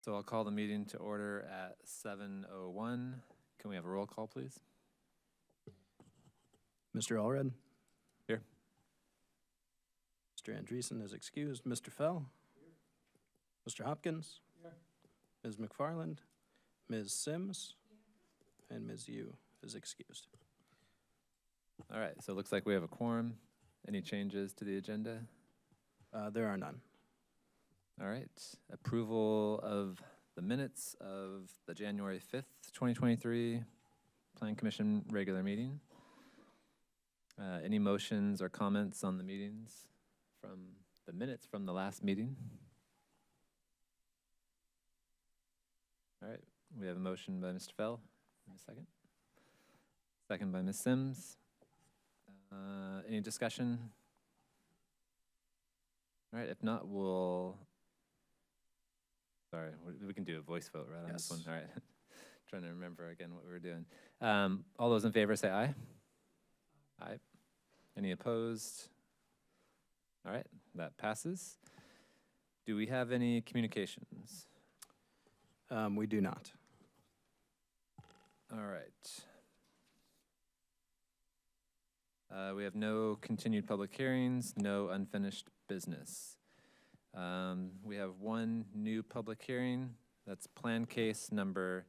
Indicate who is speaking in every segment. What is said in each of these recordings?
Speaker 1: So I'll call the meeting to order at 7:01. Can we have a roll call, please?
Speaker 2: Mr. Allred?
Speaker 1: Here.
Speaker 2: Mr. Andreessen is excused. Mr. Fell? Mr. Hopkins? Ms. McFarland? Ms. Sims? And Ms. Yu is excused.
Speaker 1: All right, so it looks like we have a quorum. Any changes to the agenda?
Speaker 2: There are none.
Speaker 1: All right, approval of the minutes of the January 5th, 2023 Plan Commission regular meeting. Any motions or comments on the meetings from the minutes from the last meeting? All right, we have a motion by Mr. Fell. In a second. Second by Ms. Sims. Any discussion? All right, if not, sorry, we can do a voice vote right on this one.
Speaker 2: Yes.
Speaker 1: All right, trying to remember again what we were doing. All those in favor say aye. Aye. Any opposed? All right, that passes. Do we have any communications?
Speaker 2: We do not.
Speaker 1: All right. We have no continued public hearings, no unfinished business. We have one new public hearing. That's plan case number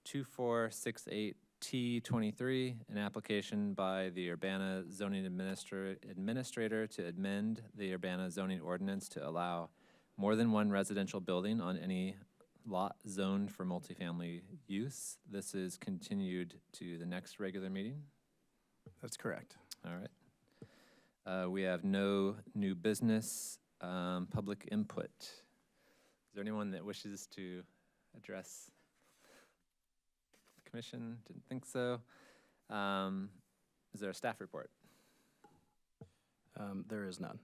Speaker 1: 2468T23, an application by the Urbana Zoning Administrator to amend the Urbana zoning ordinance to allow more than one residential building on any lot zoned for multifamily use. This is continued to the next regular meeting.
Speaker 2: That's correct.
Speaker 1: All right. We have no new business, public input. Is there anyone that wishes to address the commission? Didn't think so. Is there a staff report?
Speaker 2: There is none.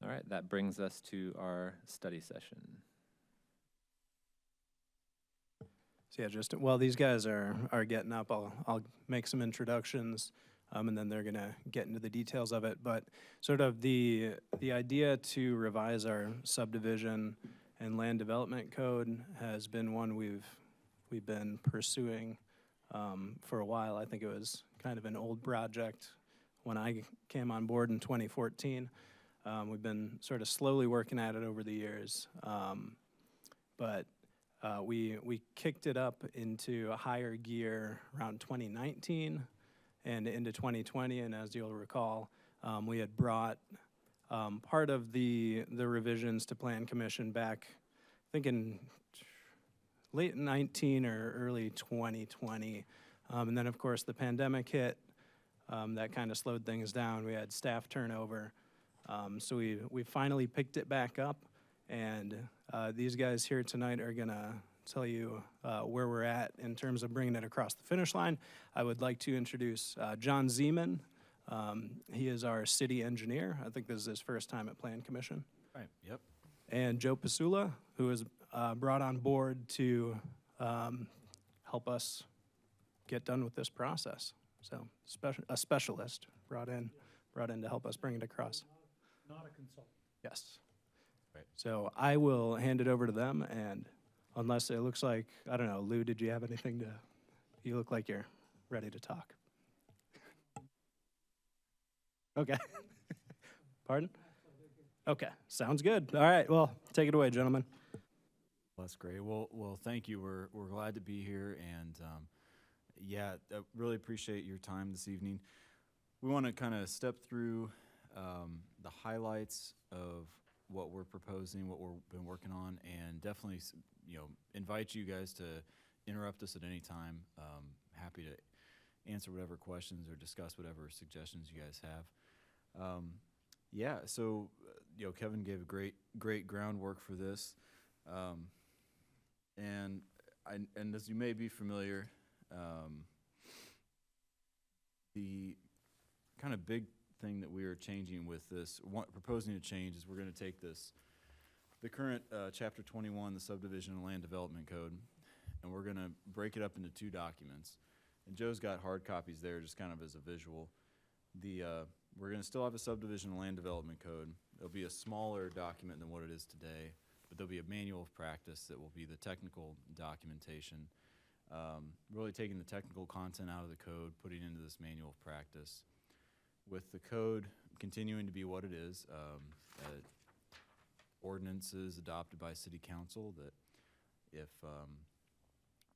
Speaker 1: All right, that brings us to our study session.
Speaker 2: So yeah, just while these guys are getting up, I'll make some introductions, and then they're gonna get into the details of it. But sort of the idea to revise our subdivision and land development code has been one we've been pursuing for a while. I think it was kind of an old project when I came on board in 2014. We've been sort of slowly working at it over the years, but we kicked it up into a higher gear around 2019 and into 2020. And as you'll recall, we had brought part of the revisions to Plan Commission back, I think in late 19 or early 2020. And then, of course, the pandemic hit. That kind of slowed things down. We had staff turnover. So we finally picked it back up. And these guys here tonight are gonna tell you where we're at in terms of bringing it across the finish line. I would like to introduce John Zeman. He is our city engineer. I think this is his first time at Plan Commission.
Speaker 3: Right, yep.
Speaker 2: And Joe Pasula, who is brought on board to help us get done with this process. So a specialist brought in to help us bring it across.
Speaker 4: Not a consultant.
Speaker 2: Yes.
Speaker 3: Right.
Speaker 2: So I will hand it over to them, and unless it looks like, I don't know, Lou, did you have anything to, you look like you're ready to talk. Okay. Pardon? Okay, sounds good. All right, well, take it away, gentlemen.
Speaker 3: That's great. Well, thank you. We're glad to be here, and yeah, I really appreciate your time this evening. We want to kind of step through the highlights of what we're proposing, what we've been working on, and definitely, invite you guys to interrupt us at any time. Happy to answer whatever questions or discuss whatever suggestions you guys have. Yeah, so Kevin gave a great groundwork for this, and as you may be familiar, the kind of big thing that we are changing with this, proposing to change, is we're going to take the current Chapter 21, the Subdivision and Land Development Code, and we're going to break it up into two documents. And Joe's got hard copies there just kind of as a visual. We're going to still have a Subdivision and Land Development Code. It'll be a smaller document than what it is today, but there'll be a manual of practice that will be the technical documentation, really taking the technical content out of the code, putting into this manual of practice, with the code continuing to be what it is, ordinances adopted by city council, that if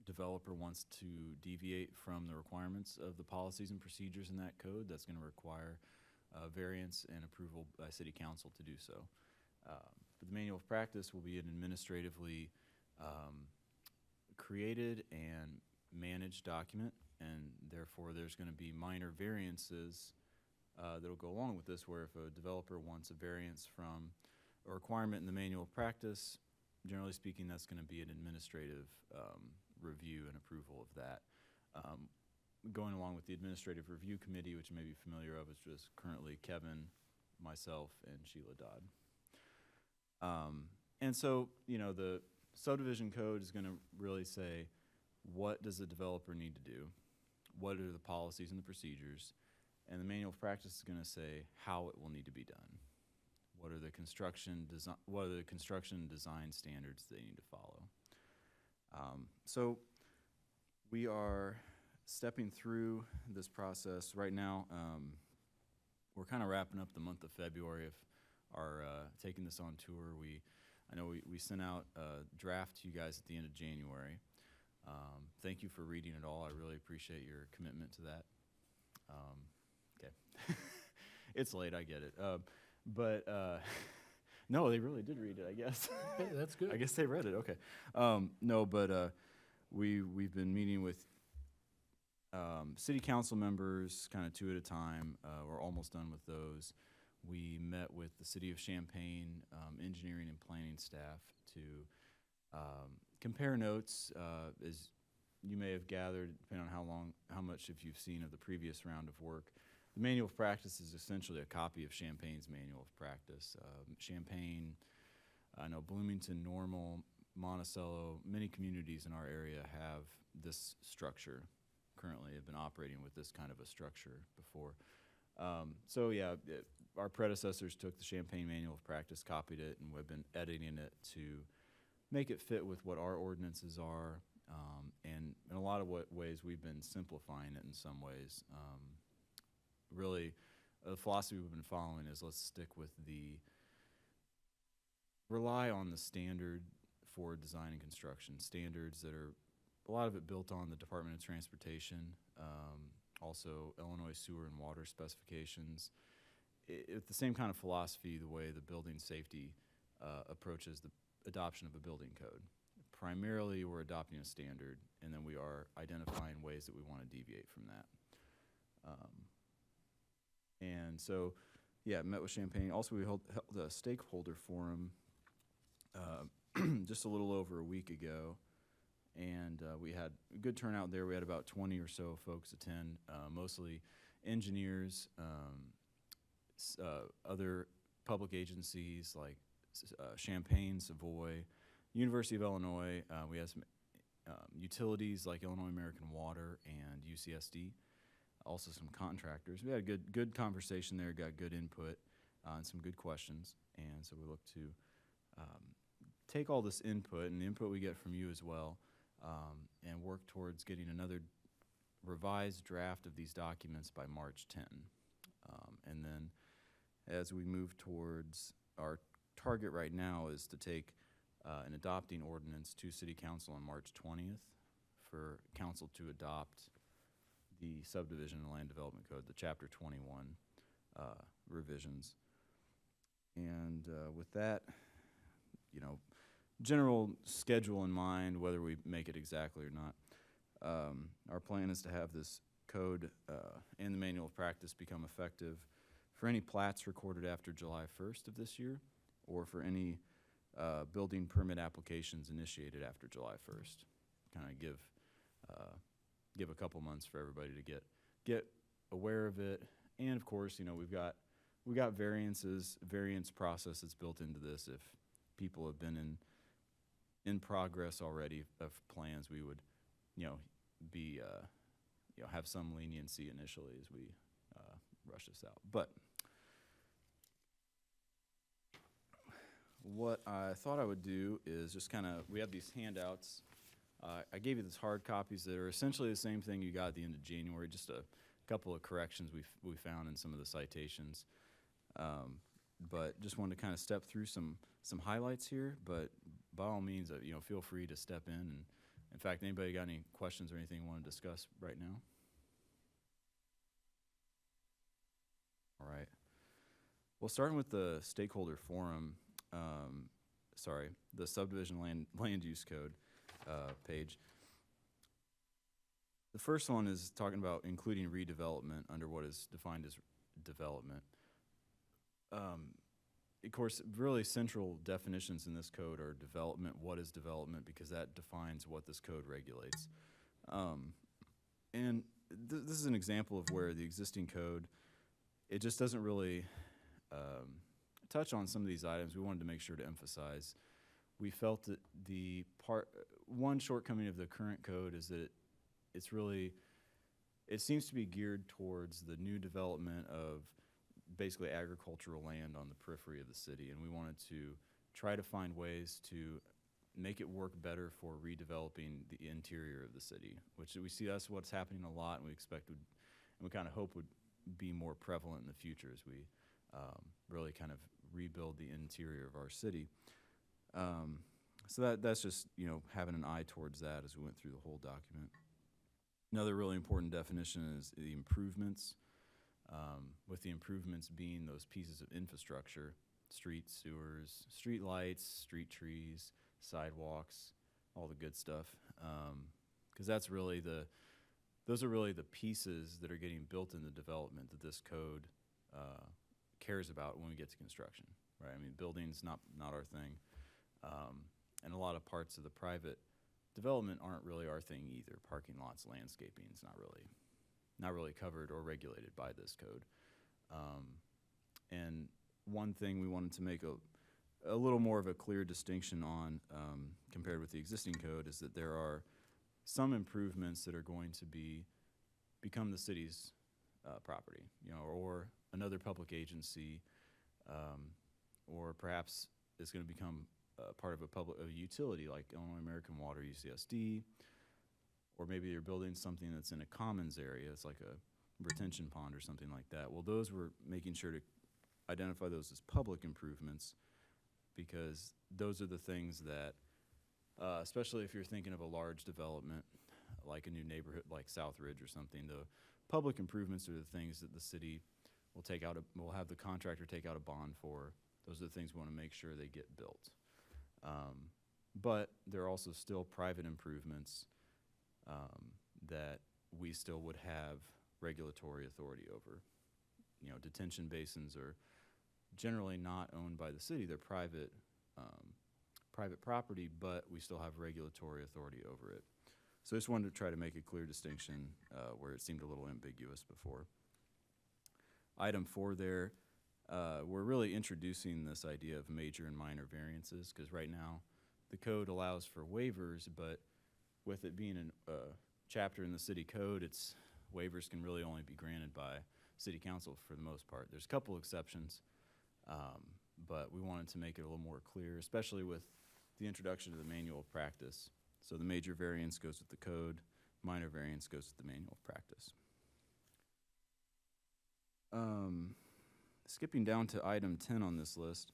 Speaker 3: developer wants to deviate from the requirements of the policies and procedures in that code, that's going to require variance and approval by city council to do so. But the manual of practice will be an administratively created and managed document, and therefore there's going to be minor variances that'll go along with this, where if a developer wants a variance from a requirement in the manual of practice, generally speaking, that's going to be an administrative review and approval of that. Going along with the administrative review committee, which you may be familiar of, is just currently Kevin, myself, and Sheila Dodd. And so, you know, the subdivision code is going to really say, what does the developer need to do? What are the policies and the procedures? And the manual of practice is going to say how it will need to be done. What are the construction design standards they need to follow? So we are stepping through this process right now. We're kind of wrapping up the month of February of our taking this on tour. I know we sent out a draft to you guys at the end of January. Thank you for reading it all. I really appreciate your commitment to that. Okay. It's late, I get it. But no, they really did read it, I guess.
Speaker 4: Hey, that's good.
Speaker 3: I guess they read it, okay. No, but we've been meeting with city council members kind of two at a time. We're almost done with those. We met with the City of Champaign engineering and planning staff to compare notes. As you may have gathered, depending on how much if you've seen of the previous round of work, the manual of practice is essentially a copy of Champaign's manual of practice. Champaign, I know Bloomington, Normal, Monticello, many communities in our area have this structure currently, have been operating with this kind of a structure before. So yeah, our predecessors took the Champaign manual of practice, copied it, and we've been editing it to make it fit with what our ordinances are. And in a lot of ways, we've been simplifying it in some ways. Really, the philosophy we've been following is let's stick with rely on the standard for design and construction, standards that are, a lot of it built on the Department of Transportation, also Illinois sewer and water specifications. It's the same kind of philosophy, the way the building safety approaches the adoption of a building code. Primarily, we're adopting a standard, and then we are identifying ways that we want to deviate from that. And so, yeah, met with Champaign. Also, we held a stakeholder forum just a little over a week ago, and we had a good turnout there. We had about 20 or so folks attend, mostly engineers, other public agencies like Champaign, Savoy, University of Illinois. We had some utilities like Illinois American Water and UCSD. Also some contractors. We had a good conversation there, got good input and some good questions. And so we look to take all this input and the input we get from you as well, and work towards getting another revised draft of these documents by March 10. And then as we move towards our target right now is to take an adopting ordinance to City Council on March 20th for Council to adopt the subdivision and land development code, the Chapter 21 revisions. And with that, you know, general schedule in mind, whether we make it exactly or not, our plan is to have this code and the manual of practice become effective for any plats recorded after July 1st of this year, or for any building permit applications initiated after July 1st. Kind of give a couple months for everybody to get aware of it. And of course, you know, we've got variance processes built into this. If people have been in progress already of plans, we would, you know, have some leniency initially as we rush this out. But what I thought I would do is just kind of, we have these handouts. I gave you these hard copies that are essentially the same thing you got at the end of January, just a couple of corrections we found in some of the citations. But just wanted to kind of step through some highlights here, but by all means, feel free to step in. And in fact, anybody got any questions or anything you want to discuss right now? All right. Well, starting with the stakeholder forum, the subdivision land use code page. The first one is talking about including redevelopment under what is defined as development. Of course, really central definitions in this code are development, what is development, because that defines what this code regulates. And this is an example of where the existing code, it just doesn't really touch on some of these items we wanted to make sure to emphasize. We felt that one shortcoming of the current code is that it seems to be geared towards the new development of basically agricultural land on the periphery of the city, and we wanted to try to find ways to make it work better for redeveloping the interior of the city, which we see that's what's happening a lot, and we expect would, and we kind of hope would be more prevalent in the future as we really kind of rebuild the interior of our city. So that's just, having an eye towards that as we went through the whole document. Another really important definition is the improvements, with the improvements being those pieces of infrastructure, streets, sewers, street lights, street trees, sidewalks, all the good stuff. Because those are really the pieces that are getting built in the development that this code cares about when we get to construction, right? I mean, building's not our thing. And a lot of parts of the private development aren't really our thing either. Parking lots, landscaping is not really covered or regulated by this code. And one thing we wanted to make a little more of a clear distinction on, compared with the existing code, is that there are some improvements that are going to become the city's property, or another public agency, or perhaps it's going to become part of a utility like Illinois American Water, UCSD, or maybe you're building something that's in a commons area. It's like a retention pond or something like that. Well, those we're making sure to identify those as public improvements, because those are the things that, especially if you're thinking of a large development, like a new neighborhood like Southridge or something, the public improvements are the things that the city will have the contractor take out a bond for. Those are the things we want to make sure they get built. But there are also still private improvements that we still would have regulatory authority over. Detention basins are generally not owned by the city. They're private property, but we still have regulatory authority over it. So I just wanted to try to make a clear distinction where it seemed a little ambiguous before. Item 4 there, we're really introducing this idea of major and minor variances, because right now the code allows for waivers, but with it being a chapter in the city code, waivers can really only be granted by city council for the most part. There's a couple exceptions, but we wanted to make it a little more clear, especially with the introduction of the manual of practice. So the major variance goes with the code, minor variance goes with the manual of practice. Skipping down to item 10 on this list,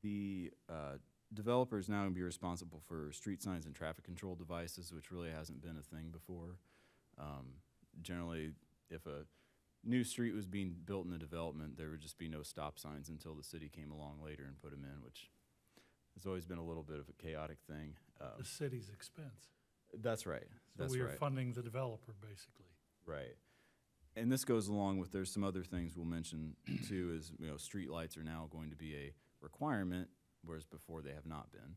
Speaker 3: the developer is now going to be responsible for street signs and traffic control devices, which really hasn't been a thing before. Generally, if a new street was being built in the development, there would just be no stop signs until the city came along later and put them in, which has always been a little bit of a chaotic thing.
Speaker 4: The city's expense.
Speaker 3: That's right.
Speaker 4: So we are funding the developer, basically.
Speaker 3: Right. And this goes along with, there's some other things we'll mention too, is, street lights are now going to be a requirement, whereas before they have not been.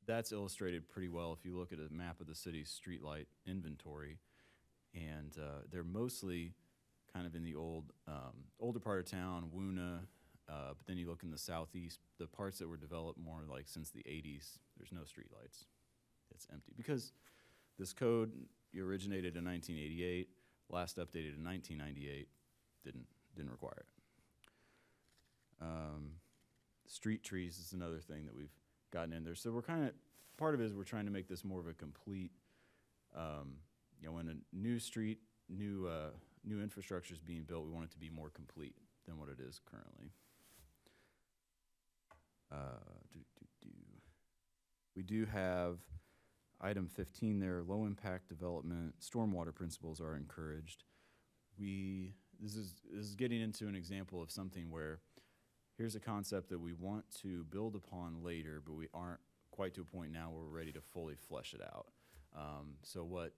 Speaker 3: That's illustrated pretty well if you look at a map of the city's street light inventory, and they're mostly kind of in the older part of town, Woona, but then you look in the southeast, the parts that were developed more like since the 80s, there's no street lights. It's empty because this code originated in 1988, last updated in 1998, didn't require it. Street trees is another thing that we've gotten in there. So we're kind of, part of it is we're trying to make this more of a complete, when a new street, new infrastructure is being built, we want it to be more complete than what it is currently. We do have item 15 there, low impact development, stormwater principles are encouraged. This is getting into an example of something where here's a concept that we want to build upon later, but we aren't quite to a point now where we're ready to fully flesh it out. So what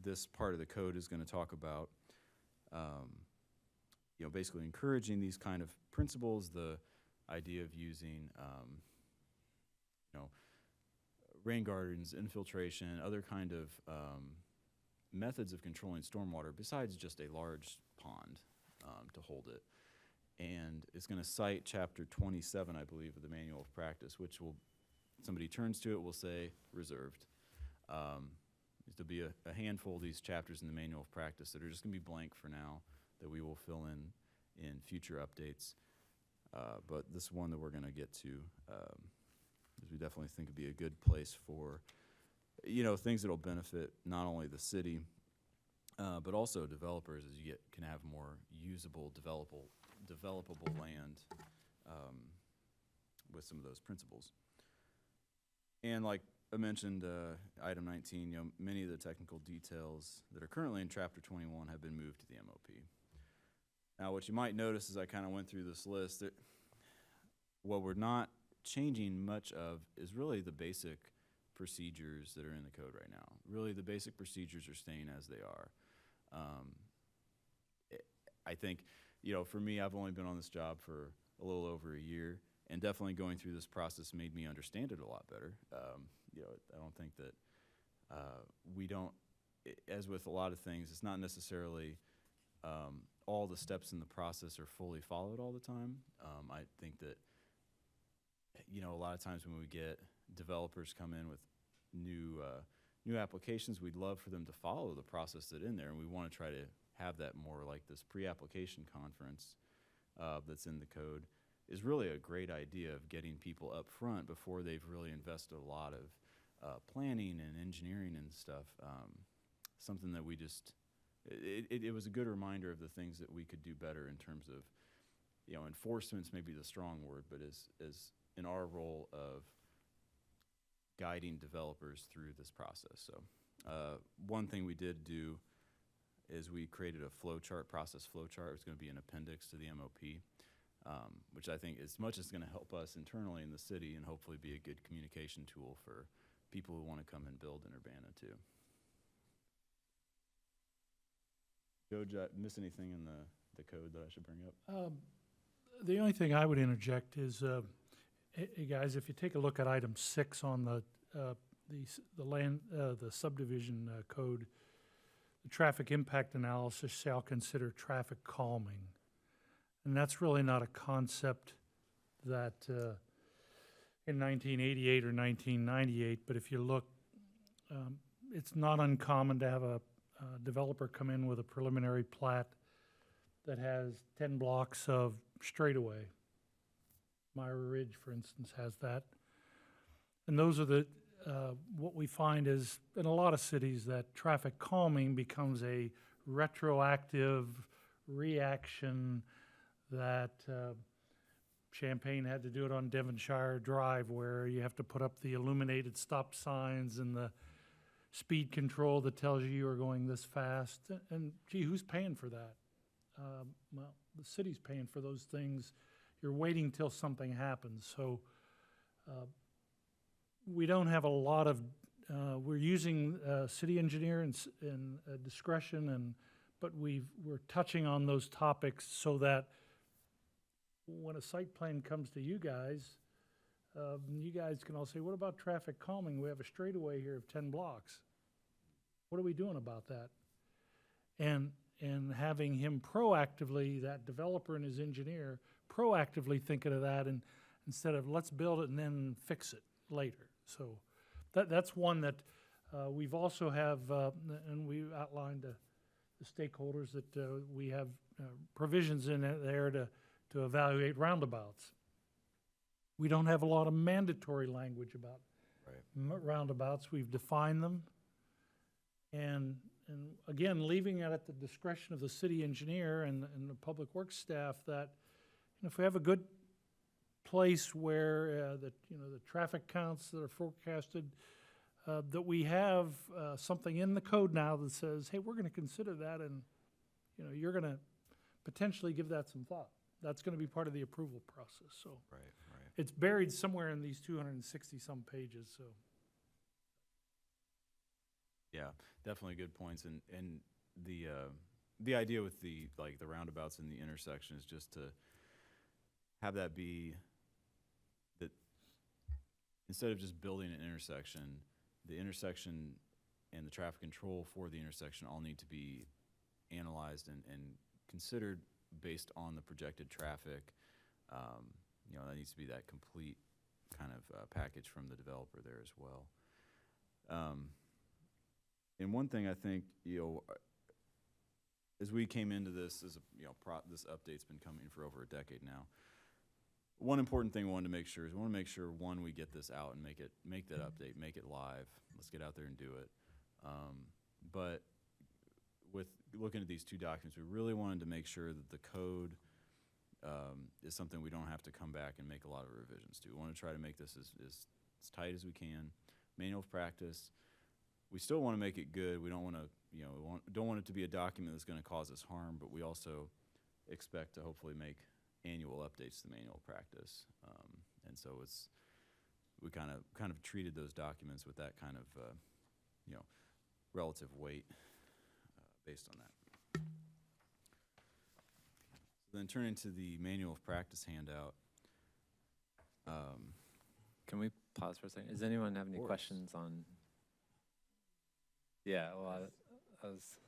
Speaker 3: this part of the code is going to talk about, basically encouraging these kind of principles, the idea of using, rain gardens, infiltration, other kind of methods of controlling stormwater besides just a large pond to hold it. And it's going to cite chapter 27, I believe, of the Manual of Practice, which will, somebody turns to it, will say reserved. There'll be a handful of these chapters in the Manual of Practice that are just going to be blank for now, that we will fill in future updates. But this one that we're going to get to, is we definitely think would be a good place for, things that'll benefit not only the city, but also developers as you can have more usable, developable land with some of those principles. And like I mentioned, item 19, many of the technical details that are currently in chapter 21 have been moved to the MOP. Now, what you might notice as I kind of went through this list, that what we're not changing much of is really the basic procedures that are in the code right now. Really, the basic procedures are staying as they are. I think, for me, I've only been on this job for a little over a year, and definitely going through this process made me understand it a lot better. I don't think that as with a lot of things, it's not necessarily all the steps in the process are fully followed all the time. I think that, a lot of times when we get developers come in with new applications, we'd love for them to follow the process that's in there, and we want to try to have that more like this pre-application conference that's in the code is really a great idea of getting people up front before they've really invested a lot of planning and engineering and stuff. Something that we just, it was a good reminder of the things that we could do better in terms of, enforcement's maybe the strong word, but as in our role of guiding developers through this process. So one thing we did do is we created a process flow chart. It's going to be an appendix to the MOP, which I think as much as going to help us internally in the city and hopefully be a good communication tool for people who want to come and build in Urbana too. Joe, did I miss anything in the code that I should bring up?
Speaker 4: The only thing I would interject is, hey guys, if you take a look at item 6 on the subdivision code, the traffic impact analysis shall consider traffic calming. And that's really not a concept that in 1988 or 1998, but if you look, it's not uncommon to have a developer come in with a preliminary plat that has 10 blocks of straightaway. Myra Ridge, for instance, has that. And those are what we find is in a lot of cities that traffic calming becomes a retroactive reaction that Champaign had to do it on Devonshire Drive, where you have to put up the illuminated stop signs and the speed control that tells you are going this fast. And gee, who's paying for that? Well, the city's paying for those things. You're waiting till something happens. So we don't have a lot of, we're using city engineer and discretion, but we're touching on those topics so that when a site plan comes to you guys can all say, what about traffic calming? We have a straightaway here of 10 blocks. What are we doing about that? And having him proactively, that developer and his engineer, proactively thinking of that, and instead of let's build it and then fix it later. So that's one that we've also have, and we outlined the stakeholders that we have provisions in there to to evaluate roundabouts. We don't have a lot of mandatory language about
Speaker 3: Right.
Speaker 4: roundabouts. We've defined them. And again, leaving it at the discretion of the city engineer and the public works staff that, if we have a good place where the traffic counts that are forecasted, that we have something in the code now that says, hey, we're going to consider that, and you're going to potentially give that some thought. That's going to be part of the approval process. So
Speaker 3: Right, right.
Speaker 4: it's buried somewhere in these 260 some pages. So
Speaker 3: Yeah, definitely good points. And the idea with the roundabouts and the intersection is just to have that be that instead of just building an intersection, the intersection and the traffic control for the intersection all need to be analyzed and considered based on the projected traffic. That needs to be that complete kind of package from the developer there as well. And one thing I think, as we came into this, this update's been coming for over a decade now. One important thing we wanted to make sure is one, we get this out and make that update, make it live. Let's get out there and do it. But with looking at these two documents, we really wanted to make sure that the code is something we don't have to come back and make a lot of revisions to. We want to try to make this as tight as we can. Manual of practice. We still want to make it good. We don't want to, don't want it to be a document that's going to cause us harm, but we also expect to hopefully make annual updates to the manual of practice. And so we kind of treated those documents with that kind of, relative weight based on that. So then turning to the manual of practice handout.
Speaker 1: Can we pause for a second? Does anyone have any
Speaker 3: course.
Speaker 1: questions on? Yeah, well, I was,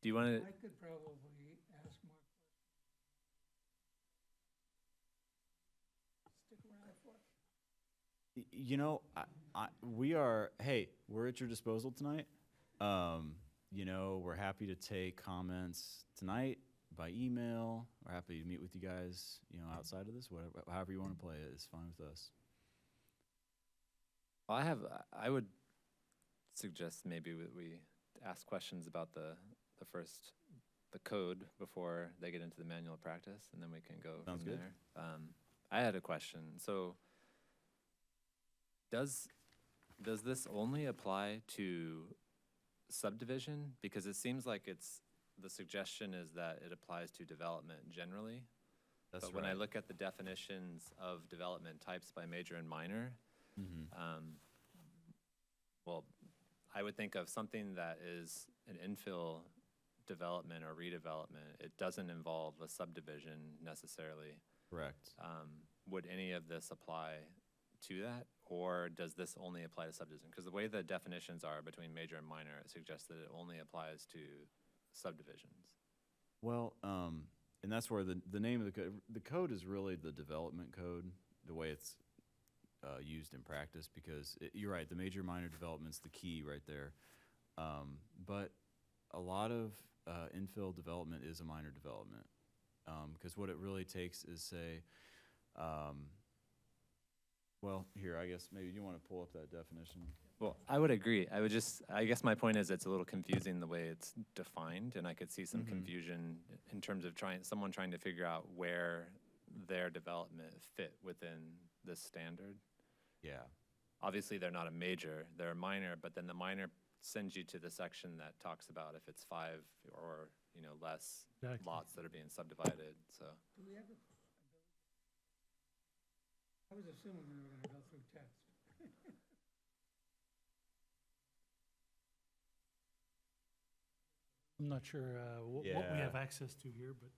Speaker 1: do you want to?
Speaker 5: I could probably ask more questions. Stick around for.
Speaker 3: We're at your disposal tonight. We're happy to take comments tonight by email. We're happy to meet with you guys, outside of this, whatever, however you want to play it is fine with us.
Speaker 1: Well, I would suggest maybe we ask questions about the code before they get into the manual practice, and then we can go
Speaker 3: Sounds
Speaker 1: from
Speaker 3: good.
Speaker 1: there. I had a question. So does this only apply to subdivision? Because it seems like the suggestion is that it applies to development generally.
Speaker 3: That's
Speaker 1: But when I look at the definitions of development types by major and minor, well, I would think of something that is an infill development or redevelopment. It doesn't involve a subdivision necessarily.
Speaker 3: Correct.
Speaker 1: Would any of this apply to that, or does this only apply to subdivision? Because the way the definitions are between major and minor, it suggests that it only applies to subdivisions.
Speaker 3: Well, and that's where the name of the code is really the development code, the way it's used in practice, because you're right, the major minor development's the key right there. But a lot of infill development is a minor development, because what it really takes is here, I guess maybe you want to pull up that definition.
Speaker 1: Well, I would agree. I guess my point is it's a little confusing the way it's defined, and I could see some confusion in terms of someone trying to figure out where their development fit within this standard.
Speaker 3: Yeah.
Speaker 1: Obviously, they're not a major, they're a minor, but then the minor sends you to the section that talks about if it's 5 or, less
Speaker 4: Exactly.
Speaker 1: lots that are being subdivided, so.
Speaker 5: Do we ever? I was assuming we were gonna go through text.
Speaker 4: I'm not sure what we
Speaker 3: Yeah.
Speaker 4: have access to here, but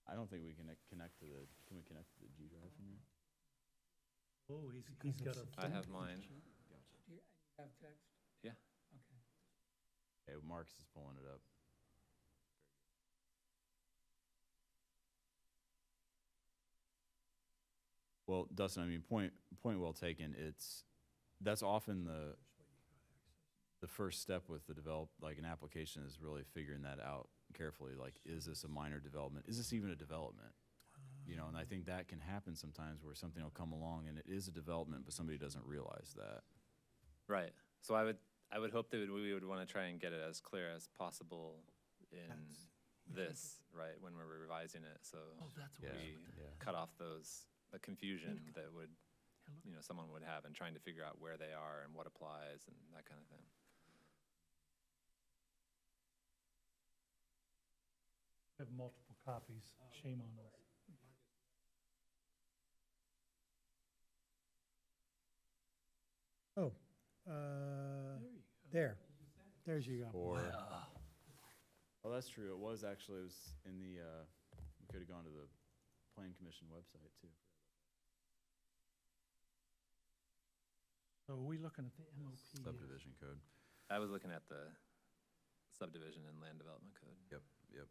Speaker 3: I don't think we can connect to can we connect to the G drive from here?
Speaker 4: he's got a.
Speaker 1: I have mine.
Speaker 5: Do you have text?
Speaker 1: Yeah.
Speaker 5: Okay.
Speaker 3: Okay, Marcus is pulling it up. Well, Dustin, I mean, point well taken. That's often the first step with an application is really figuring that out, carefully, like, is this a minor development? Is this even a development? You know, and I think that can happen sometimes where something will come along and it is a development, but somebody doesn't realize that.
Speaker 1: Right. So I would hope that we would want to try and get it as clear as possible in this, right, when we're revising it, so
Speaker 4: Oh, that's
Speaker 3: Yeah,
Speaker 1: we
Speaker 3: yeah.
Speaker 1: cut off the confusion that would, someone would have in trying to figure out where they are and what applies and that kind of thing.
Speaker 4: We have multiple copies. Shame on us.
Speaker 6: Oh, there. There's you go.
Speaker 3: Or, oh, that's true. It was in the, we could have gone to the Plan Commission website too.
Speaker 4: So are we looking at the MOP?
Speaker 3: Subdivision code.
Speaker 1: I was looking at the subdivision and land development code.
Speaker 3: Yep, yep.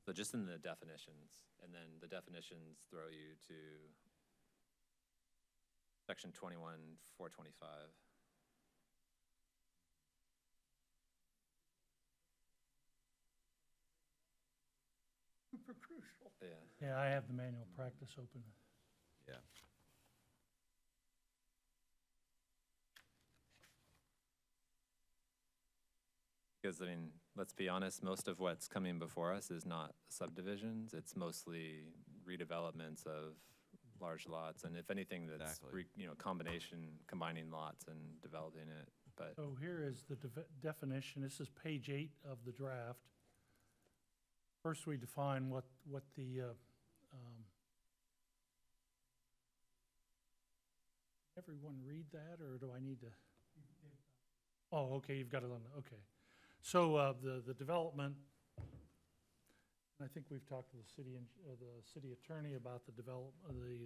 Speaker 1: So just in the definitions, and then the definitions throw you to section 21-425.
Speaker 5: Super crucial.
Speaker 1: Yeah.
Speaker 4: Yeah, I have the manual practice open.
Speaker 3: Yeah.
Speaker 1: Because, I mean, let's be honest, most of what's coming before us is not subdivisions. It's mostly redevelopments of large lots, and if anything, that's,
Speaker 3: Exactly.
Speaker 1: combining lots and developing it, but.
Speaker 4: So here is the definition. This is page 8 of the draft. First, we define what the, everyone read that, or do I need to? Oh, okay, you've got it on, okay. So, the development, and I think we've talked to the city attorney about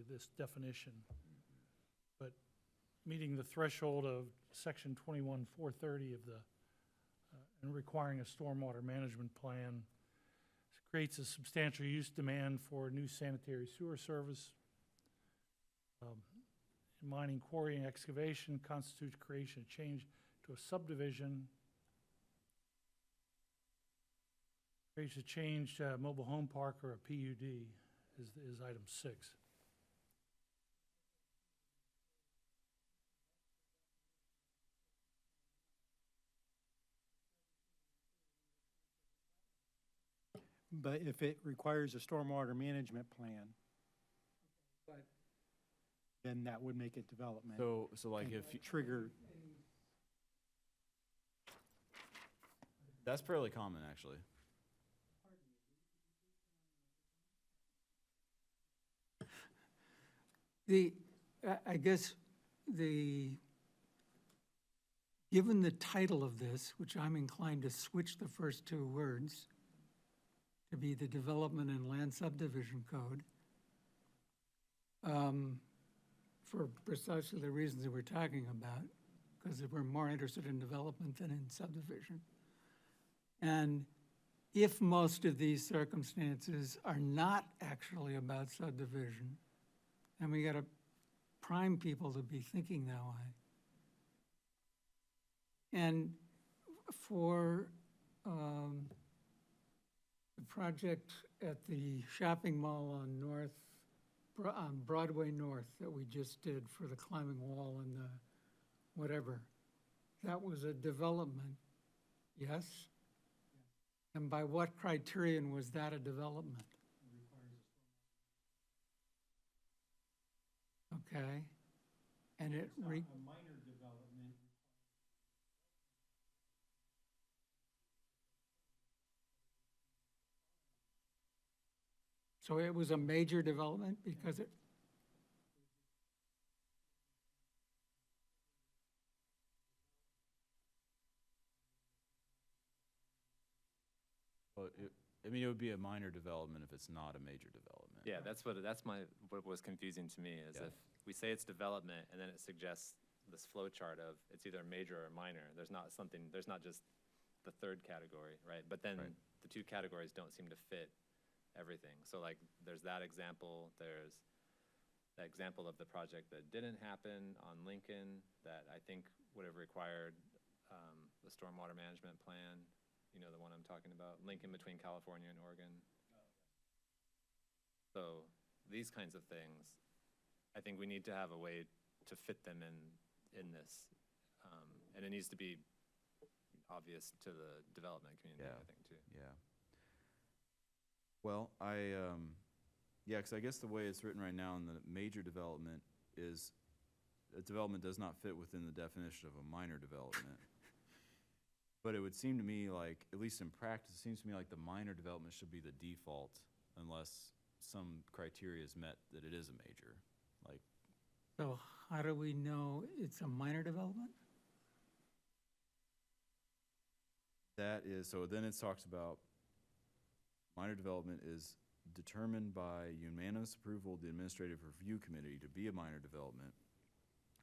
Speaker 4: this definition. But meeting the threshold of section 21-430 of the, and requiring a stormwater management plan creates a substantial use demand for new sanitary sewer service. Mining, quarrying, excavation constitutes creation of change to a subdivision. Creates a change to a mobile home park or a PUD is item 6.
Speaker 6: But if it requires a stormwater management plan,
Speaker 5: But
Speaker 6: then that would make it development.
Speaker 3: So like
Speaker 6: and
Speaker 3: if,
Speaker 6: Trigger,
Speaker 3: that's fairly common, actually.
Speaker 5: I guess given the title of this, which I'm inclined to switch the first 2 words to be the Development and Land Subdivision Code, for precisely the reasons that we're talking about, because we're more interested in development than in subdivision. And if most of these circumstances are not actually about subdivision, then we got to prime people to be thinking that way. And for the project at the shopping mall on Broadway North that we just did for the climbing wall and the whatever, that was a development, yes? And by what criterion was that a development? Okay, and it
Speaker 6: a minor development.
Speaker 5: so it was a major development because it,
Speaker 3: Well, I mean, it would be a minor development if it's not a major development.
Speaker 1: Yeah, that's what was confusing to me, is
Speaker 3: Yeah.
Speaker 1: if we say it's development, and then it suggests this flow chart of it's either major or minor, there's not just the third category, right? But then
Speaker 3: Right.
Speaker 1: the 2 categories don't seem to fit everything. So like, there's that example, there's that example of the project that didn't happen on Lincoln that I think would have required the stormwater management plan. you know the one I'm talking about, Lincoln between California and Oregon. So these kinds of things, I think we need to have a way to fit them in this. And it needs to be obvious to the development community,
Speaker 3: Yeah.
Speaker 1: I think, too.
Speaker 3: Yeah. Well, yeah, because I guess the way it's written right now in the major development is, a development does not fit within the definition of a minor development. But it would seem to me like, at least in practice, it seems to me like the minor development should be the default unless some criteria is met that it is a major. Like,
Speaker 5: So how do we know it's a minor development?
Speaker 3: that is, so then it talks about minor development is determined by unanimous approval of the Administrative Review Committee to be a minor development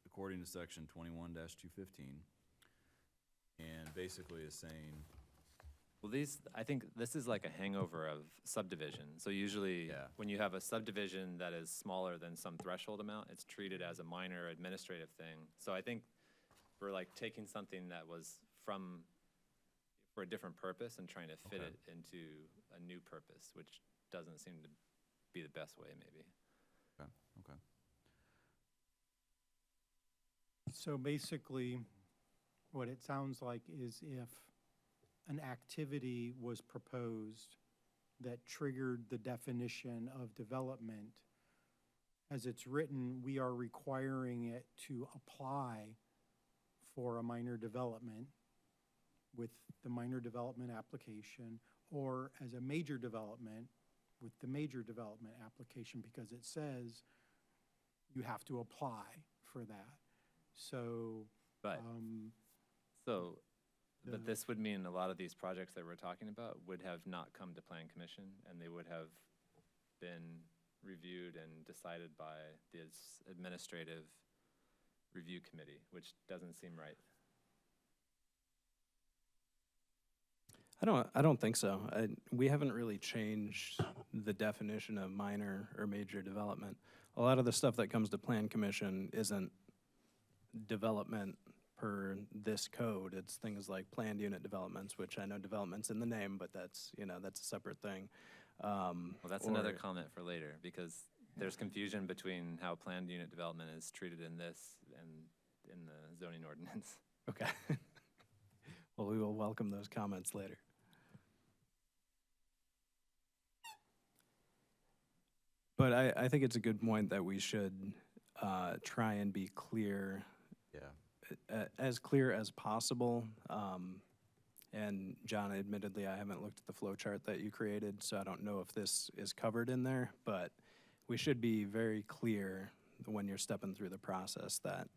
Speaker 3: according to section 21-215. And basically is saying,
Speaker 1: Well, I think this is like a hangover of subdivision. So usually,
Speaker 3: Yeah.
Speaker 1: when you have a subdivision that is smaller than some threshold amount, it's treated as a minor administrative thing. So I think we're like taking something that was for a different purpose and trying to fit
Speaker 3: Okay.
Speaker 1: it into a new purpose, which doesn't seem to be the best way, maybe.
Speaker 3: okay.
Speaker 6: So basically, what it sounds like is if an activity was proposed that triggered the definition of development, as it's written, we are requiring it to apply for a minor development with the minor development application, or as a major development with the major development application, because it says you have to apply for that. So,
Speaker 1: But, so,
Speaker 6: the-
Speaker 1: but this would mean a lot of these projects that we're talking about would have not come to Plan Commission, and they would have been reviewed and decided by this Administrative Review Committee, which doesn't seem right.
Speaker 2: I don't think so. We haven't really changed the definition of minor or major development. A lot of the stuff that comes to Plan Commission isn't development per this code. It's things like planned unit developments, which I know development's in the name, but that's a separate thing.
Speaker 1: Well, that's another
Speaker 2: Or-
Speaker 1: comment for later, because there's confusion between how planned unit development is treated in this and in the zoning ordinance.
Speaker 2: Okay. Well, we will welcome those comments later. But I think it's a good point that we should try and be clear,
Speaker 3: Yeah.
Speaker 2: as clear as possible. And John, admittedly, I haven't looked at the flow chart that you created, so I don't know if this is covered in there, but we should be very clear when you're stepping through the process that,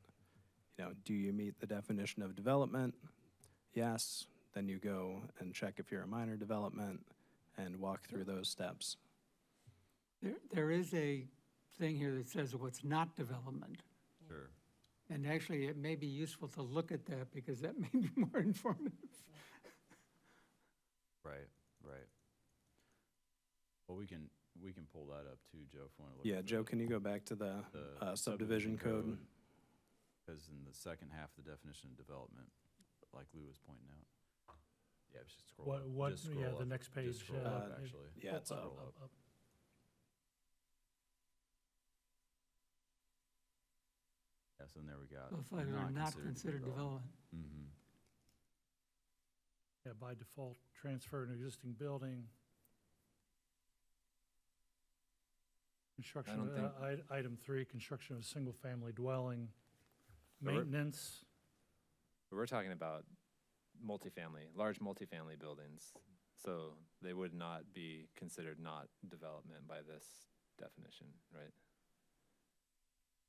Speaker 2: do you meet the definition of development? Yes, then you go and check if you're a minor development and walk through those steps.
Speaker 5: There is a thing here that says what's not development.
Speaker 3: Sure.
Speaker 5: And actually, it may be useful to look at that because that may be more informative.
Speaker 3: Right, right. Well, we can pull that up too, Joe, if you want to look.
Speaker 2: Yeah,
Speaker 3: at
Speaker 2: Joe, can you go back to the subdivision code?
Speaker 3: Because in the second half of the definition of development, like Lou was pointing out. Yeah, just scroll up.
Speaker 4: What,
Speaker 3: Just scroll
Speaker 4: yeah, the
Speaker 3: up.
Speaker 4: next page.
Speaker 3: Just scroll up,
Speaker 4: it-
Speaker 3: actually.
Speaker 2: Yeah, it's
Speaker 3: Scroll
Speaker 2: up.
Speaker 3: up. Yes, and there we got.
Speaker 5: So if I were not considered development.
Speaker 3: Mm-hmm.
Speaker 4: Yeah, by default, transfer an existing building. Construction,
Speaker 1: don't think-
Speaker 4: item 3, construction of a single-family dwelling.
Speaker 1: But we're-
Speaker 4: Maintenance,
Speaker 1: But we're talking about large multifamily buildings, so they would not be considered not development by this definition, right?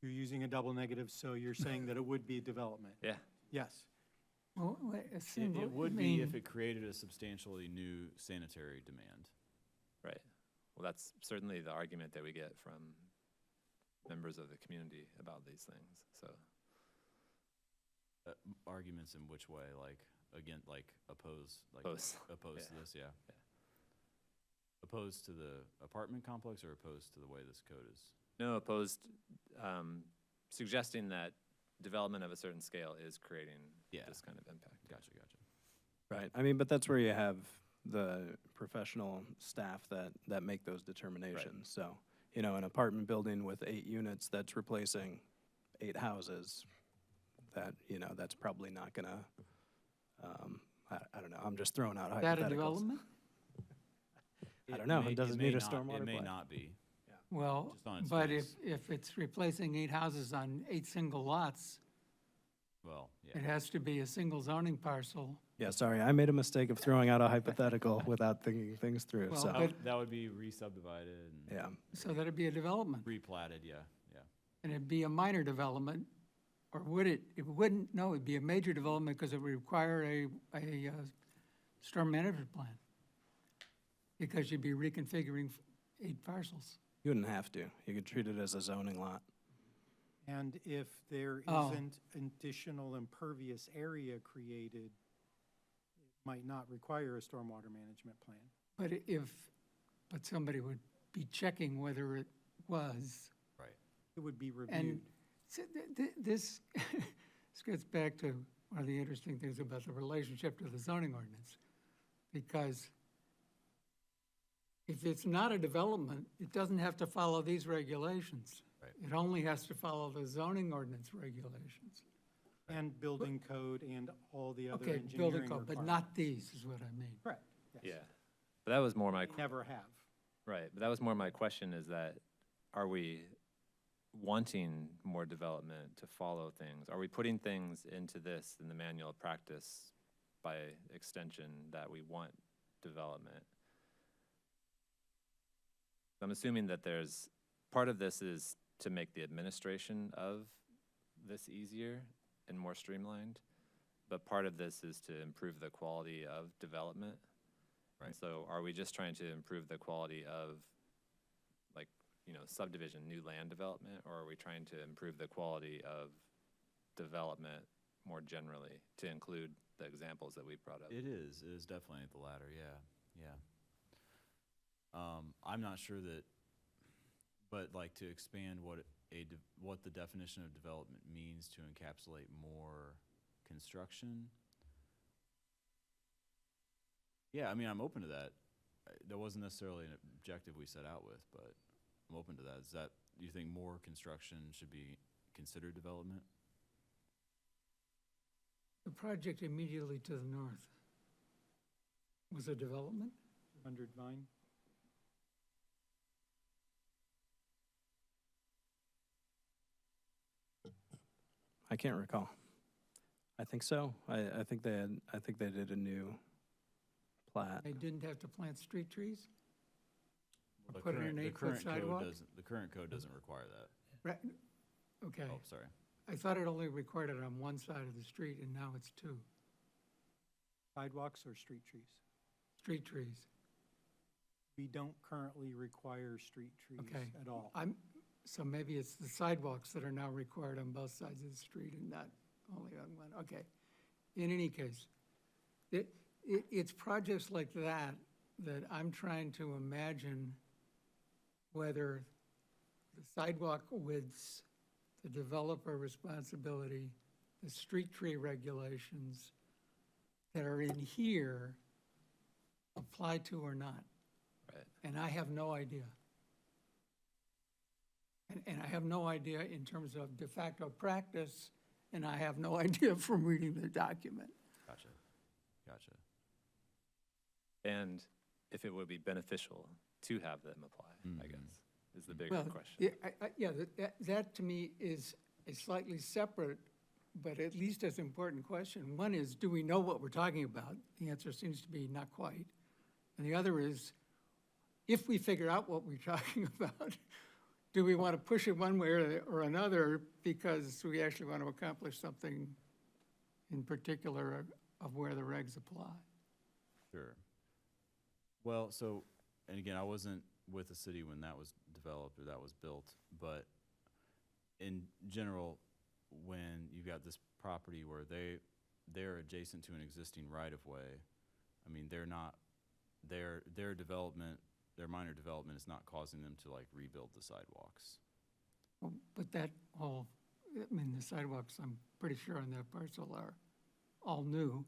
Speaker 6: you're using a double negative, so you're saying that it would be development?
Speaker 1: Yeah.
Speaker 6: Yes.
Speaker 5: Well, wait, a
Speaker 3: It
Speaker 5: single,
Speaker 3: would
Speaker 5: I
Speaker 3: be if
Speaker 5: mean,
Speaker 3: it created a substantially new sanitary demand.
Speaker 1: Right. Well, that's certainly the argument that we get from members of the community about these things, so.
Speaker 3: Arguments in which way, like, again, like opposed to
Speaker 1: Yeah.
Speaker 3: this, yeah.
Speaker 1: Yeah.
Speaker 3: Opposed to the apartment complex or opposed to the way this code is?
Speaker 1: No, opposed, suggesting that development of a certain scale is creating
Speaker 3: Yeah.
Speaker 1: this kind of impact.
Speaker 3: Gotcha.
Speaker 2: Right, I mean, but that's where you have the professional staff that make those determinations. So, you know, an apartment building with 8 units that's replacing 8 houses, that, you know, that's probably not gonna, I don't know, I'm just throwing out hypotheticals.
Speaker 5: Is that a development?
Speaker 2: I don't know. It doesn't
Speaker 3: may
Speaker 2: need a
Speaker 3: not-
Speaker 2: stormwater
Speaker 3: It may
Speaker 2: plan.
Speaker 3: not be.
Speaker 5: Well,
Speaker 3: Just on its
Speaker 5: but
Speaker 3: face.
Speaker 5: if it's replacing 8 houses on 8 single lots,
Speaker 3: Well,
Speaker 5: it
Speaker 3: yeah.
Speaker 5: has to be a single zoning parcel.
Speaker 2: Yeah, sorry, I made a mistake of throwing out a hypothetical without thinking things through,
Speaker 5: Well,
Speaker 2: so,
Speaker 5: but-
Speaker 3: That would be re-subdivided and
Speaker 2: yeah.
Speaker 5: So that'd be a development,
Speaker 3: replatted, yeah.
Speaker 5: and it'd be a minor development, or would it? It wouldn't, no, it'd be a major development because it would require a storm management plan. Because you'd be reconfiguring 8 parcels.
Speaker 2: You wouldn't have to. You could treat it as a zoning lot.
Speaker 6: And if there
Speaker 5: Oh.
Speaker 6: isn't additional impervious area created, it might not require a stormwater management plan.
Speaker 5: But somebody would be checking whether it was.
Speaker 3: Right.
Speaker 6: It would be
Speaker 5: And
Speaker 6: reviewed.
Speaker 5: so this gets back to one of the interesting things about the relationship to the zoning ordinance. Because if it's not a development, it doesn't have to follow these regulations.
Speaker 3: Right.
Speaker 5: It only has to follow the zoning ordinance regulations.
Speaker 6: And building code and all the other
Speaker 5: Okay,
Speaker 6: engineering
Speaker 5: building
Speaker 6: requirements.
Speaker 5: code, but not these, is what I mean.
Speaker 6: Correct, yes.
Speaker 1: Yeah. But that was more my,
Speaker 6: Never have.
Speaker 1: right, but that was more my question is that, are we wanting more development to follow things? Are we putting things into this in the manual of practice by extension that we want development? I'm assuming that there's, part of this is to make the administration of this easier and more streamlined, but part of this is to improve the quality of development.
Speaker 3: Right.
Speaker 1: So are we just trying to improve the quality of, like, you know, subdivision, new land development, or are we trying to improve the quality of development more generally to include the examples that we brought up?
Speaker 3: It is definitely the latter, yeah. I'm not sure that, but like to expand what the definition of development means to encapsulate more construction. Yeah, I mean, I'm open to that. That wasn't necessarily an objective we set out with, but I'm open to that. Is that, do you think more construction should be considered development?
Speaker 5: The project immediately to the north was a development?
Speaker 6: 100 Vine?
Speaker 2: I can't recall. I think so. I think they did a new plat.
Speaker 5: They didn't have to plant street trees?
Speaker 3: The
Speaker 5: put in an
Speaker 3: current- the
Speaker 5: 8-foot
Speaker 3: current code
Speaker 5: sidewalk?
Speaker 3: doesn't- The current code doesn't require that.
Speaker 5: Right, okay.
Speaker 3: Oh, sorry.
Speaker 5: I thought it only required it on one side of the street, and now it's 2.
Speaker 6: Sidewalks or street trees?
Speaker 5: Street trees.
Speaker 6: We don't currently require street trees
Speaker 5: Okay.
Speaker 6: at all.
Speaker 5: So maybe it's the sidewalks that are now required on both sides of the street and not only on one, okay. In any case, it's projects like that that I'm trying to imagine whether the sidewalk widths, the developer responsibility, the street tree regulations that are in here apply to or not.
Speaker 1: Right.
Speaker 5: And I have no idea. And I have no idea in terms of de facto practice, and I have no idea from reading the document.
Speaker 3: Gotcha.
Speaker 1: And if it would be beneficial to have them apply, I
Speaker 3: Mhm.
Speaker 1: guess, is the bigger
Speaker 5: Well,
Speaker 1: question.
Speaker 5: yeah, that to me is a slightly separate, but at least as important question. One is, do we know what we're talking about? The answer seems to be not quite. And the other is, if we figure out what we're talking about, do we want to push it one way or another because we actually want to accomplish something in particular of where the regs apply?
Speaker 3: Sure. Well, so, and again, I wasn't with the city when that was developed or that was built, but in general, when you've got this property where they're adjacent to an existing right-of-way, I mean, they're not, their development, their minor development is not causing them to like rebuild the sidewalks.
Speaker 5: Well, but that all, I mean, the sidewalks, I'm pretty sure on that parcel are all new.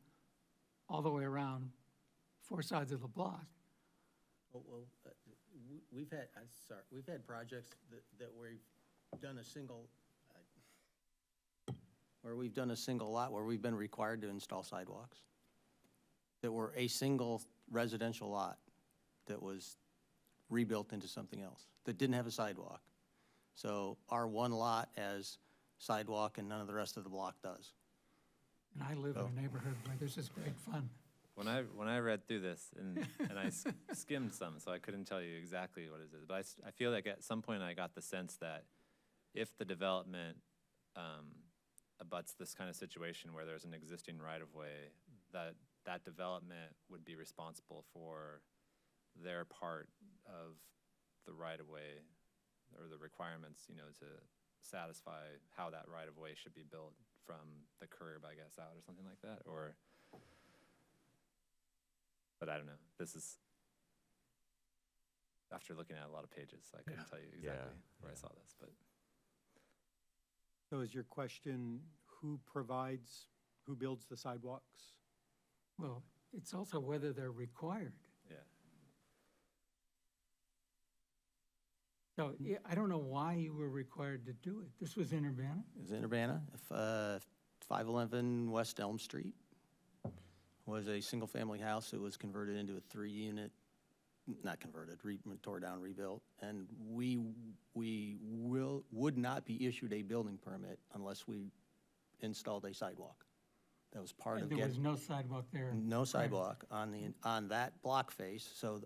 Speaker 5: all the way around 4 sides of the block.
Speaker 7: We've had, we've had projects that we've done a single, where we've done a single lot where we've been required to install sidewalks. That were a single residential lot that was rebuilt into something else, that didn't have a sidewalk. So our one lot has sidewalk and none of the rest of the block does.
Speaker 5: And I live in a neighborhood where this is great fun.
Speaker 1: When I read through this and I skimmed some, so I couldn't tell you exactly what it is, but I feel like at some point I got the sense that if the development abuts this kind of situation where there's an existing right-of-way, that development would be responsible for their part of the right-of-way or the requirements, you know, to satisfy how that right-of-way should be built from the curb, I guess, out or something like that, or, but I don't know. This is, after looking at a lot of pages, I couldn't tell you exactly where I saw this, but.
Speaker 6: So is your question, who builds the sidewalks?
Speaker 5: Well, it's also whether they're required.
Speaker 1: Yeah.
Speaker 5: So I don't know why you were required to do it. This was in Urbana?
Speaker 7: It was in Urbana, 511 West Elm Street was a single-family house that was converted into a 3-unit, not converted, tore down, rebuilt, and we would not be issued a building permit unless we installed a sidewalk. That was part of
Speaker 5: There was
Speaker 7: getting,
Speaker 5: no sidewalk there.
Speaker 7: no sidewalk on that block face, so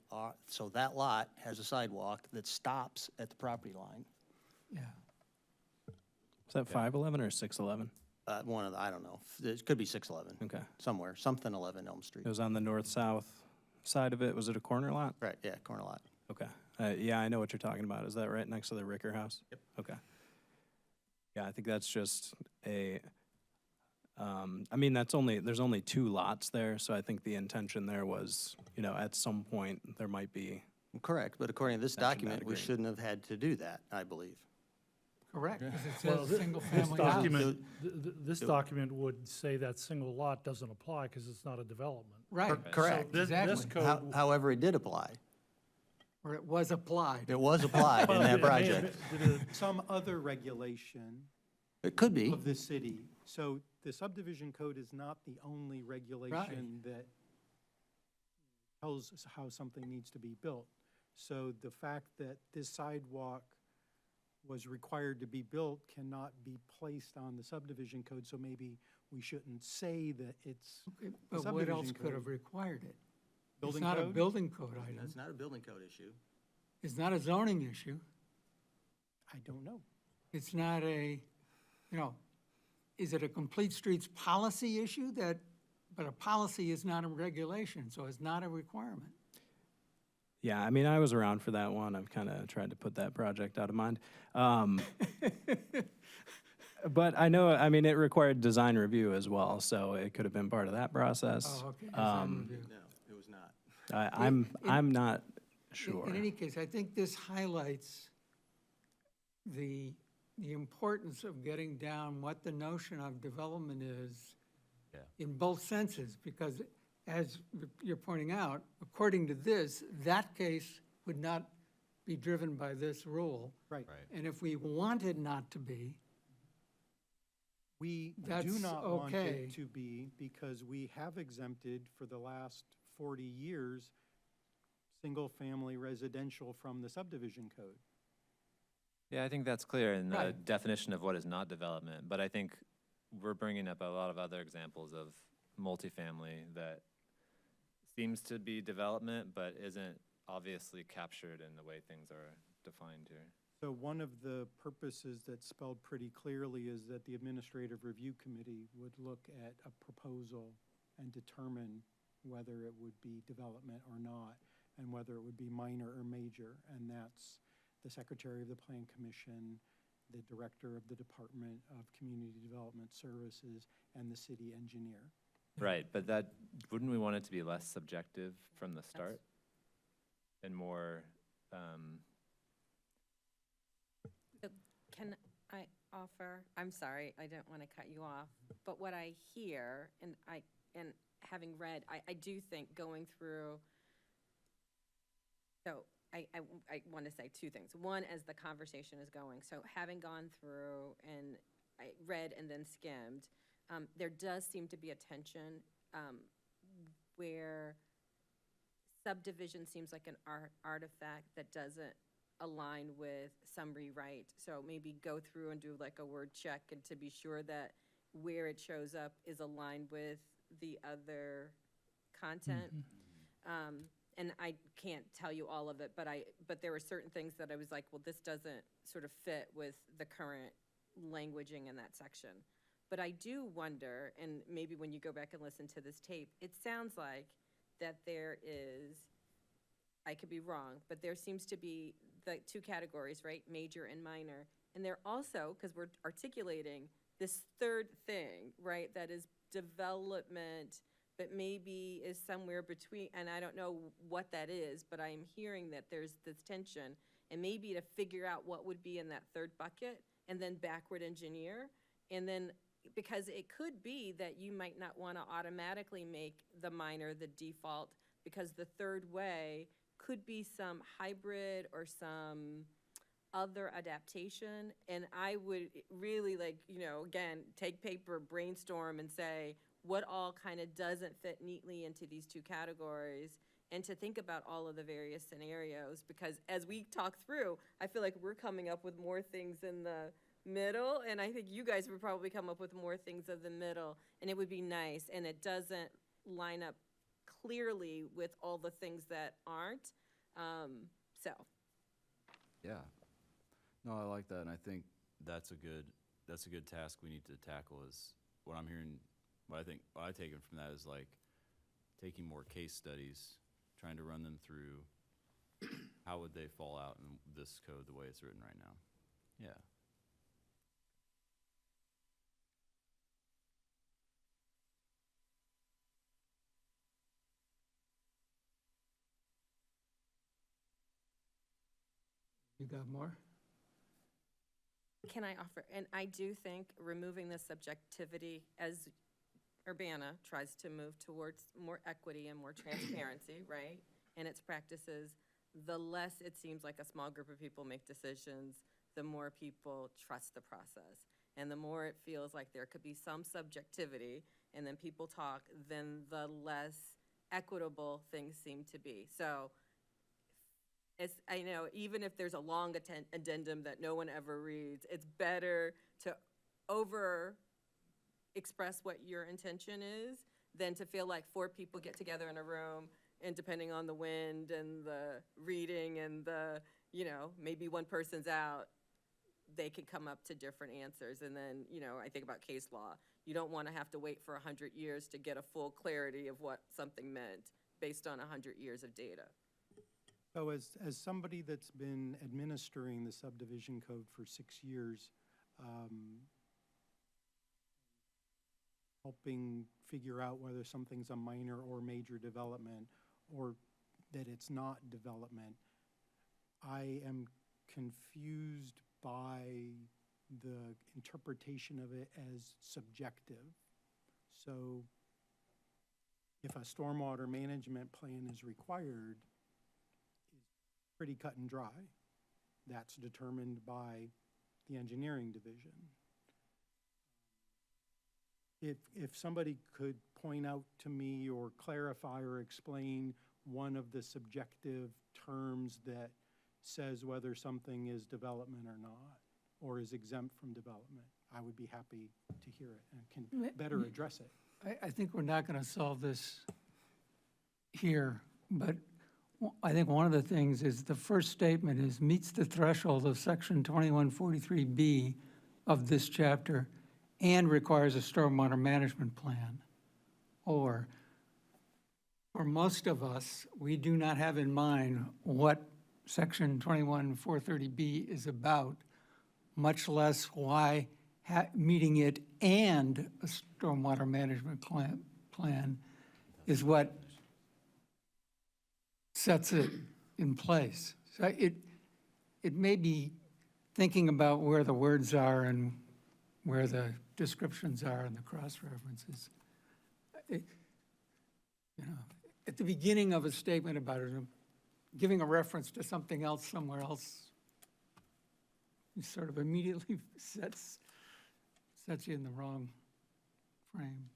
Speaker 7: that lot has a sidewalk that stops at the property line.
Speaker 5: Yeah.
Speaker 2: Is that 511 or 611?
Speaker 7: One of the, I don't know, it could be 611,
Speaker 2: Okay.
Speaker 7: somewhere, something 11 Elm Street.
Speaker 2: It was on the north-south side of it. Was it a corner lot?
Speaker 7: Right, yeah, corner lot.
Speaker 2: Okay. Yeah, I know what you're talking about. Is that right next to the Ricker house?
Speaker 7: Yep.
Speaker 2: Okay. Yeah, I think that's just I mean, there's only 2 lots there, so I think the intention there was, you know, at some point, there might be,
Speaker 7: Correct, but according to this
Speaker 2: Mentioned that
Speaker 7: document, we
Speaker 2: agreement.
Speaker 7: shouldn't have had to do that, I believe.
Speaker 5: Correct, because it
Speaker 4: Well,
Speaker 5: says
Speaker 4: this
Speaker 5: single-family house.
Speaker 4: document, this document would say that single lot doesn't apply because it's not a development.
Speaker 5: Right.
Speaker 7: Correct.
Speaker 4: This
Speaker 5: Exactly.
Speaker 4: code.
Speaker 7: However, it did apply.
Speaker 5: Or it was applied.
Speaker 7: It was applied in
Speaker 4: Well,
Speaker 7: that
Speaker 4: it may have
Speaker 7: project.
Speaker 4: been-
Speaker 6: Some other regulation
Speaker 7: It could be.
Speaker 6: of the city. So the subdivision code is not the only regulation that tells us how something needs to be built. So the fact that this sidewalk was required to be built cannot be placed on the subdivision code, so maybe we shouldn't say that it's
Speaker 5: Okay,
Speaker 6: the
Speaker 5: but what else
Speaker 6: subdivision
Speaker 5: could have
Speaker 6: code.
Speaker 5: required it? It's
Speaker 6: Building
Speaker 5: not a
Speaker 6: code?
Speaker 5: building code item.
Speaker 7: It's not a building code issue.
Speaker 5: It's not a zoning issue.
Speaker 6: I don't know.
Speaker 5: It's not a, you know, is it a complete streets policy issue but a policy is not a regulation, so it's not a requirement.
Speaker 2: yeah, I mean, I was around for that one. I've kind of tried to put that project out of mind. But I know, I mean, it required design review as well, so it could have been part of that process.
Speaker 5: Oh, okay. design review.
Speaker 7: No, it was not.
Speaker 2: I'm not
Speaker 5: In
Speaker 2: sure.
Speaker 5: any case, I think this highlights the importance of getting down what the notion of development is in both senses, because as you're pointing out, according to this, that case would not be driven by this rule.
Speaker 6: Right.
Speaker 5: And if we want it not to be,
Speaker 6: We do
Speaker 5: That's
Speaker 6: not want
Speaker 5: okay.
Speaker 6: it to be, because we have exempted for the last 40 years, single-family residential from the subdivision code.
Speaker 1: Yeah, I think that's clear in the
Speaker 5: Right.
Speaker 1: definition of what is not development, but I think we're bringing up a lot of other examples of multifamily that seems to be development, but isn't obviously captured in the way things are defined here.
Speaker 6: So one of the purposes that's spelled pretty clearly is that the Administrative Review Committee would look at a proposal and determine whether it would be development or not, and whether it would be minor or major. And that's the Secretary of the Plan Commission, the Director of the Department of Community Development Services, and the city engineer.
Speaker 1: Right, but wouldn't we want it to be less subjective from the start? And more,
Speaker 8: Can I offer, I'm sorry, I didn't want to cut you off, but what I hear, and having read, I do think going through, so I want to say two things. One, as the conversation is going, so having gone through and I read and then skimmed, there does seem to be a tension where subdivision seems like an artifact that doesn't align with some rewrite. So maybe go through and do like a word check and to be sure that where it shows up is aligned with the other content. And I can't tell you all of it, but there were certain things that I was like, well, this doesn't sort of fit with the current languaging in that section. But I do wonder, and maybe when you go back and listen to this tape, it sounds like that there is, I could be wrong, but there seems to be the two categories, right? Major and minor. And they're also, because we're articulating this third thing, right, that is development, but maybe is somewhere between, and I don't know what that is, but I am hearing that there's this tension, and maybe to figure out what would be in that third bucket, and then backward engineer, and then, because it could be that you might not want to automatically make the minor the default, because the third way could be some hybrid or some other adaptation, and I would really again, take paper, brainstorm, and say, what all kind of doesn't fit neatly into these two categories, and to think about all of the various scenarios, because as we talk through, I feel like we're coming up with more things in the middle, and I think you guys would probably come up with more things of the middle, and it would be nice, and it doesn't line up clearly with all the things that aren't, so.
Speaker 3: Yeah. No, I like that, and I think that's a good task we need to tackle. Is what I'm hearing. What I take it from that is like taking more case studies, trying to run them through. How would they fall out in this code the way it's written right now? Yeah.
Speaker 5: You got more?
Speaker 8: Can I offer, and I do think removing the subjectivity as Urbana tries to move towards more equity and more transparency, right, in its practices, the less it seems like a small group of people make decisions, the more people trust the process. And the more it feels like there could be some subjectivity and then people talk, then the less equitable things seem to be. So I know, even if there's a long addendum that no one ever reads, it's better to express what your intention is than to feel like four people get together in a room, and depending on the wind and the reading and maybe one person's out, they could come up to different answers. And then, I think about case law. You don't want to have to wait for 100 years to get a full clarity of what something meant based on 100 years of data.
Speaker 6: So as somebody that's been administering the subdivision code for 6 years, helping figure out whether something's a minor or major development, or that it's not development, I am confused by the interpretation of it as subjective. So if a stormwater management plan is required, pretty cut and dry. That's determined by the engineering division. If somebody could point out to me or clarify or explain one of the subjective terms that says whether something is development or not, or is exempt from development, I would be happy to hear it and can better address it.
Speaker 5: I think we're not going to solve this here, but I think one of the things is the first statement is meets the threshold of section 2143B of this chapter and requires a stormwater management plan. Or for most of us, we do not have in mind what section 21430B is about, much less why meeting it and a stormwater management plan is what sets it in place. So it may be thinking about where the words are and where the descriptions are and the cross-references. you know, at the beginning of a statement about it, giving a reference to something else somewhere else, it sort of immediately sets you in the wrong frame.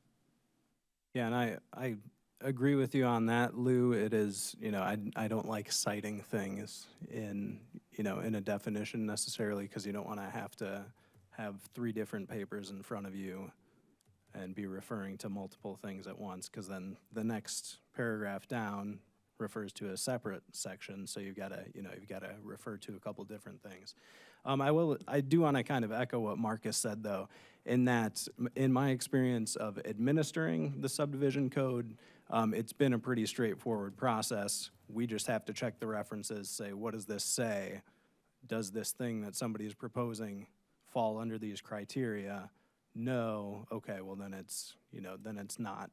Speaker 2: Yeah, and I agree with you on that, Lou. It is, I don't like citing things in a definition necessarily, because you don't want to have 3 different papers in front of you and be referring to multiple things at once, because then the next paragraph down refers to a separate section, so you've got to refer to a couple different things. I do want to kind of echo what Marcus said, though, in that, in my experience of administering the subdivision code, it's been a pretty straightforward process. We just have to check the references, say, what does this say? Does this thing that somebody is proposing fall under these criteria? No, okay, well then it's not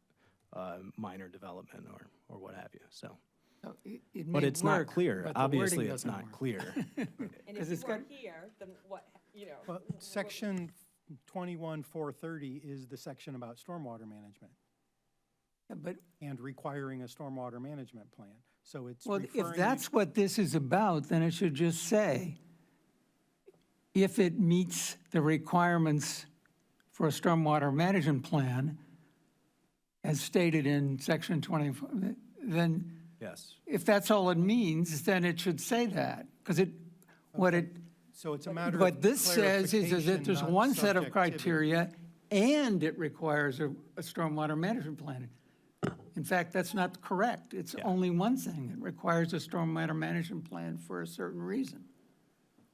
Speaker 2: minor development or what have you, so.
Speaker 5: So it
Speaker 2: But
Speaker 5: may
Speaker 2: it's not
Speaker 5: work,
Speaker 2: clear.
Speaker 5: but the
Speaker 2: Obviously,
Speaker 5: wording
Speaker 2: it's
Speaker 5: doesn't
Speaker 2: not
Speaker 5: work.
Speaker 2: clear.
Speaker 8: And
Speaker 5: 'Cause
Speaker 8: if
Speaker 5: it's
Speaker 8: you are
Speaker 5: got-
Speaker 8: here, then what,
Speaker 6: Well, section 21-430 is the section about stormwater management
Speaker 5: Yeah, but,
Speaker 6: and requiring a stormwater management plan. So it's
Speaker 5: well, if
Speaker 6: referring you-
Speaker 5: that's what this is about, then it should just say, if it meets the requirements for a stormwater management plan, as stated in section 24, then
Speaker 2: Yes.
Speaker 5: if that's all it means, then it should say that. Because
Speaker 6: So it's a matter of
Speaker 5: what this says is that
Speaker 6: clarification,
Speaker 5: there's
Speaker 6: not
Speaker 5: one set of
Speaker 6: subjectivity.
Speaker 5: criteria, and it requires a stormwater management plan. In fact, that's not correct. It's
Speaker 2: Yeah.
Speaker 5: only one thing. It requires a stormwater management plan for a certain reason.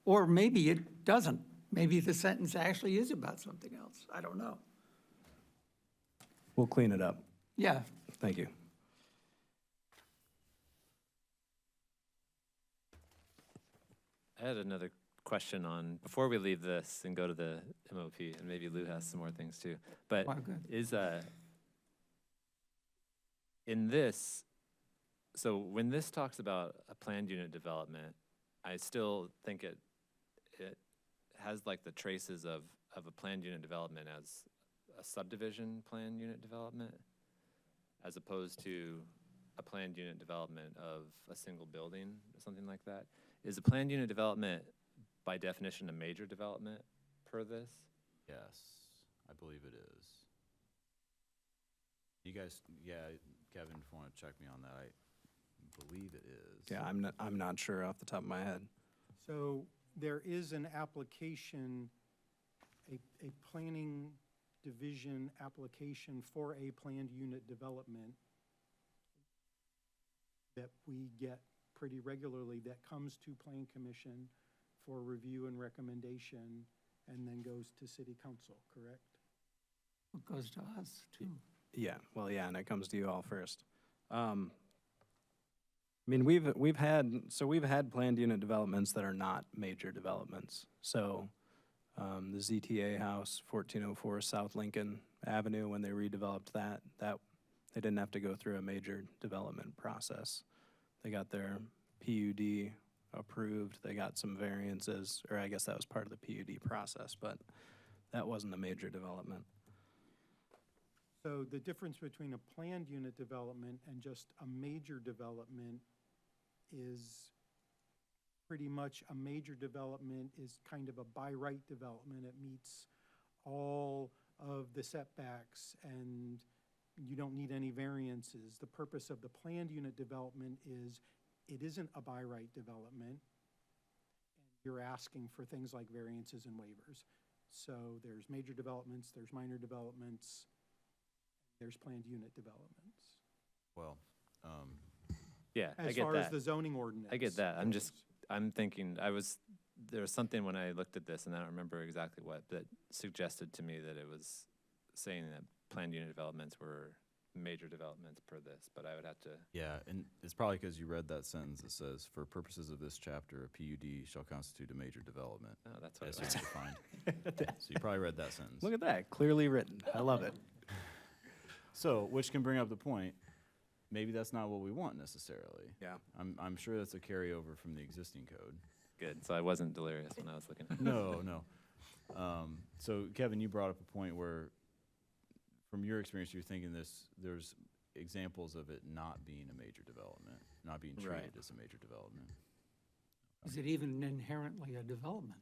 Speaker 5: Or maybe it doesn't. Maybe the sentence actually is about something else. I don't know.
Speaker 2: We'll clean it up.
Speaker 5: Yeah,
Speaker 2: Thank you.
Speaker 1: I had another question on, before we leave this and go to the MOP, and maybe Lou has some more things too, but
Speaker 5: well, good.
Speaker 1: is, in this, so when this talks about a planned unit development, I still think it has like the traces of a planned unit development as a subdivision planned unit development, as opposed to a planned unit development of a single building or something like that. Is a planned unit development, by definition, a major development per this?
Speaker 3: Yes, I believe it is. You guys, yeah, Kevin, if you want to check me on that, I believe it is.
Speaker 2: Yeah, I'm not sure off the top of my head.
Speaker 6: So there is an application, a planning division application for a planned unit development that we get pretty regularly that comes to Plan Commission for review and recommendation and then goes to City Council, correct?
Speaker 5: It goes to us, too.
Speaker 2: Yeah, well, yeah, and it comes to you all first. I mean, we've had planned unit developments that are not major developments. So, the ZTA house, 1404 South Lincoln Avenue, when they redeveloped that they didn't have to go through a major development process. They got their PUD approved, they got some variances, or I guess that was part of the PUD process, but that wasn't a major development.
Speaker 6: So the difference between a planned unit development and just a major development is pretty much a major development is kind of a by right development. It meets all of the setbacks and you don't need any variances. The purpose of the planned unit development is it isn't a by right development. You're asking for things like variances and waivers. So there's major developments, there's minor developments, there's planned unit developments.
Speaker 3: Well,
Speaker 1: Yeah, I
Speaker 6: As
Speaker 1: get
Speaker 6: far as
Speaker 1: that.
Speaker 6: the zoning ordinance.
Speaker 1: I get that.
Speaker 6: goes.
Speaker 1: I'm thinking, there was something when I looked at this, and I don't remember exactly what, that suggested to me that it was saying that planned unit developments were major developments per this, but I would have to,
Speaker 3: yeah, and it's probably because you read that sentence that says, for purposes of this chapter, a PUD shall constitute a major development.
Speaker 1: oh, that's what
Speaker 3: As
Speaker 1: it was.
Speaker 3: it's defined. So you probably read that sentence.
Speaker 2: Look at that, clearly written. I love it.
Speaker 3: So, which can bring up the point, maybe that's not what we want necessarily.
Speaker 2: Yeah.
Speaker 3: I'm sure that's a carryover from the existing code.
Speaker 1: Good, so I wasn't delirious when I was looking at it.
Speaker 3: No, no. So Kevin, you brought up a point where, from your experience, you're thinking there's examples of it not being a major development, not being
Speaker 2: Right.
Speaker 3: treated as a major development.
Speaker 5: Is it even inherently a development?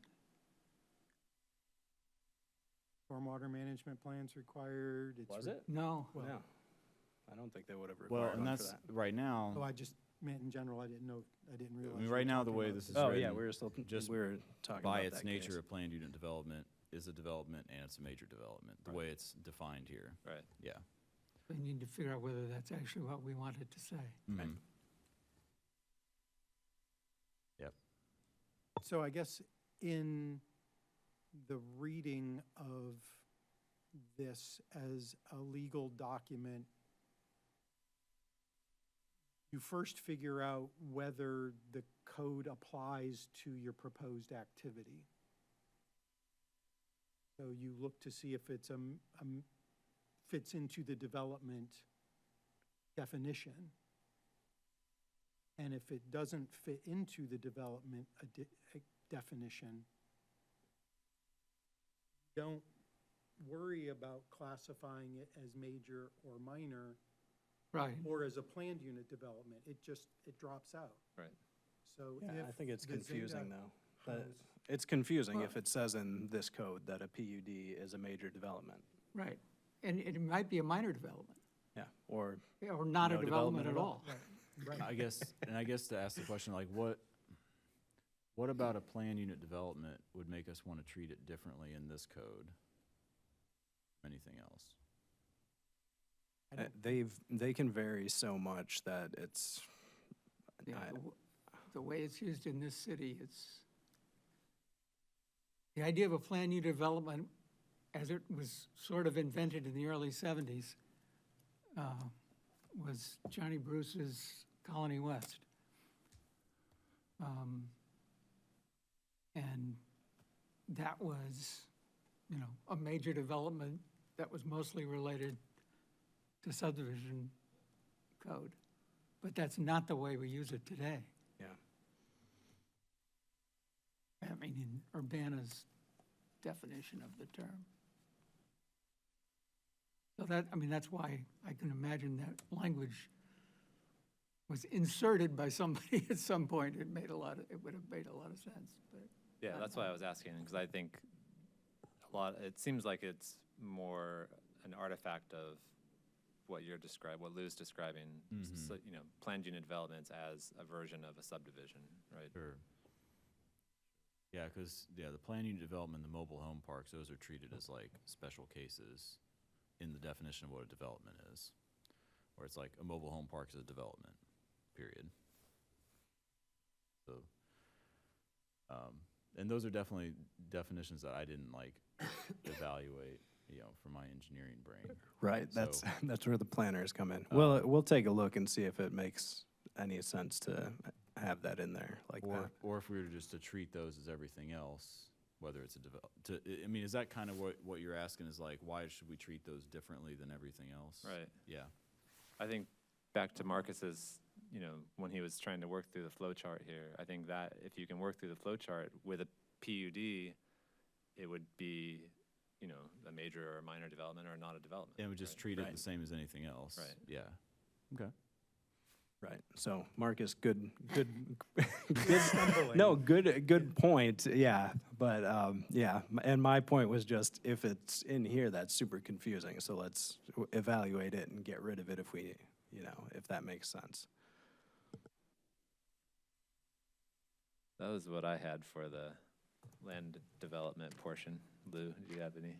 Speaker 6: Stormwater management plans required.
Speaker 2: Was it?
Speaker 5: No.
Speaker 2: No. I don't think they would have
Speaker 3: Well,
Speaker 2: required
Speaker 3: and
Speaker 2: one for
Speaker 3: that's,
Speaker 2: that.
Speaker 3: right now,
Speaker 6: Oh, I just meant in general, I didn't know, I didn't realize.
Speaker 3: I mean,
Speaker 6: you were
Speaker 3: right now, the
Speaker 6: talking
Speaker 3: way
Speaker 6: about
Speaker 3: this is
Speaker 2: Oh, yeah,
Speaker 3: written,
Speaker 2: we were still,
Speaker 3: just
Speaker 2: we were talking
Speaker 3: by
Speaker 2: about
Speaker 3: its
Speaker 2: that
Speaker 3: nature,
Speaker 2: case.
Speaker 3: a planned unit development is a development and it's a major development, the
Speaker 2: Right.
Speaker 3: way it's defined here,
Speaker 1: Right.
Speaker 3: yeah.
Speaker 5: We need to figure out whether that's actually what we wanted to say.
Speaker 2: Right.
Speaker 3: Mhm.
Speaker 6: So I guess in the reading of this as a legal document, you first figure out whether the code applies to your proposed activity. So you look to see if it's fits into the development definition. And if it doesn't fit into the development definition, don't worry about classifying it as major or minor
Speaker 5: Right.
Speaker 6: or as a planned unit development. It drops out.
Speaker 1: Right.
Speaker 6: So
Speaker 2: Yeah, I
Speaker 6: if
Speaker 2: think it's
Speaker 6: the
Speaker 2: confusing,
Speaker 6: Zeta
Speaker 2: though. That-
Speaker 6: house-
Speaker 2: It's confusing if
Speaker 5: Well-
Speaker 2: it says in this code that a PUD is a major development.
Speaker 5: Right. And it might be a minor development,
Speaker 2: Yeah, or
Speaker 5: or not a
Speaker 2: No
Speaker 5: development
Speaker 2: development
Speaker 5: at
Speaker 2: at
Speaker 5: all.
Speaker 6: Right.
Speaker 3: I guess to ask the question, like, what about a planned unit development would make us want to treat it differently in this code? from Anything else?
Speaker 6: I don't-
Speaker 2: they can vary so much that it's,
Speaker 5: Yeah,
Speaker 2: I-
Speaker 5: the way it's used in this city, the idea of a planned unit development, as it was sort of invented in the early 70s, was Johnny Bruce's Colony West. And that was, a major development that was mostly related to subdivision code. But that's not the way we use it today.
Speaker 2: yeah.
Speaker 5: I mean, in Urbana's definition of the term. So that's why I can imagine that language was inserted by somebody at some point. It would have made a lot of sense, but.
Speaker 1: Yeah, that's why I was asking, because I think it seems like it's more an artifact of what Lou's describing, so, planned unit developments as a version of a subdivision, right?
Speaker 3: Sure. Yeah, because, the planned unit development, the mobile home parks, those are treated as like special cases in the definition of what a development is. Where it's like a mobile home park is a development, period. So, and those are definitely definitions that I didn't like evaluate, from my engineering brain.
Speaker 2: Right, that's,
Speaker 3: So-
Speaker 2: that's where the planners come in. We'll take a look and see if it makes any sense to have that in there like that.
Speaker 3: Or if we were just to treat those as everything else, whether it's I mean, is that kind of what you're asking is like, why should we treat those differently than everything else?
Speaker 1: Right.
Speaker 3: Yeah.
Speaker 1: I think back to Marcus's, when he was trying to work through the flow chart here, I think that if you can work through the flow chart with a PUD, it would be, a major or a minor development or not a development.
Speaker 3: And we just
Speaker 1: right?
Speaker 3: treat it
Speaker 2: Right.
Speaker 3: the same as anything else.
Speaker 1: Right.
Speaker 3: Yeah. Okay.
Speaker 2: Right, so Marcus, good, no, good point, yeah, but, yeah, and my point was just, if it's in here, that's super confusing, so let's evaluate it and get rid of it if we, if that makes sense.
Speaker 1: That was what I had for the land development portion. Lou, do you have anything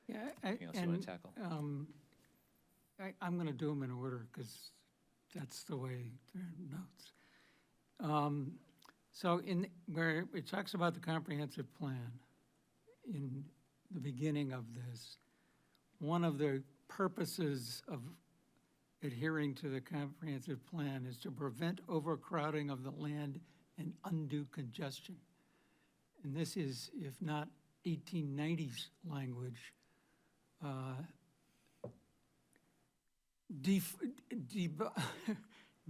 Speaker 5: Yeah,
Speaker 1: else you want to tackle?
Speaker 5: I'm going to do them in order because that's the way they're notes. So where it talks about the comprehensive plan, in the beginning of this, one of the purposes of adhering to the comprehensive plan is to prevent overcrowding of the land and undue congestion. And this is, if not 1890s language,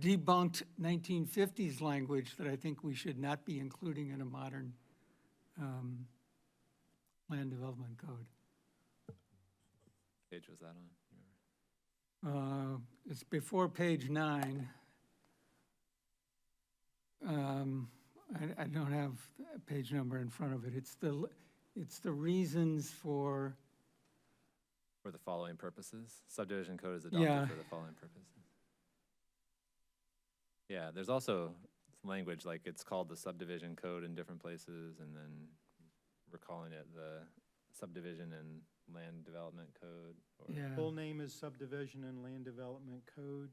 Speaker 5: debunked 1950s language that I think we should not be including in a modern land development code.
Speaker 1: Page was that on?
Speaker 5: It's before page 9. I don't have a page number in front of it. It's the reasons for,
Speaker 1: For the following purposes, subdivision code is
Speaker 5: Yeah.
Speaker 1: adopted for the following purposes. Yeah, there's also language, like it's called the subdivision code in different places, and then we're calling it the subdivision and land development code. Or
Speaker 5: yeah.
Speaker 6: Full name is Subdivision and Land Development Code.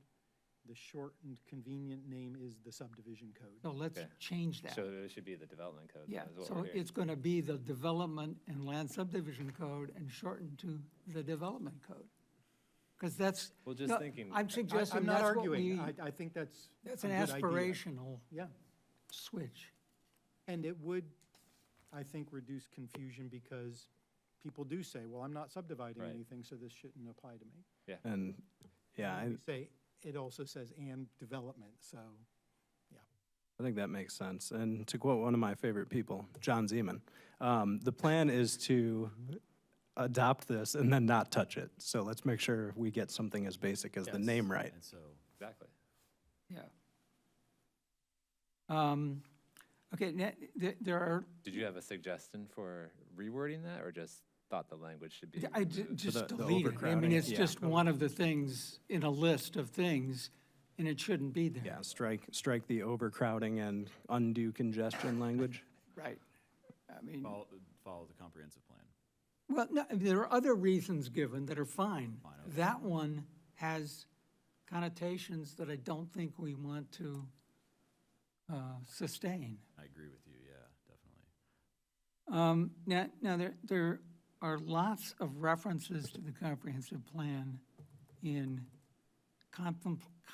Speaker 6: The shortened convenient name is the Subdivision Code.
Speaker 5: So let's
Speaker 1: Okay.
Speaker 5: change that.
Speaker 1: So it should be the development code.
Speaker 5: Yeah,
Speaker 1: is what
Speaker 5: so
Speaker 1: we're hearing.
Speaker 5: it's going to be the Development and Land Subdivision Code and shortened to the Development Code. Because that's,
Speaker 1: Well, just
Speaker 5: no,
Speaker 1: thinking,
Speaker 5: I'm suggesting
Speaker 6: I'm not
Speaker 5: that's what
Speaker 6: arguing.
Speaker 5: we,
Speaker 6: I think that's
Speaker 5: that's
Speaker 6: a
Speaker 5: an
Speaker 6: good idea.
Speaker 5: aspirational
Speaker 6: Yeah,
Speaker 5: switch.
Speaker 6: and it would, I think, reduce confusion because people do say, well, I'm not subdividing
Speaker 1: Right.
Speaker 6: anything, so this shouldn't apply to me.
Speaker 2: And, yeah,
Speaker 6: And we say, it also says and development, so,
Speaker 2: I think that makes sense. And to quote one of my favorite people, John Zeman, the plan is to adopt this and then not touch it. So let's make sure we get something as basic as the
Speaker 1: Yes.
Speaker 2: name right.
Speaker 3: And so,
Speaker 1: exactly.
Speaker 5: Yeah. Okay, there are,
Speaker 1: Did you have a suggestion for rewording that, or just thought the language should be?
Speaker 5: I
Speaker 1: removed?
Speaker 5: just
Speaker 2: the
Speaker 5: delete it. I mean,
Speaker 2: overcrowding,
Speaker 5: it's
Speaker 2: yeah.
Speaker 5: just one of the things in a list of things, and it shouldn't be there.
Speaker 2: Yeah, strike the overcrowding and undue congestion language.
Speaker 5: Right. I mean,
Speaker 3: follow the comprehensive plan.
Speaker 5: well, no, there are other reasons given that are fine.
Speaker 3: Fine, okay.
Speaker 5: That one has connotations that I don't think we want to sustain.
Speaker 3: I agree with you, yeah, definitely.
Speaker 5: Now, there are lots of references to the comprehensive plan in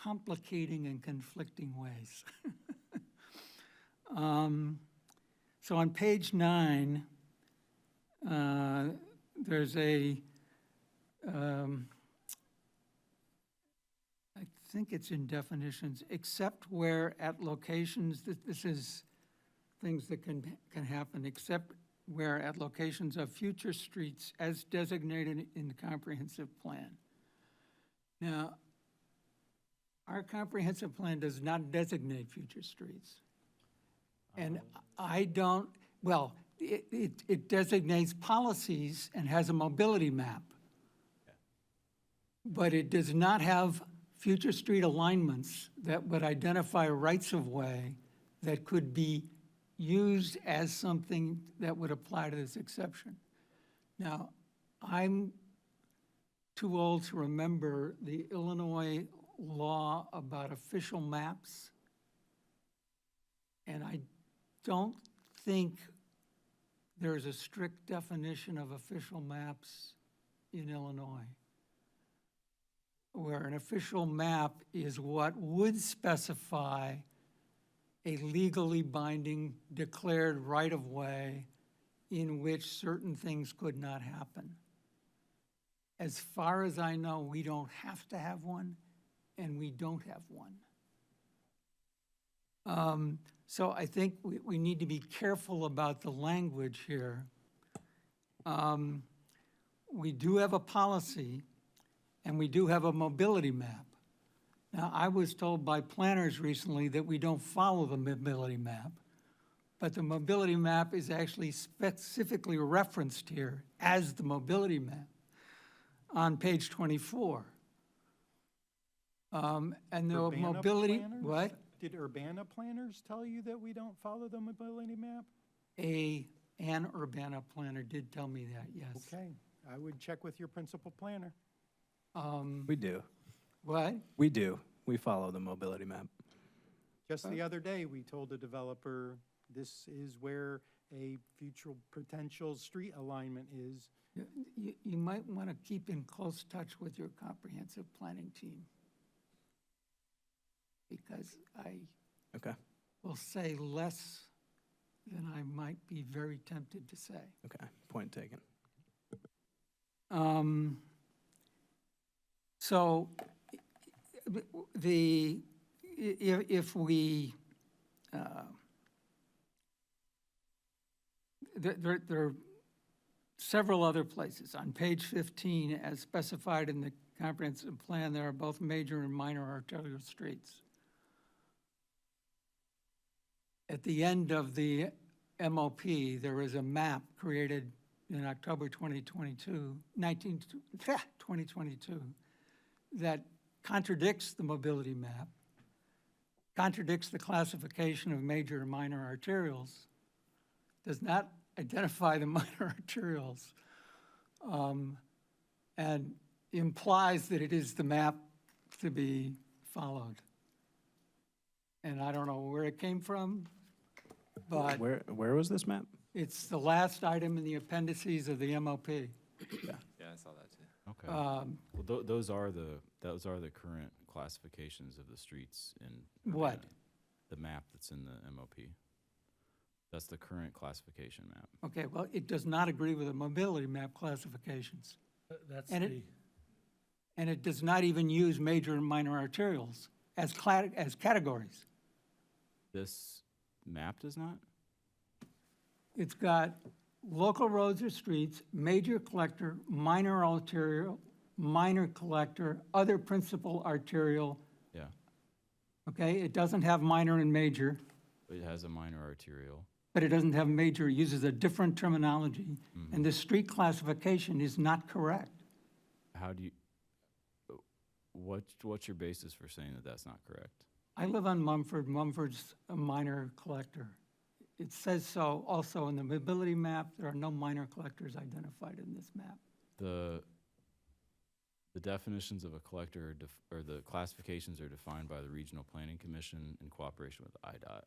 Speaker 5: complicating and conflicting ways. So on page 9, there's a, I think it's in definitions, except where at locations, this is things that can happen, except where at locations of future streets as designated in the comprehensive plan. Now, our comprehensive plan does not designate future streets. And I don't, well, it designates policies and has a mobility map. But it does not have future street alignments that would identify rights-of-way that could be used as something that would apply to this exception. Now, I'm too old to remember the Illinois law about official maps. And I don't think there's a strict definition of official maps in Illinois, where an official map is what would specify a legally binding declared right-of-way in which certain things could not happen. As far as I know, we don't have to have one, and we don't have one. So I think we need to be careful about the language here. We do have a policy, and we do have a mobility map. Now, I was told by planners recently that we don't follow the mobility map, but the mobility map is actually specifically referenced here as the mobility map on page 24. And the
Speaker 6: Urbana
Speaker 5: mobility,
Speaker 6: planners?
Speaker 5: what?
Speaker 6: Did Urbana planners tell you that we don't follow the mobility map?
Speaker 5: An Urbana planner did tell me that, yes.
Speaker 6: Okay, I would check with your principal planner.
Speaker 2: We do.
Speaker 5: What?
Speaker 2: We do. We follow the mobility map.
Speaker 6: Just the other day, we told a developer, this is where a future potential street alignment is.
Speaker 5: You might want to keep in close touch with your comprehensive planning team. Because I
Speaker 2: Okay,
Speaker 5: will say less than I might be very tempted to say.
Speaker 2: okay, point taken.
Speaker 5: So if we, there several other places. On page 15, as specified in the comprehensive plan, there are both major and minor arterial streets. At the end of the MOP, there is a map created in October 2022, 2022, that contradicts the mobility map, contradicts the classification of major and minor arterials, does not identify the minor arterials, and implies that it is the map to be followed. And I don't know where it came from, but
Speaker 2: Where was this map?
Speaker 5: it's the last item in the appendices of the MOP.
Speaker 1: Yeah, I saw that too.
Speaker 3: Okay.
Speaker 5: Um,
Speaker 3: Well, those are the current classifications of the streets in.
Speaker 5: What?
Speaker 3: Urbana. The map that's in the MOP. That's the current classification map.
Speaker 5: Okay, well, it does not agree with the mobility map classifications.
Speaker 4: That's
Speaker 5: And
Speaker 4: the,
Speaker 5: And it does not even use major and minor arterials as categories.
Speaker 3: This map does not?
Speaker 5: It's got local roads or streets, major collector, minor arterial, minor collector, other principal arterial,
Speaker 3: Yeah.
Speaker 5: okay? It doesn't have minor and major,
Speaker 3: It has a minor arterial.
Speaker 5: but it doesn't have major, it uses a different terminology. And the street classification is not correct.
Speaker 3: How do you, what's your basis for saying that that's not correct?
Speaker 5: I live on Mumford. Mumford's a minor collector. It says so also in the mobility map. There are no minor collectors identified in this map.
Speaker 3: The definitions of a collector or the classifications are defined by the Regional Planning Commission in cooperation with IDOT.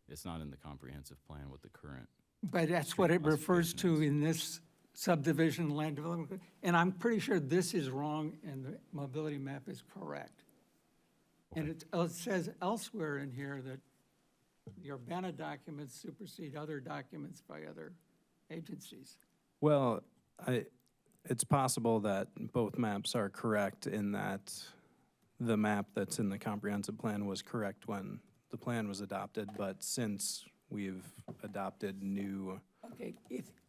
Speaker 3: It's not in the comprehensive plan with the current.
Speaker 5: But that's what it refers to in this subdivision land development. And I'm pretty sure this is wrong and the mobility map is correct. And it says elsewhere in here that the Urbana documents supersede other documents by other agencies.
Speaker 2: Well, it's possible that both maps are correct in that the map that's in the comprehensive plan was correct when the plan was adopted, but since we've adopted new,
Speaker 5: Okay,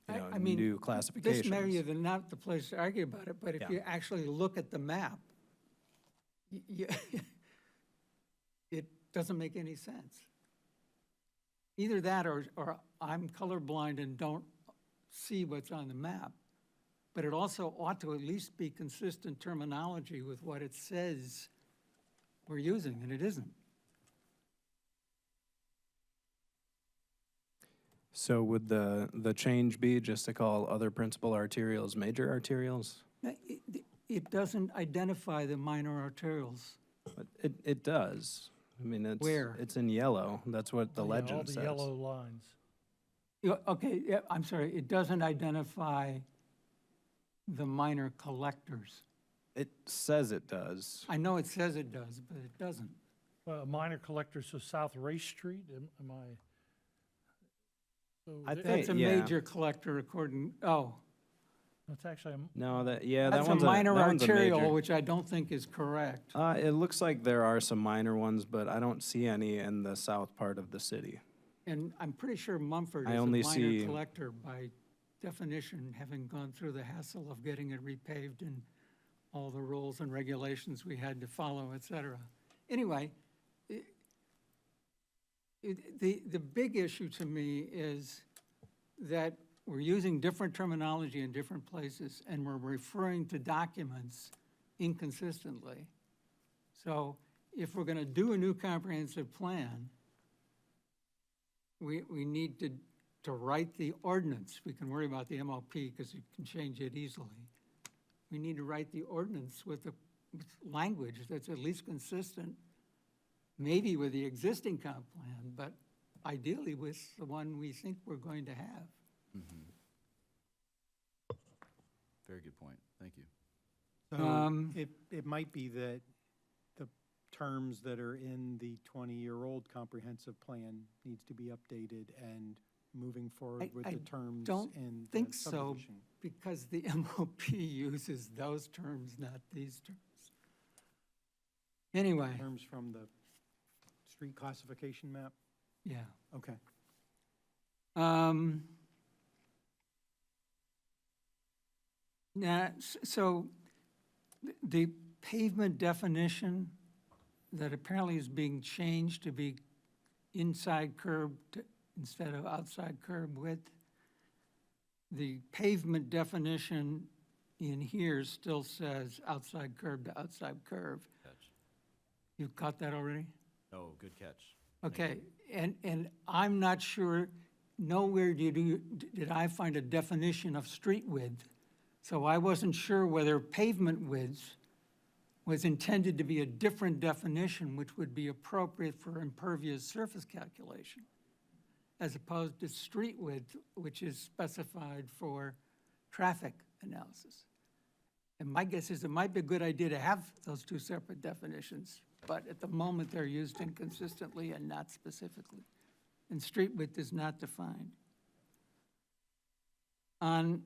Speaker 2: I mean, new classifications.
Speaker 5: This may be not the place to argue about it, but if
Speaker 2: Yeah.
Speaker 5: you actually look at the map, it doesn't make any sense. Either that or I'm colorblind and don't see what's on the map. But it also ought to at least be consistent terminology with what it says we're using, and it isn't.
Speaker 2: So would the change be just to call other principal arterials major arterials?
Speaker 5: It doesn't identify the minor arterials.
Speaker 2: But it does. I mean,
Speaker 5: Where?
Speaker 2: it's in yellow. That's what the
Speaker 4: all
Speaker 2: legend
Speaker 4: the
Speaker 2: says.
Speaker 4: yellow lines.
Speaker 5: Okay, yeah, I'm sorry, it doesn't identify the minor collectors.
Speaker 2: It says it does.
Speaker 5: I know it says it does, but it doesn't.
Speaker 4: Minor collectors, so South Race Street, am I? So
Speaker 2: I
Speaker 4: there-
Speaker 2: think-
Speaker 5: That's a
Speaker 2: yeah.
Speaker 5: major collector according,
Speaker 4: It's actually,
Speaker 2: No, that
Speaker 5: that's a
Speaker 2: one's
Speaker 5: minor
Speaker 2: that one's a
Speaker 5: arterial,
Speaker 2: major.
Speaker 5: which I don't think is correct.
Speaker 2: It looks like there are some minor ones, but I don't see any in the south part of the city.
Speaker 5: And I'm pretty sure Mumford
Speaker 2: I
Speaker 5: is a
Speaker 2: only
Speaker 5: minor
Speaker 2: see-
Speaker 5: collector by definition, having gone through the hassle of getting it repaved and all the rules and regulations we had to follow, et cetera. Anyway, the big issue to me is that we're using different terminology in different places, and we're referring to documents inconsistently. So if we're gonna do a new comprehensive plan, we need to write the ordinance. We can worry about the MLP because you can change it easily. We need to write the ordinance with language that's at least consistent, maybe with the existing comp plan, but ideally with the one we think we're going to have.
Speaker 3: Very good point. Thank you.
Speaker 6: So it might be that the terms that are in the 20-year-old comprehensive plan needs to be updated and moving forward with
Speaker 5: I
Speaker 6: the terms
Speaker 5: don't
Speaker 6: in the
Speaker 5: think so.
Speaker 6: subdivision.
Speaker 5: Because the MOP uses those terms, not these terms. Anyway,
Speaker 6: Terms from the street classification map?
Speaker 5: yeah.
Speaker 6: Okay.
Speaker 5: Now, so the pavement definition that apparently is being changed to be inside curb instead of outside curb width, the pavement definition in here still says outside curb to outside curb.
Speaker 3: Catch.
Speaker 5: You've caught that already?
Speaker 3: Oh, good catch. Thank
Speaker 5: Okay, and I'm not sure, nowhere did I find a definition of street width. So I wasn't sure whether pavement width was intended to be a different definition, which would be appropriate for impervious surface calculation, as opposed to street width, which is specified for traffic analysis. And my guess is it might be a good idea to have those two separate definitions, but at the moment, they're used inconsistently and not specifically. And street width is not defined. On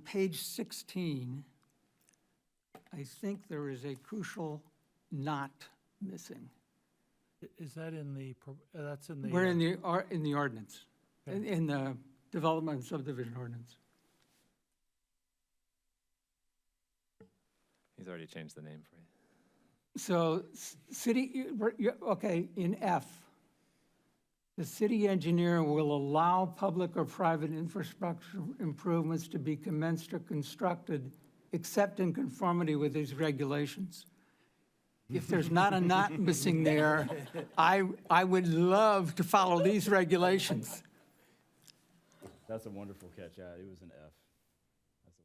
Speaker 5: page 16, I think there is a crucial not missing.
Speaker 4: Is that in the, that's in the?
Speaker 5: We're in the ordinance,
Speaker 4: Okay.
Speaker 5: in the development and subdivision ordinance.
Speaker 1: He's already changed the name for you.
Speaker 5: So, okay, in F, the city engineer will allow public or private infrastructure improvements to be commenced or constructed except in conformity with these regulations. If there's not a not missing there, I would love to follow these regulations.
Speaker 3: That's a wonderful catch. Yeah, it was an F. That's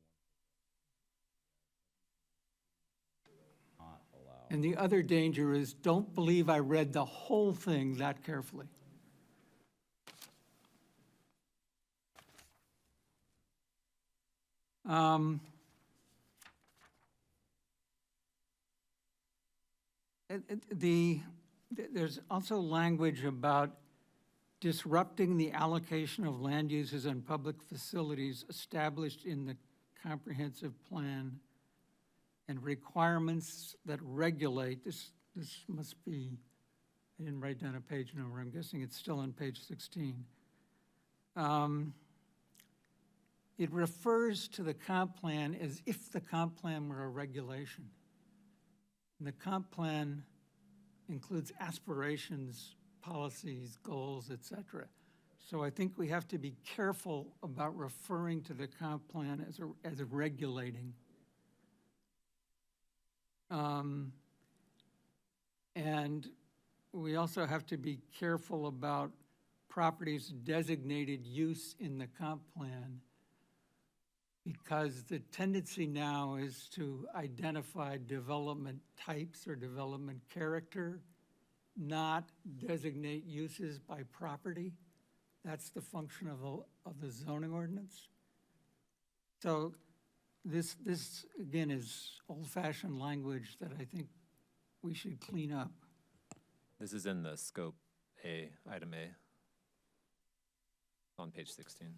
Speaker 3: a not allowed.
Speaker 5: And the other danger is, don't believe I read the whole thing that carefully. There's also language about disrupting the allocation of land uses and public facilities established in the comprehensive plan and requirements that regulate, this must be, I didn't write down a page number, I'm guessing it's still on page 16. It refers to the comp plan as if the comp plan were a regulation. And the comp plan includes aspirations, policies, goals, et cetera. So I think we have to be careful about referring to the comp plan as a regulating. And we also have to be careful about properties designated use in the comp plan, because the tendency now is to identify development types or development character, not designate uses by property. That's the function of the zoning ordinance. So this again is old-fashioned language that I think we should clean up.
Speaker 1: This is in the scope A, item A, on page 16.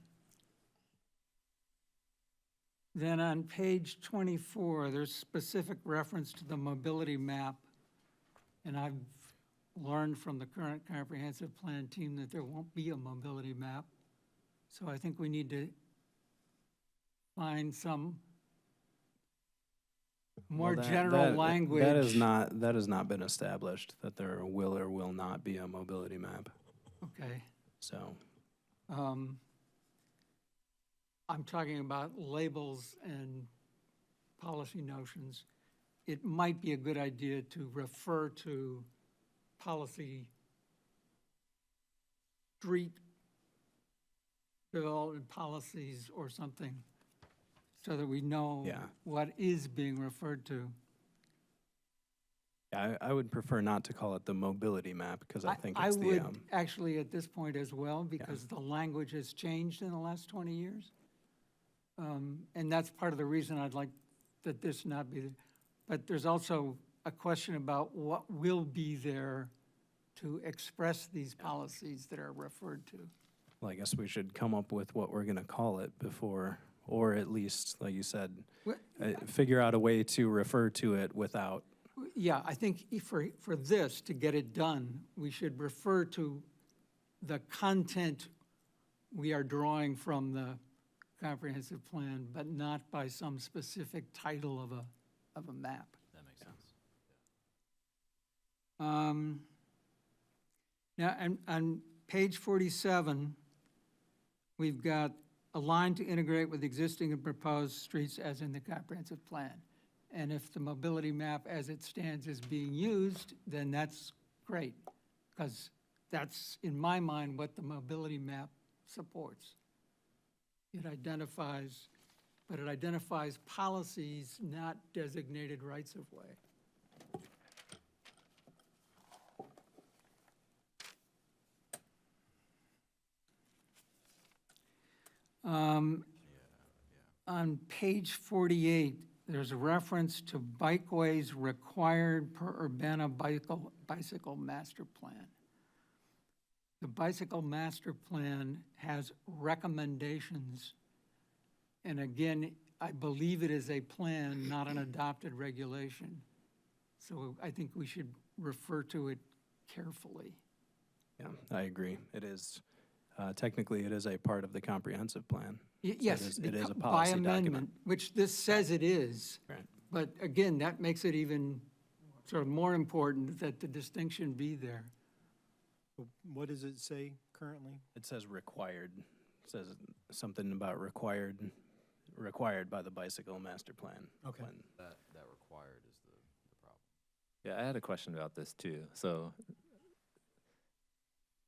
Speaker 5: Then on page 24, there's specific reference to the mobility map. And I've learned from the current comprehensive plan team that there won't be a mobility map. So I think we need to find some more
Speaker 2: Well,
Speaker 5: general language.
Speaker 2: That has not been established, that there will or will not be a mobility map,
Speaker 5: Okay.
Speaker 2: so.
Speaker 5: I'm talking about labels and policy notions. It might be a good idea to refer to policy street development policies or something, so that we know
Speaker 2: Yeah.
Speaker 5: what is being referred to.
Speaker 2: Yeah, I would prefer not to call it the mobility map, because I think
Speaker 5: I
Speaker 2: it's
Speaker 5: would
Speaker 2: the,
Speaker 5: actually at this point as well, because the language has changed in the last 20 years. And that's part of the reason I'd like that this not be, but there's also a question about what will be there to express these policies that are referred to.
Speaker 2: well, I guess we should come up with what we're gonna call it before, or at least, like you said,
Speaker 5: What-
Speaker 2: figure out a way to refer to it without,
Speaker 5: Yeah, I think for this, to get it done, we should refer to the content we are drawing from the comprehensive plan, but not by some specific title of a map.
Speaker 3: That makes sense.
Speaker 5: Now, on page 47, we've got a line to integrate with existing and proposed streets as in the comprehensive plan. And if the mobility map as it stands is being used, then that's great, because that's, in my mind, what the mobility map supports. It identifies, but it identifies policies, not designated rights-of-way. On page 48, there's a reference to bikeways required per Urbana bicycle master plan. The bicycle master plan has recommendations, and again, I believe it is a plan, not an adopted regulation. So I think we should refer to it carefully.
Speaker 2: Yeah, I agree. It is, technically, it is a part of the comprehensive plan.
Speaker 5: Yes,
Speaker 2: it is a
Speaker 5: by
Speaker 2: policy
Speaker 5: amendment,
Speaker 2: document.
Speaker 5: which this says it is.
Speaker 2: Right.
Speaker 5: But again, that makes it even sort of more important that the distinction be there.
Speaker 6: What does it say currently?
Speaker 2: It says required. It says something about required by the bicycle master plan.
Speaker 6: Okay.
Speaker 2: When-
Speaker 3: That required is the problem.
Speaker 1: Yeah, I had a question about this too. So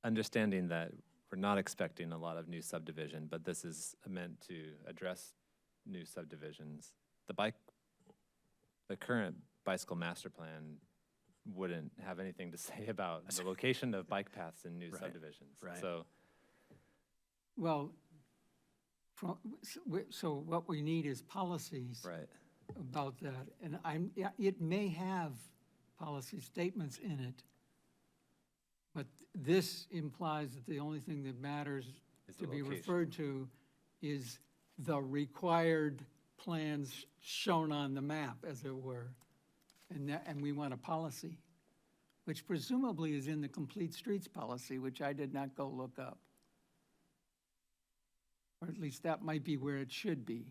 Speaker 1: understanding that we're not expecting a lot of new subdivision, but this is meant to address new subdivisions. The current bicycle master plan wouldn't have anything to say about the location of bike paths in new
Speaker 2: Right,
Speaker 1: subdivisions.
Speaker 2: right.
Speaker 1: So,
Speaker 5: Well, so what we need is policies
Speaker 1: right,
Speaker 5: about that. And yeah, it may have policy statements in it, but this implies that the only thing that matters
Speaker 1: is the
Speaker 5: to be
Speaker 1: location.
Speaker 5: referred to is the required plans shown on the map, as it were. And we want a policy, which presumably is in the complete streets policy, which I did not go look up. Or at least that might be where it should be.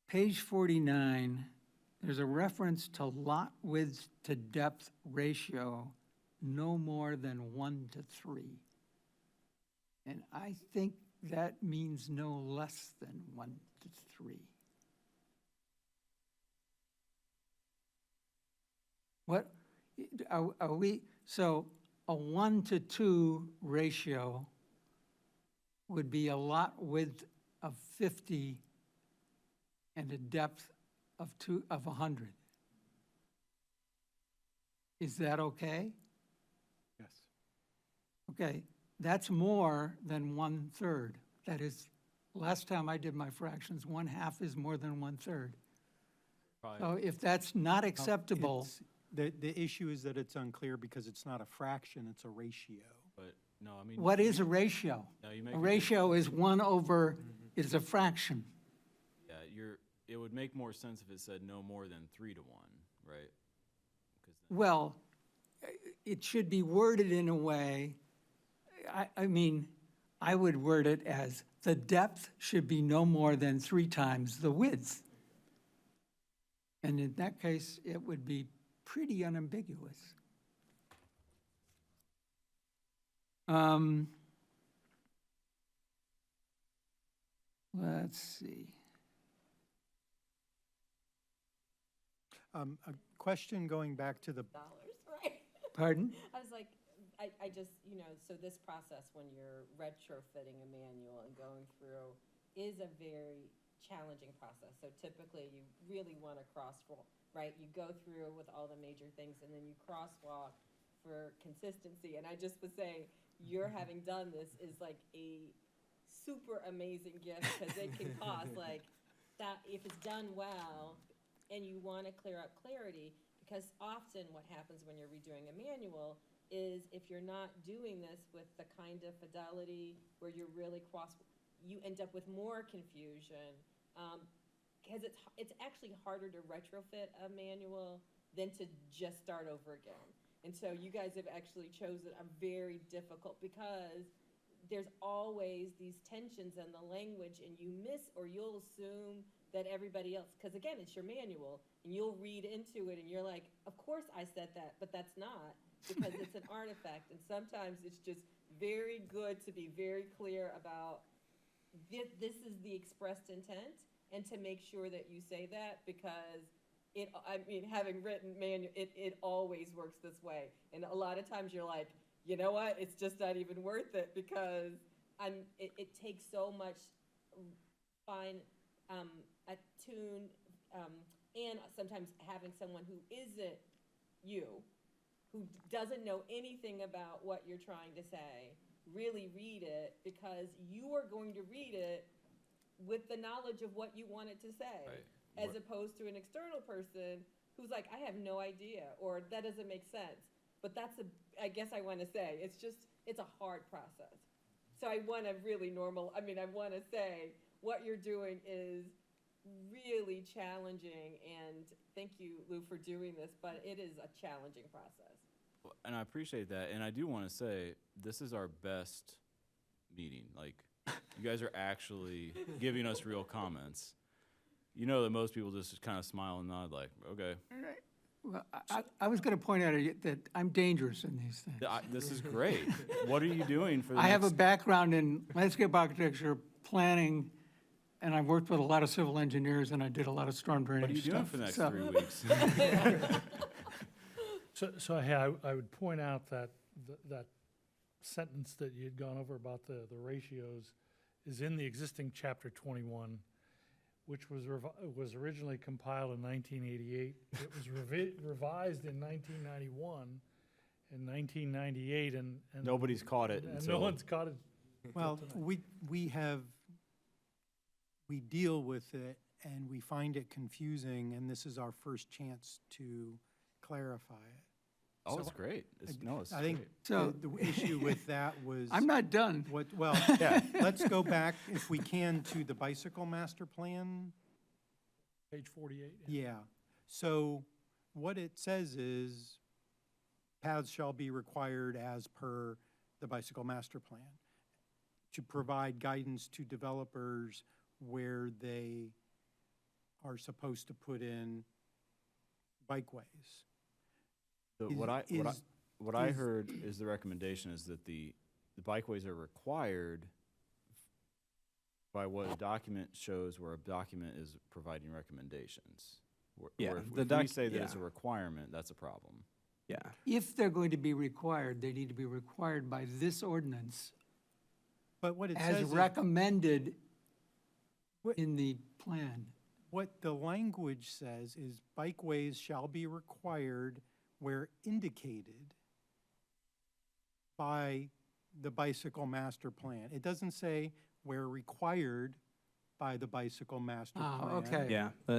Speaker 5: Page 49, there's a reference to lot width to depth ratio, no more than 1:3. And I think that means no less than 1:3. What, are we, so a 1:2 ratio would be a lot width of 50 and a depth of 100. Is that okay?
Speaker 6: Yes.
Speaker 5: Okay, that's more than 1/3. That is, last time I did my fractions, 1/2 is more than 1/3. So if that's not acceptable,
Speaker 6: The issue is that it's unclear because it's not a fraction, it's a ratio.
Speaker 3: But, no, I mean.
Speaker 5: what is a ratio?
Speaker 3: No, you make
Speaker 5: A
Speaker 3: a good-
Speaker 5: ratio is 1 over, is a fraction.
Speaker 3: Yeah, it would make more sense if it said no more than 3 to 1, right? 'Cause then-
Speaker 5: Well, it should be worded in a way, I mean, I would word it as the depth should be no more than 3 times the width. And in that case, it would be pretty unambiguous. Let's see.
Speaker 6: A question going back to the,
Speaker 8: dollars, right?
Speaker 5: Pardon?
Speaker 8: I was like, I just, so this process, when you're retrofitting a manual and going through, is a very challenging process. So typically, you really want to crosswalk, right? You go through with all the major things, and then you crosswalk for consistency. And I just would say, your having done this is like a super amazing gift, because it can cost like that, if it's done well, and you want to clear up clarity, because often what happens when you're redoing a manual is if you're not doing this with the kind of fidelity where you're really you end up with more confusion. Because it's actually harder to retrofit a manual than to just start over again. And so you guys have actually chosen a very difficult, because there's always these tensions in the language, and you miss, or you'll assume that everybody else, because again, it's your manual, and you'll read into it, and you're like, of course I said that, but that's not, because it's an artifact. And sometimes it's just very good to be very clear about this is the expressed intent, and to make sure that you say that, because I mean, having written it always works this way. And a lot of times you're like, you know what, it's just not even worth it, because it takes so much fine, attune, and sometimes having someone who isn't you, who doesn't know anything about what you're trying to say, really read it, because you are going to read it with the knowledge of what you want it to say.
Speaker 1: Right.
Speaker 8: As opposed to an external person who's like, I have no idea, or that doesn't make sense. But that's I guess I want to say, it's a hard process. So I want to really I want to say what you're doing is really challenging, and thank you, Lou, for doing this, but it is a challenging process.
Speaker 3: Well, and I appreciate that. And I do want to say, this is our best meeting. Like, you guys are actually giving us real comments. You know that most people just kind of smile and nod like, okay.
Speaker 5: Well, I was going to point out that I'm dangerous in these things.
Speaker 3: This is great. What are you doing for the
Speaker 5: I have a
Speaker 3: next?
Speaker 5: background in landscape architecture, planning, and I've worked with a lot of civil engineers, and I did a lot of storm
Speaker 3: What are you
Speaker 5: drainage
Speaker 3: doing
Speaker 5: stuff.
Speaker 3: for the next
Speaker 5: So-
Speaker 3: 3 weeks?
Speaker 4: So hey, I would point out that that sentence that you had gone over about the ratios is in the existing chapter 21, which was originally compiled in 1988. It was revised in 1991 and 1998, and
Speaker 3: Nobody's caught it
Speaker 4: and
Speaker 3: until.
Speaker 4: no one's caught it.
Speaker 6: Well, we deal with it and we find it confusing, and this is our first chance to clarify it.
Speaker 3: Oh,
Speaker 6: So
Speaker 3: it's great. It's
Speaker 6: I think
Speaker 3: great.
Speaker 5: So-
Speaker 6: the issue with that was.
Speaker 5: I'm not done.
Speaker 6: Well, let's go back, if we can, to the bicycle master plan.
Speaker 4: Page 48.
Speaker 6: Yeah, so what it says is paths shall be required as per the bicycle master plan to provide guidance to developers where they are supposed to put in bikeways.
Speaker 3: So
Speaker 6: Is-
Speaker 3: what I
Speaker 6: is-
Speaker 3: heard is the recommendation is that the bikeways are required by what a document shows, where a document is providing recommendations.
Speaker 2: Yeah,
Speaker 3: If
Speaker 2: the
Speaker 3: we say that it's a
Speaker 2: yeah.
Speaker 3: requirement, that's a problem.
Speaker 2: Yeah,
Speaker 5: If they're going to be required, they need to be required by this ordinance
Speaker 6: But what it
Speaker 5: as
Speaker 6: says is,
Speaker 5: recommended
Speaker 6: What-
Speaker 5: in the plan.
Speaker 6: what the language says is bikeways shall be required where indicated by the bicycle master plan. It doesn't say where required by the bicycle master plan.
Speaker 5: Ah, okay.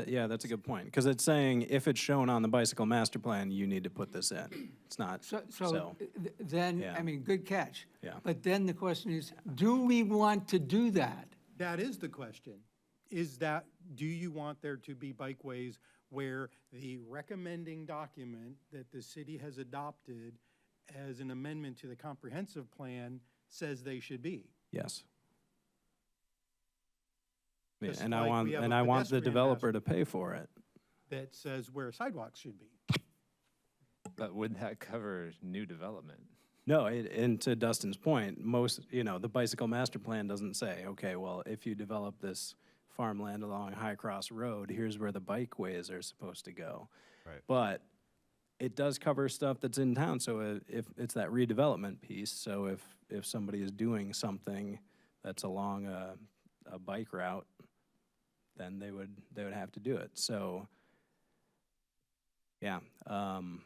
Speaker 2: yeah, that's a good point, because it's saying if it's shown on the bicycle master plan, you need to put this in. It's not,
Speaker 5: So
Speaker 2: So,
Speaker 5: then,
Speaker 2: yeah.
Speaker 5: I mean, good catch.
Speaker 2: Yeah.
Speaker 5: But then the question is, do we want to do that?
Speaker 6: That is the question. Is that, do you want there to be bikeways where the recommending document that the city has adopted as an amendment to the comprehensive plan says they should be?
Speaker 2: yes. Yeah,
Speaker 6: Just
Speaker 2: And I
Speaker 6: like
Speaker 2: want,
Speaker 6: we have
Speaker 2: and
Speaker 6: a
Speaker 2: I want the
Speaker 6: pedestrian
Speaker 2: developer to pay for it.
Speaker 6: That says where sidewalks should be.
Speaker 1: But would that cover new development?
Speaker 2: No, and to Dustin's point, the bicycle master plan doesn't say, okay, well, if you develop this farmland along High Cross Road, here's where the bikeways are supposed to go.
Speaker 3: Right.
Speaker 2: But it does cover stuff that's in town, so if it's that redevelopment piece, so if somebody is doing something that's along a bike route, then they would have to do it. So, yeah, I'm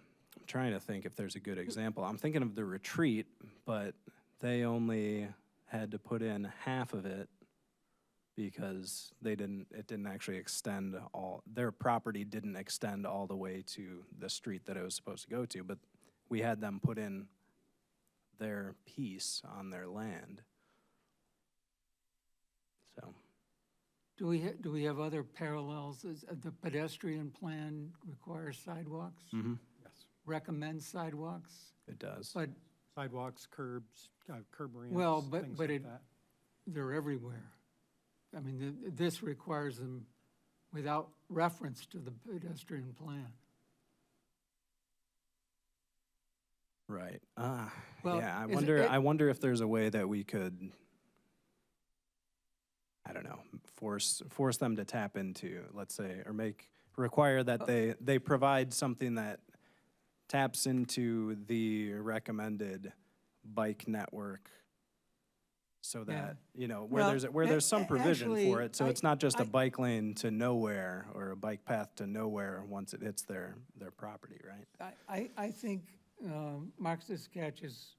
Speaker 2: trying to think if there's a good example. I'm thinking of the retreat, but they only had to put in half of it because it didn't actually extend their property didn't extend all the way to the street that it was supposed to go to, but we had them put in their piece on their land. So,
Speaker 5: Do we have other parallels? The pedestrian plan requires sidewalks?
Speaker 2: mhm.
Speaker 6: Yes.
Speaker 5: recommends sidewalks,
Speaker 2: It does.
Speaker 5: but
Speaker 6: Sidewalks, curbs, curb
Speaker 5: Well,
Speaker 6: ramps,
Speaker 5: but-
Speaker 6: things
Speaker 5: but
Speaker 6: like
Speaker 5: it-
Speaker 6: that.
Speaker 5: they're everywhere. I mean, this requires them without reference to the pedestrian plan.
Speaker 2: Right.
Speaker 5: Well,
Speaker 2: Yeah,
Speaker 5: is it-
Speaker 2: I wonder if there's a way that we could, I don't know, force them to tap into, let's say, or require that they provide something that taps into the recommended bike network so that, where
Speaker 5: Well,
Speaker 2: there's some provision for
Speaker 5: actually,
Speaker 2: it, so it's not just
Speaker 5: I-
Speaker 2: a bike lane to nowhere or a bike path to nowhere once it hits their property, right?
Speaker 5: I think Marx's sketch is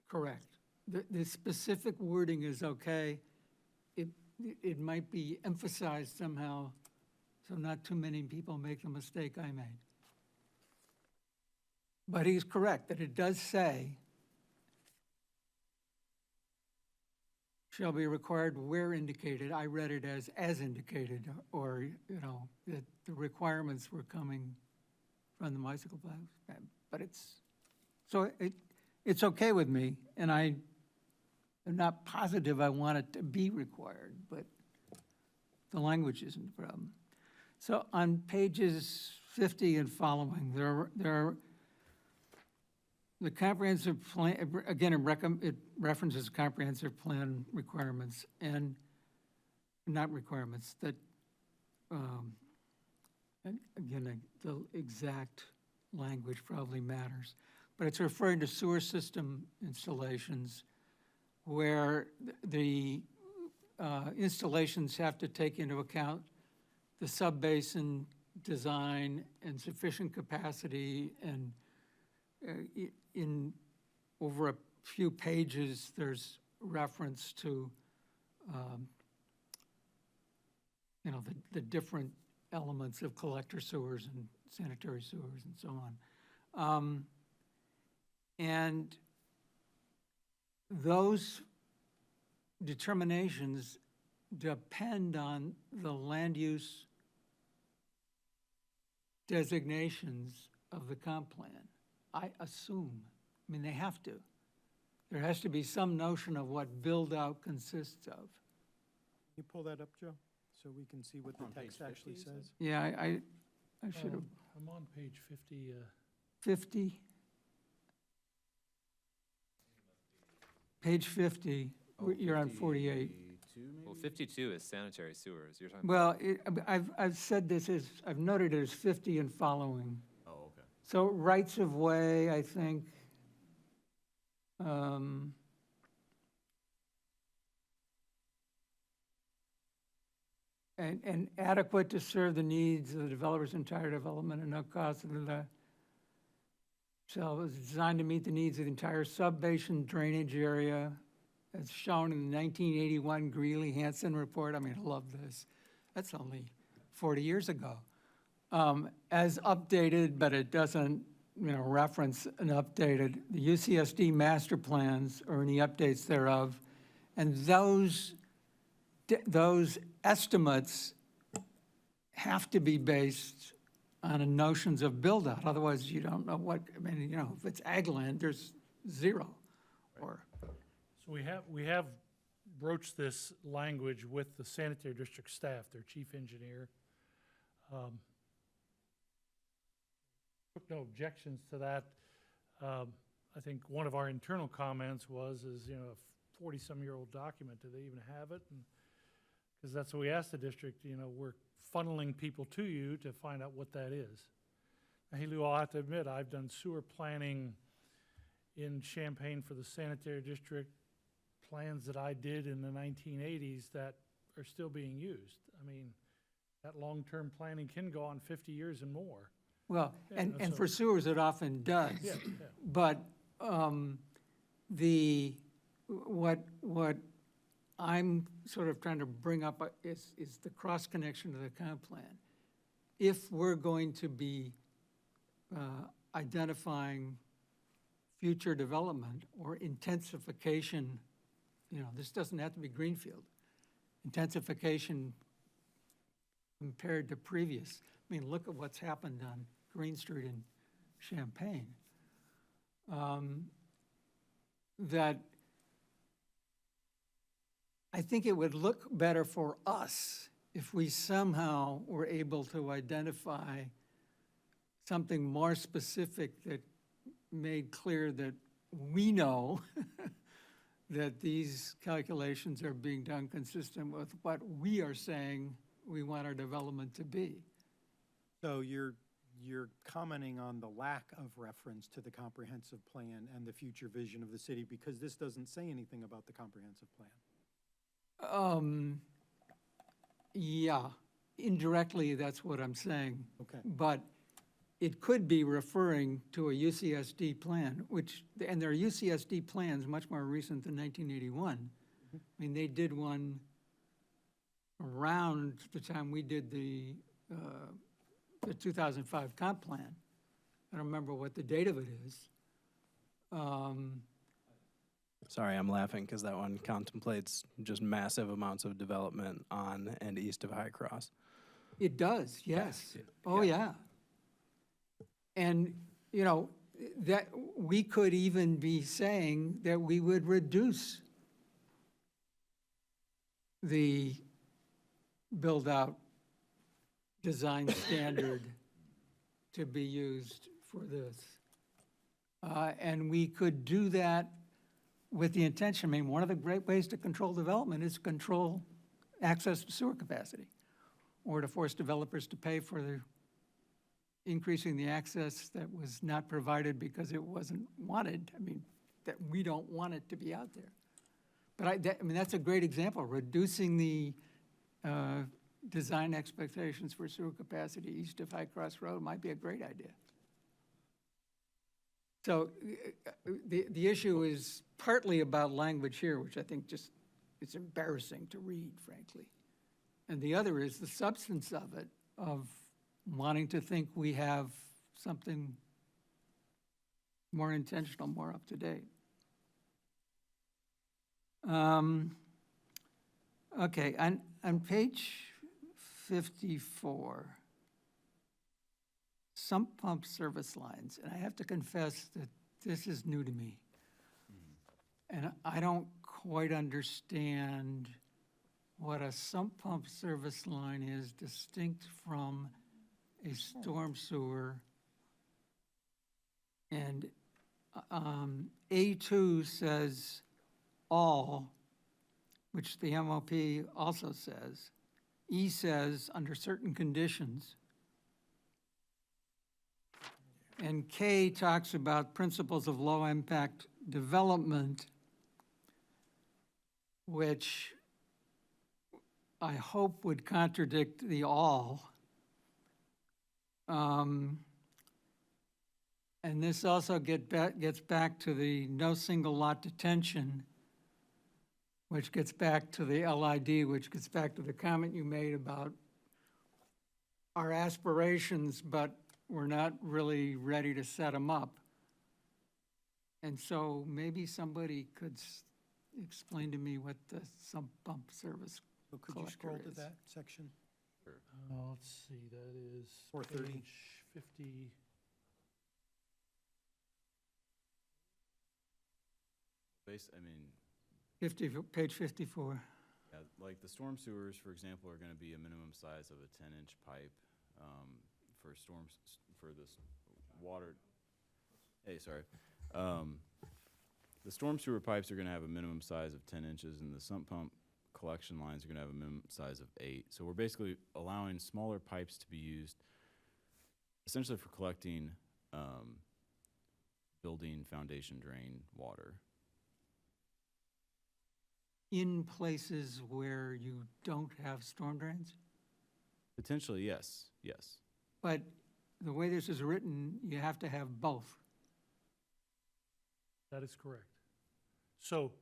Speaker 5: correct. The specific wording is okay. It might be emphasized somehow, so not too many people make the mistake I made. But he's correct, that it does say, shall be required where indicated. I read it as indicated, or, that the requirements were coming from the bicycle path. But it's okay with me, and I'm not positive I want it to be required, but the language isn't the problem. So on pages 50 and following, there are the comprehensive plan, again, it references comprehensive plan requirements and not requirements that, and again, the exact language probably matters, but it's referring to sewer system installations where the installations have to take into account the sub-basin design and sufficient capacity, and in over a few pages, there's reference to, the different elements of collector sewers and sanitary sewers and so on. And those determinations depend on the land use designations of the comp plan, I assume. I mean, they have to. There has to be some notion of what build-out consists of.
Speaker 6: Can you pull that up, Joe, so we can see what the
Speaker 3: On page
Speaker 6: text actually
Speaker 3: 50, you said?
Speaker 6: says?
Speaker 5: Yeah, I should have,
Speaker 4: I'm on page 50,
Speaker 5: 50. Page 50, you're on 48.
Speaker 1: Well, 52 is sanitary sewers. You're talking.
Speaker 5: Well, I've said this I've noted it as 50 and following.
Speaker 3: Oh, okay.
Speaker 5: So rights of way, I think. And adequate to serve the needs of the developer's entire development and no cost of the shall is designed to meet the needs of the entire sub-basin drainage area as shown in the 1981 Greeley-Hansen report. I mean, I love this. That's only 40 years ago. As updated, but it doesn't, reference an updated, the UCSD master plans or any updates thereof. And those estimates have to be based on notions of build-out. Otherwise, you don't know what, if it's ag land, there's zero. Or,
Speaker 4: So we have broached this language with the sanitary district staff, their chief engineer. Took no objections to that. I think one of our internal comments is, a 40-some-year-old document, do they even have it? Because that's what we asked the district, we're funneling people to you to find out what that is. Now, hey, Lou, I'll have to admit, I've done sewer planning in Champaign for the sanitary district, plans that I did in the 1980s that are still being used. I mean, that long-term planning can go on 50 years and more.
Speaker 5: well,
Speaker 4: Yeah,
Speaker 5: and
Speaker 4: that's
Speaker 5: for sewers, it often does.
Speaker 4: Yeah.
Speaker 5: But what I'm sort of trying to bring up is the cross-connection to the comp plan. If we're going to be identifying future development or intensification, this doesn't have to be greenfield, intensification compared to previous. I mean, look at what's happened on Green Street in Champaign, that I think it would look better for us if we somehow were able to identify something more specific that made clear that we know that these calculations are being done consistent with what we are saying we want our development to be.
Speaker 6: So you're commenting on the lack of reference to the comprehensive plan and the future vision of the city because this doesn't say anything about the comprehensive plan.
Speaker 5: Yeah, indirectly, that's what I'm saying.
Speaker 6: Okay.
Speaker 5: But it could be referring to a UCSD plan, and there are UCSD plans much more recent than 1981. I mean, they did one around the time we did the 2005 comp plan. I don't remember what the date of it is.
Speaker 2: Sorry, I'm laughing because that one contemplates just massive amounts of development on and east of High Cross.
Speaker 5: It does, yes. Oh, yeah. And, you know, that, we could even be saying that we would reduce the build-out design standard to be used for this. And we could do that with the intention, I mean, one of the great ways to control development is control access to sewer capacity, or to force developers to pay for the increasing the access that was not provided because it wasn't wanted. I mean, that we don't want it to be out there. But I mean, that's a great example, reducing the design expectations for sewer capacity east of High Cross Road might be a great idea. So the issue is partly about language here, which I think just, it's embarrassing to read, frankly. And the other is the substance of it, of wanting to think we have something more intentional, more up to date. Okay, on page 54, sump pump service lines, and I have to confess that this is new to me. And I don't quite understand what a sump pump service line is distinct from a storm sewer. And A2 says all, which the MOP also says. E says under certain conditions. And K talks about principles of low impact development, which I hope would contradict the all. And this also gets back to the no single lot detention, which gets back to the LID, which gets back to the comment you made about our aspirations, but we're not really ready to set them up. And so maybe somebody could explain to me what the sump pump service
Speaker 6: So could you scroll
Speaker 5: collector
Speaker 6: to
Speaker 5: is.
Speaker 6: that section?
Speaker 4: Let's see, that is
Speaker 6: 430.
Speaker 4: page 50.
Speaker 3: I mean,
Speaker 5: page 54.
Speaker 3: yeah, like the storm sewers, for example, are gonna be a minimum size of a 10-inch pipe, for storms, for this water. Hey, sorry. The storm sewer pipes are gonna have a minimum size of 10 inches, and the sump pump collection lines are gonna have a minimum size of 8. So we're basically allowing smaller pipes to be used essentially for collecting, building foundation drain water.
Speaker 5: In places where you don't have storm drains?
Speaker 3: Potentially, yes, yes.
Speaker 5: But the way this is written, you have to have both.
Speaker 4: That is correct. So,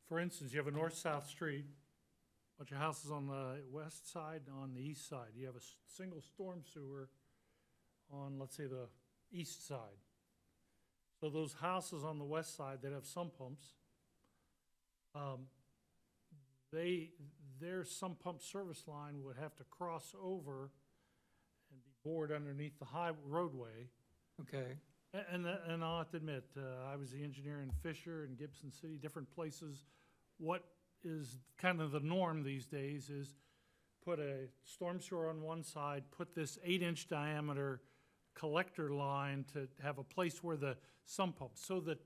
Speaker 4: for instance, you have a north-south street, bunch of houses on the west side, on the east side. You have a single storm sewer on, let's say, the east side. So those houses on the west side that have sump pumps, their sump pump service line would have to cross over and be bored underneath the high roadway.
Speaker 5: Okay,
Speaker 4: And I'll have to admit, I was the engineer in Fisher and Gibson City, different places. What is kind of the norm these days is put a storm sewer on one side, put this 8-inch diameter collector line to have a place where the sump pump, so that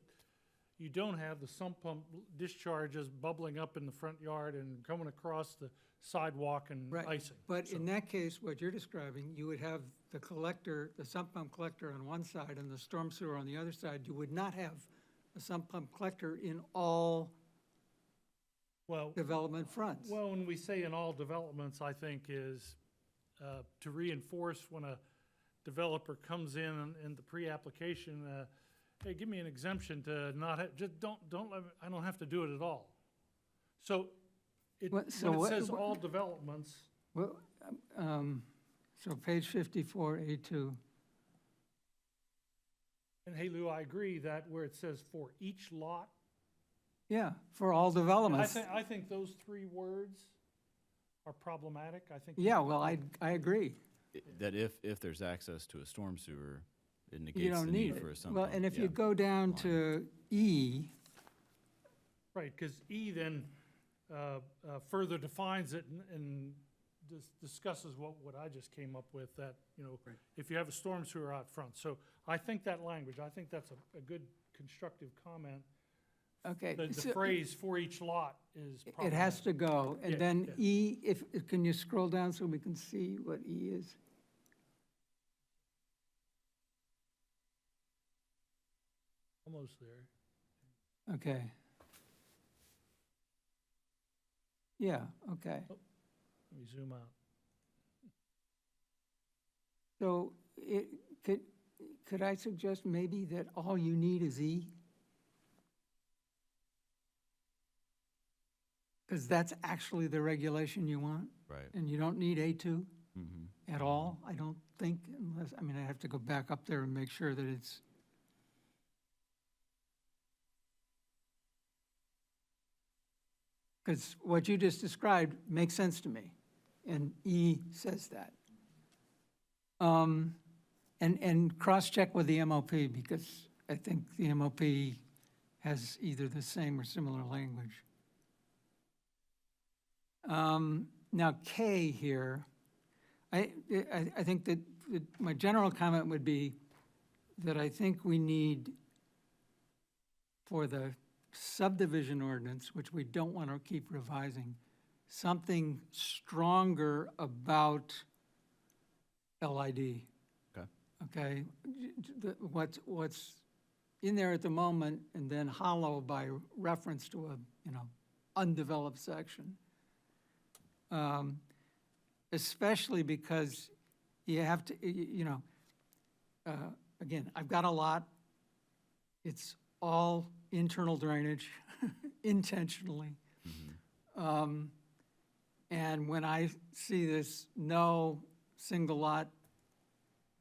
Speaker 4: you don't have the sump pump discharges bubbling up in the front yard and coming across the sidewalk and
Speaker 5: Right,
Speaker 4: icing.
Speaker 5: But
Speaker 4: So-
Speaker 5: in that case, what you're describing, you would have the collector, the sump pump collector on one side and the storm sewer on the other side. You would not have a sump pump collector in all
Speaker 4: Well,
Speaker 5: development fronts.
Speaker 4: well, when we say in all developments, I think is to reinforce when a developer comes in the pre-application, hey, give me an exemption to not, just don't let me, I don't have to do it at all. So
Speaker 5: What-
Speaker 4: when
Speaker 5: so
Speaker 4: it
Speaker 5: what-
Speaker 4: says
Speaker 5: what-
Speaker 4: all developments,
Speaker 5: Well, so page 54, A2.
Speaker 4: and hey, Lou, I agree that where it says for each lot,
Speaker 5: Yeah, for all
Speaker 4: I
Speaker 5: developments.
Speaker 4: think those 3 words are problematic. I think.
Speaker 5: Yeah, well, I agree.
Speaker 3: That if there's access to a storm sewer, it
Speaker 5: You
Speaker 3: negates
Speaker 5: don't
Speaker 3: the
Speaker 5: need
Speaker 3: need for a
Speaker 5: it.
Speaker 3: sump
Speaker 5: Well,
Speaker 3: pump.
Speaker 5: and if you
Speaker 3: Yeah.
Speaker 5: go down to E,
Speaker 4: Right, because E then further defines it and discusses what I just came up with, that, if you have a storm sewer out front. So I think that language, I think that's a good constructive comment.
Speaker 5: okay.
Speaker 4: The
Speaker 5: so
Speaker 4: phrase "for each lot" is
Speaker 5: It
Speaker 4: problematic.
Speaker 5: has to go.
Speaker 4: Yeah,
Speaker 5: And then
Speaker 4: yeah.
Speaker 5: E, can you scroll down so we can see what E is?
Speaker 4: Almost there.
Speaker 5: Okay. Yeah, okay.
Speaker 4: Let me zoom out.
Speaker 5: So could I suggest maybe that all you need is E? Because that's actually the regulation you want,
Speaker 3: Right.
Speaker 5: and you don't need A2
Speaker 3: Mhm.
Speaker 5: at all, I don't think, unless, I mean, I have to go back up there and make sure that it's. Because what you just described makes sense to me, and E says that. And cross-check with the MOP, because I think the MOP has either the same or similar language. Now, K here, I think that my general comment would be that I think we need, for the subdivision ordinance, which we don't want to keep revising, something stronger about LID.
Speaker 3: Okay.
Speaker 5: Okay? What's in there at the moment, and then hollow by reference to a, undeveloped section. Especially because you have to, again, I've got a lot. It's all internal drainage intentionally. And when I see this no single lot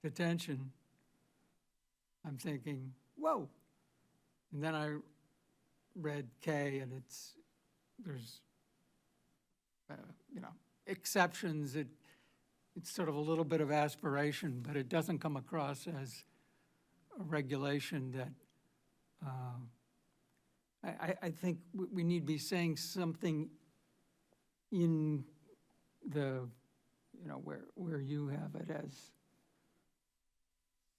Speaker 5: detention, I'm thinking, whoa. And then I read K, and there's exceptions. It's sort of a little bit of aspiration, but it doesn't come across as a regulation that, I think we need to be saying something in the, where you have it as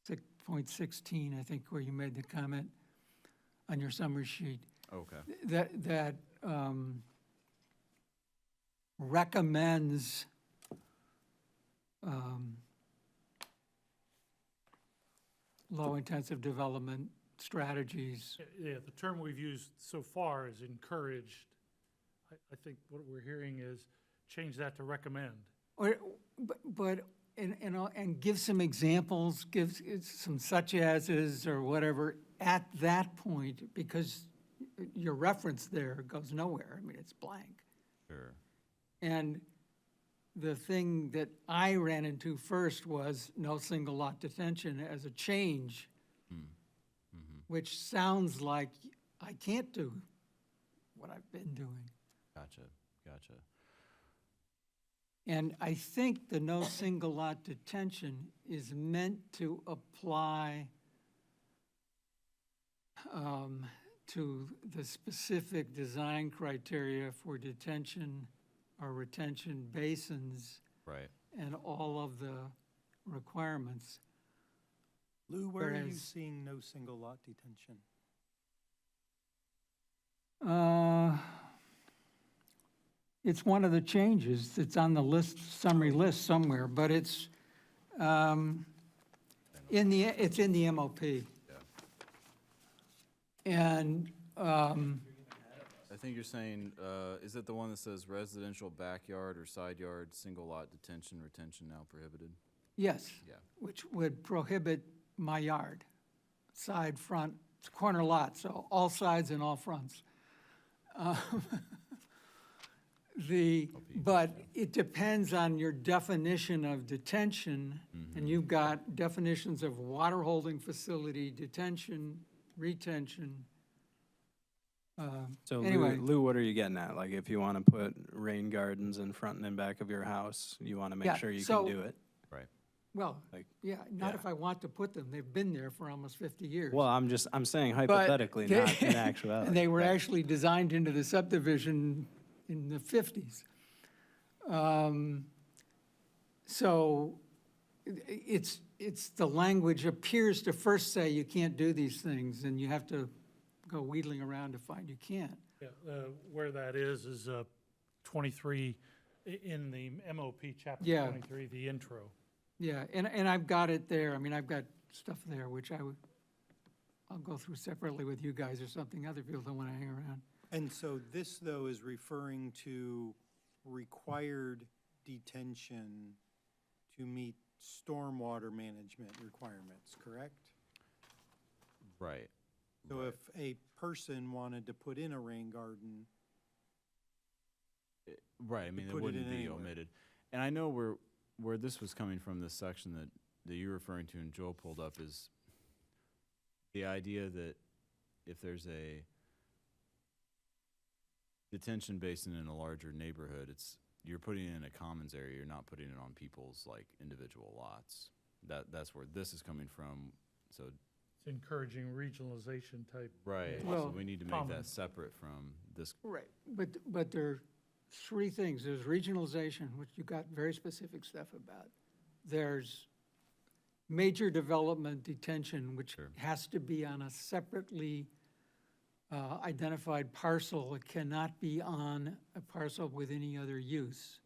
Speaker 5: 6.16, I think, where you made the comment on your summary sheet.
Speaker 3: Okay.
Speaker 5: That recommends low-intensive development strategies.
Speaker 4: Yeah, the term we've used so far is encouraged. I think what we're hearing is change that to recommend.
Speaker 5: And give some examples, give some such ases or whatever at that point, because your reference there goes nowhere. I mean, it's blank.
Speaker 3: Sure.
Speaker 5: And the thing that I ran into first was no single lot detention as a change, which sounds like I can't do what I've been doing.
Speaker 3: Gotcha.
Speaker 5: And I think the no single lot detention is meant to apply to the specific design criteria for detention or retention basins
Speaker 3: Right.
Speaker 5: and all of the requirements.
Speaker 6: Lou, where are you
Speaker 5: Whereas-
Speaker 6: seeing no single lot detention?
Speaker 5: It's one of the changes. It's on the list, summary list somewhere, but it's it's in the MOP. And
Speaker 3: I think you're saying, is it the one that says residential backyard or side yard, single lot detention, retention now prohibited?
Speaker 5: yes,
Speaker 3: Yeah.
Speaker 5: which would prohibit my yard, side, front, it's a corner lot, so all sides and all fronts. But it depends on your definition of detention, and you've got definitions of water holding facility, detention, retention.
Speaker 2: So
Speaker 5: Anyway.
Speaker 2: Lou, what are you getting at? Like, if you want to put rain gardens in front and in back of your house, you want to
Speaker 5: Yeah,
Speaker 2: make sure you
Speaker 5: so-
Speaker 2: can do it?
Speaker 5: Well,
Speaker 2: Like,
Speaker 5: yeah, not
Speaker 2: yeah.
Speaker 5: if I want to put them, they've been there for almost 50 years.
Speaker 2: Well, I'm saying
Speaker 5: But
Speaker 2: hypothetically,
Speaker 5: they-
Speaker 2: not in actuality.
Speaker 5: And they were
Speaker 2: Right.
Speaker 5: actually designed into the subdivision in the 50s. So it's the language appears to first say you can't do these things, and you have to go wheedling around to find you can't.
Speaker 4: Yeah, where that is 23, in the MOP chapter
Speaker 5: Yeah.
Speaker 4: 23, the intro.
Speaker 5: Yeah, and I've got it there. I mean, I've got stuff there, which I'll go through separately with you guys or something. Other people don't want to hang around.
Speaker 6: And so this, though, is referring to required detention to meet stormwater management requirements, correct?
Speaker 3: Right.
Speaker 6: So if a person wanted to put in a rain garden,
Speaker 3: Right, I mean, it
Speaker 6: put it
Speaker 3: wouldn't
Speaker 6: in
Speaker 3: be
Speaker 6: anywhere.
Speaker 3: omitted. And I know where this was coming from, this section that you're referring to and Joe pulled up is the idea that if there's a detention basin in a larger neighborhood, you're putting it in a commons area, you're not putting it on people's like individual lots. That's where this is coming from, so.
Speaker 4: It's encouraging regionalization type.
Speaker 3: Right, so
Speaker 5: Well,
Speaker 3: we need to make
Speaker 4: common.
Speaker 3: that separate from this.
Speaker 5: Right. But there are three things. There's regionalization, which you got very specific stuff about. There's major development detention, which
Speaker 3: Sure.
Speaker 5: has to be on a separately identified parcel. It cannot be on a parcel with any other use.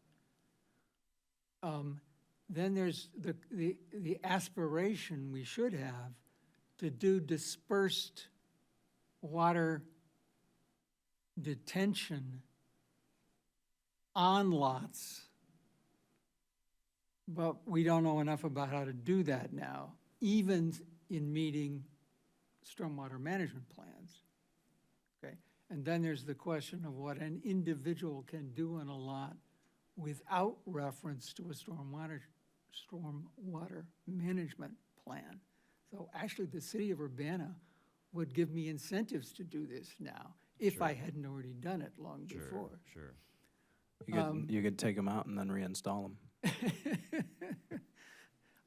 Speaker 5: Then there's the aspiration we should have to do dispersed water detention on lots, but we don't know enough about how to do that now, even in meeting stormwater management plans. Okay, and then there's the question of what an individual can do on a lot without reference to a stormwater management plan. So actually, the city of Urbana would give me incentives to do this now, if I
Speaker 3: Sure.
Speaker 5: hadn't already done it long before.
Speaker 3: Sure.
Speaker 2: You could take them out and then reinstall them.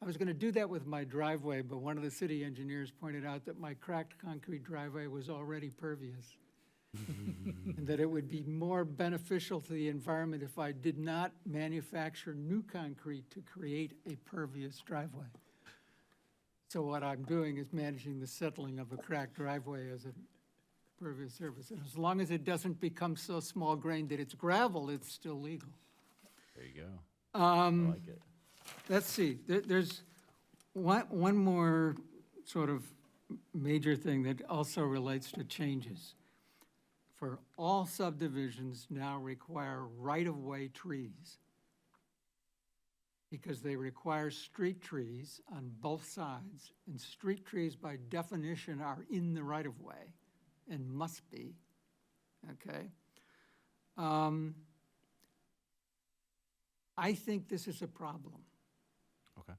Speaker 5: I was gonna do that with my driveway, but one of the city engineers pointed out that my cracked concrete driveway was already pervious. And that it would be more beneficial to the environment if I did not manufacture new concrete to create a pervious driveway. So what I'm doing is managing the settling of a cracked driveway as a pervious surface. And as long as it doesn't become so small grained that it's gravel, it's still legal.
Speaker 3: There you go. I like it.
Speaker 5: Let's see, there's one more sort of major thing that also relates to changes. For all subdivisions now require right-of-way trees, because they require street trees on both sides, and street trees by definition are in the right-of-way and must be, okay? I think this is a problem.
Speaker 3: Okay.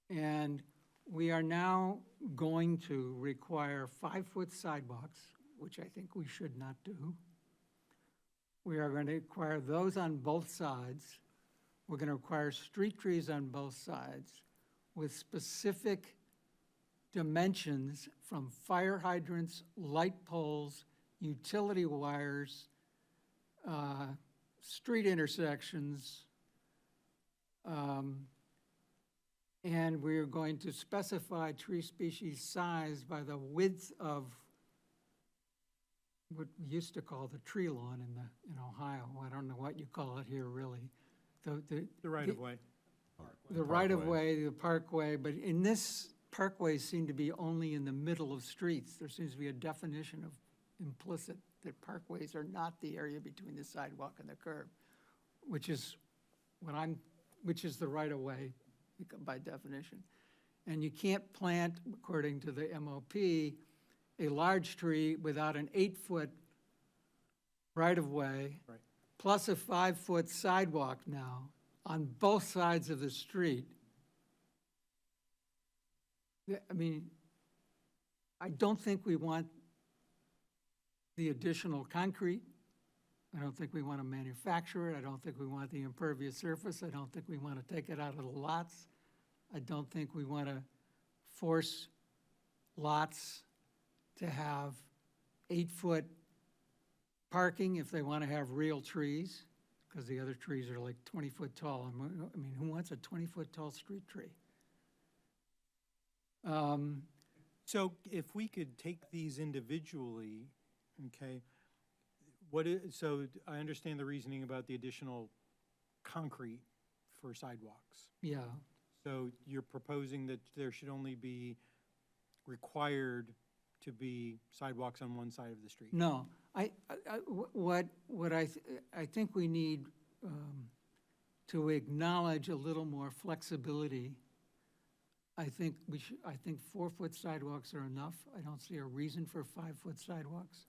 Speaker 5: And we are now going to require 5-foot sidewalks, which I think we should not do. We are going to require those on both sides. We're going to require street trees on both sides with specific dimensions from fire hydrants, light poles, utility wires, street intersections, and we're going to specify tree species size by the width of what we used to call the tree lawn in Ohio. I don't know what you call it here, really. The
Speaker 6: right-of-way.
Speaker 5: the right-of-way, the parkway, but in this, parkways seem to be only in the middle of streets. There seems to be a definition of implicit that parkways are not the area between the sidewalk and the curb, which is the right-of-way by definition. And you can't plant, according to the MOP, a large tree without an 8-foot right-of-way,
Speaker 6: Right.
Speaker 5: plus a 5-foot sidewalk now on both sides of the street. I mean, I don't think we want the additional concrete. I don't think we want to manufacture it. I don't think we want the impervious surface. I don't think we want to take it out of the lots. I don't think we want to force lots to have 8-foot parking if they want to have real trees, because the other trees are like 20-foot tall. I mean, who wants a 20-foot tall street tree?
Speaker 6: So if we could take these individually, okay, so I understand the reasoning about the additional concrete for sidewalks.
Speaker 5: Yeah,
Speaker 6: So you're proposing that there should only be required to be sidewalks on one side of the street?
Speaker 5: no, what I think we need to acknowledge a little more flexibility. I think 4-foot sidewalks are enough. I don't see a reason for 5-foot sidewalks.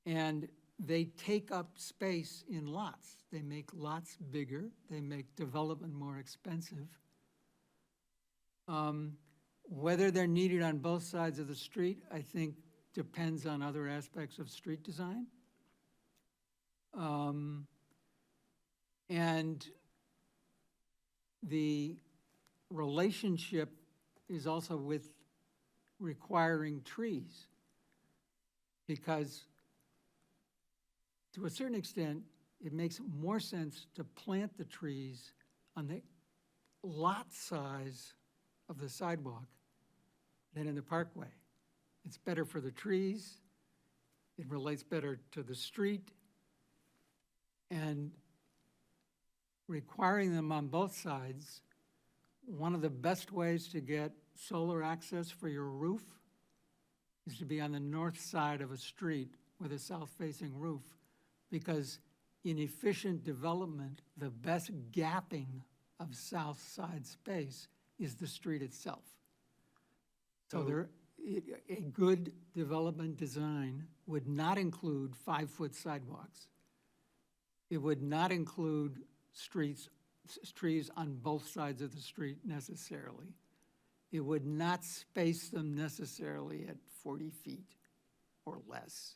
Speaker 5: And they take up space in lots. They make lots bigger. They make development more expensive. Whether they're needed on both sides of the street, I think depends on other aspects of street design. And the relationship is also with requiring trees. Because to a certain extent, it makes more sense to plant the trees on the lot size of the sidewalk than in the parkway. It's better for the trees, it relates better to the street, and requiring them on both sides, one of the best ways to get solar access for your roof is to be on the north side of a street with a south-facing roof, because in efficient development, the best gapping of south side space is the street itself. So a good development design would not include 5-foot sidewalks. It would not include trees on both sides of the street necessarily. It would not space them necessarily at 40 feet or less.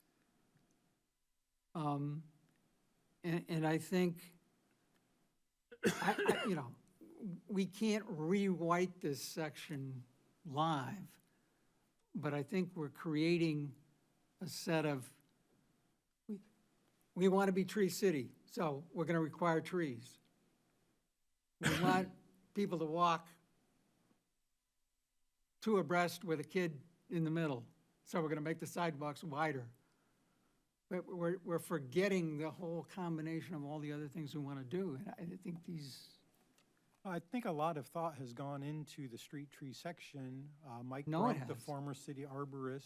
Speaker 5: And I think, we can't rewrite this section live, but I think we're creating a set of, we want to be Tree City, so we're going to require trees. We want people to walk two abreast with a kid in the middle, so we're going to make the sidewalks wider. But we're forgetting the whole combination of all the other things we want to do, and I think
Speaker 6: I think a lot of thought has gone into the street tree section. Mike
Speaker 5: No, it
Speaker 6: Brunk, the
Speaker 5: has.
Speaker 6: former city arborist,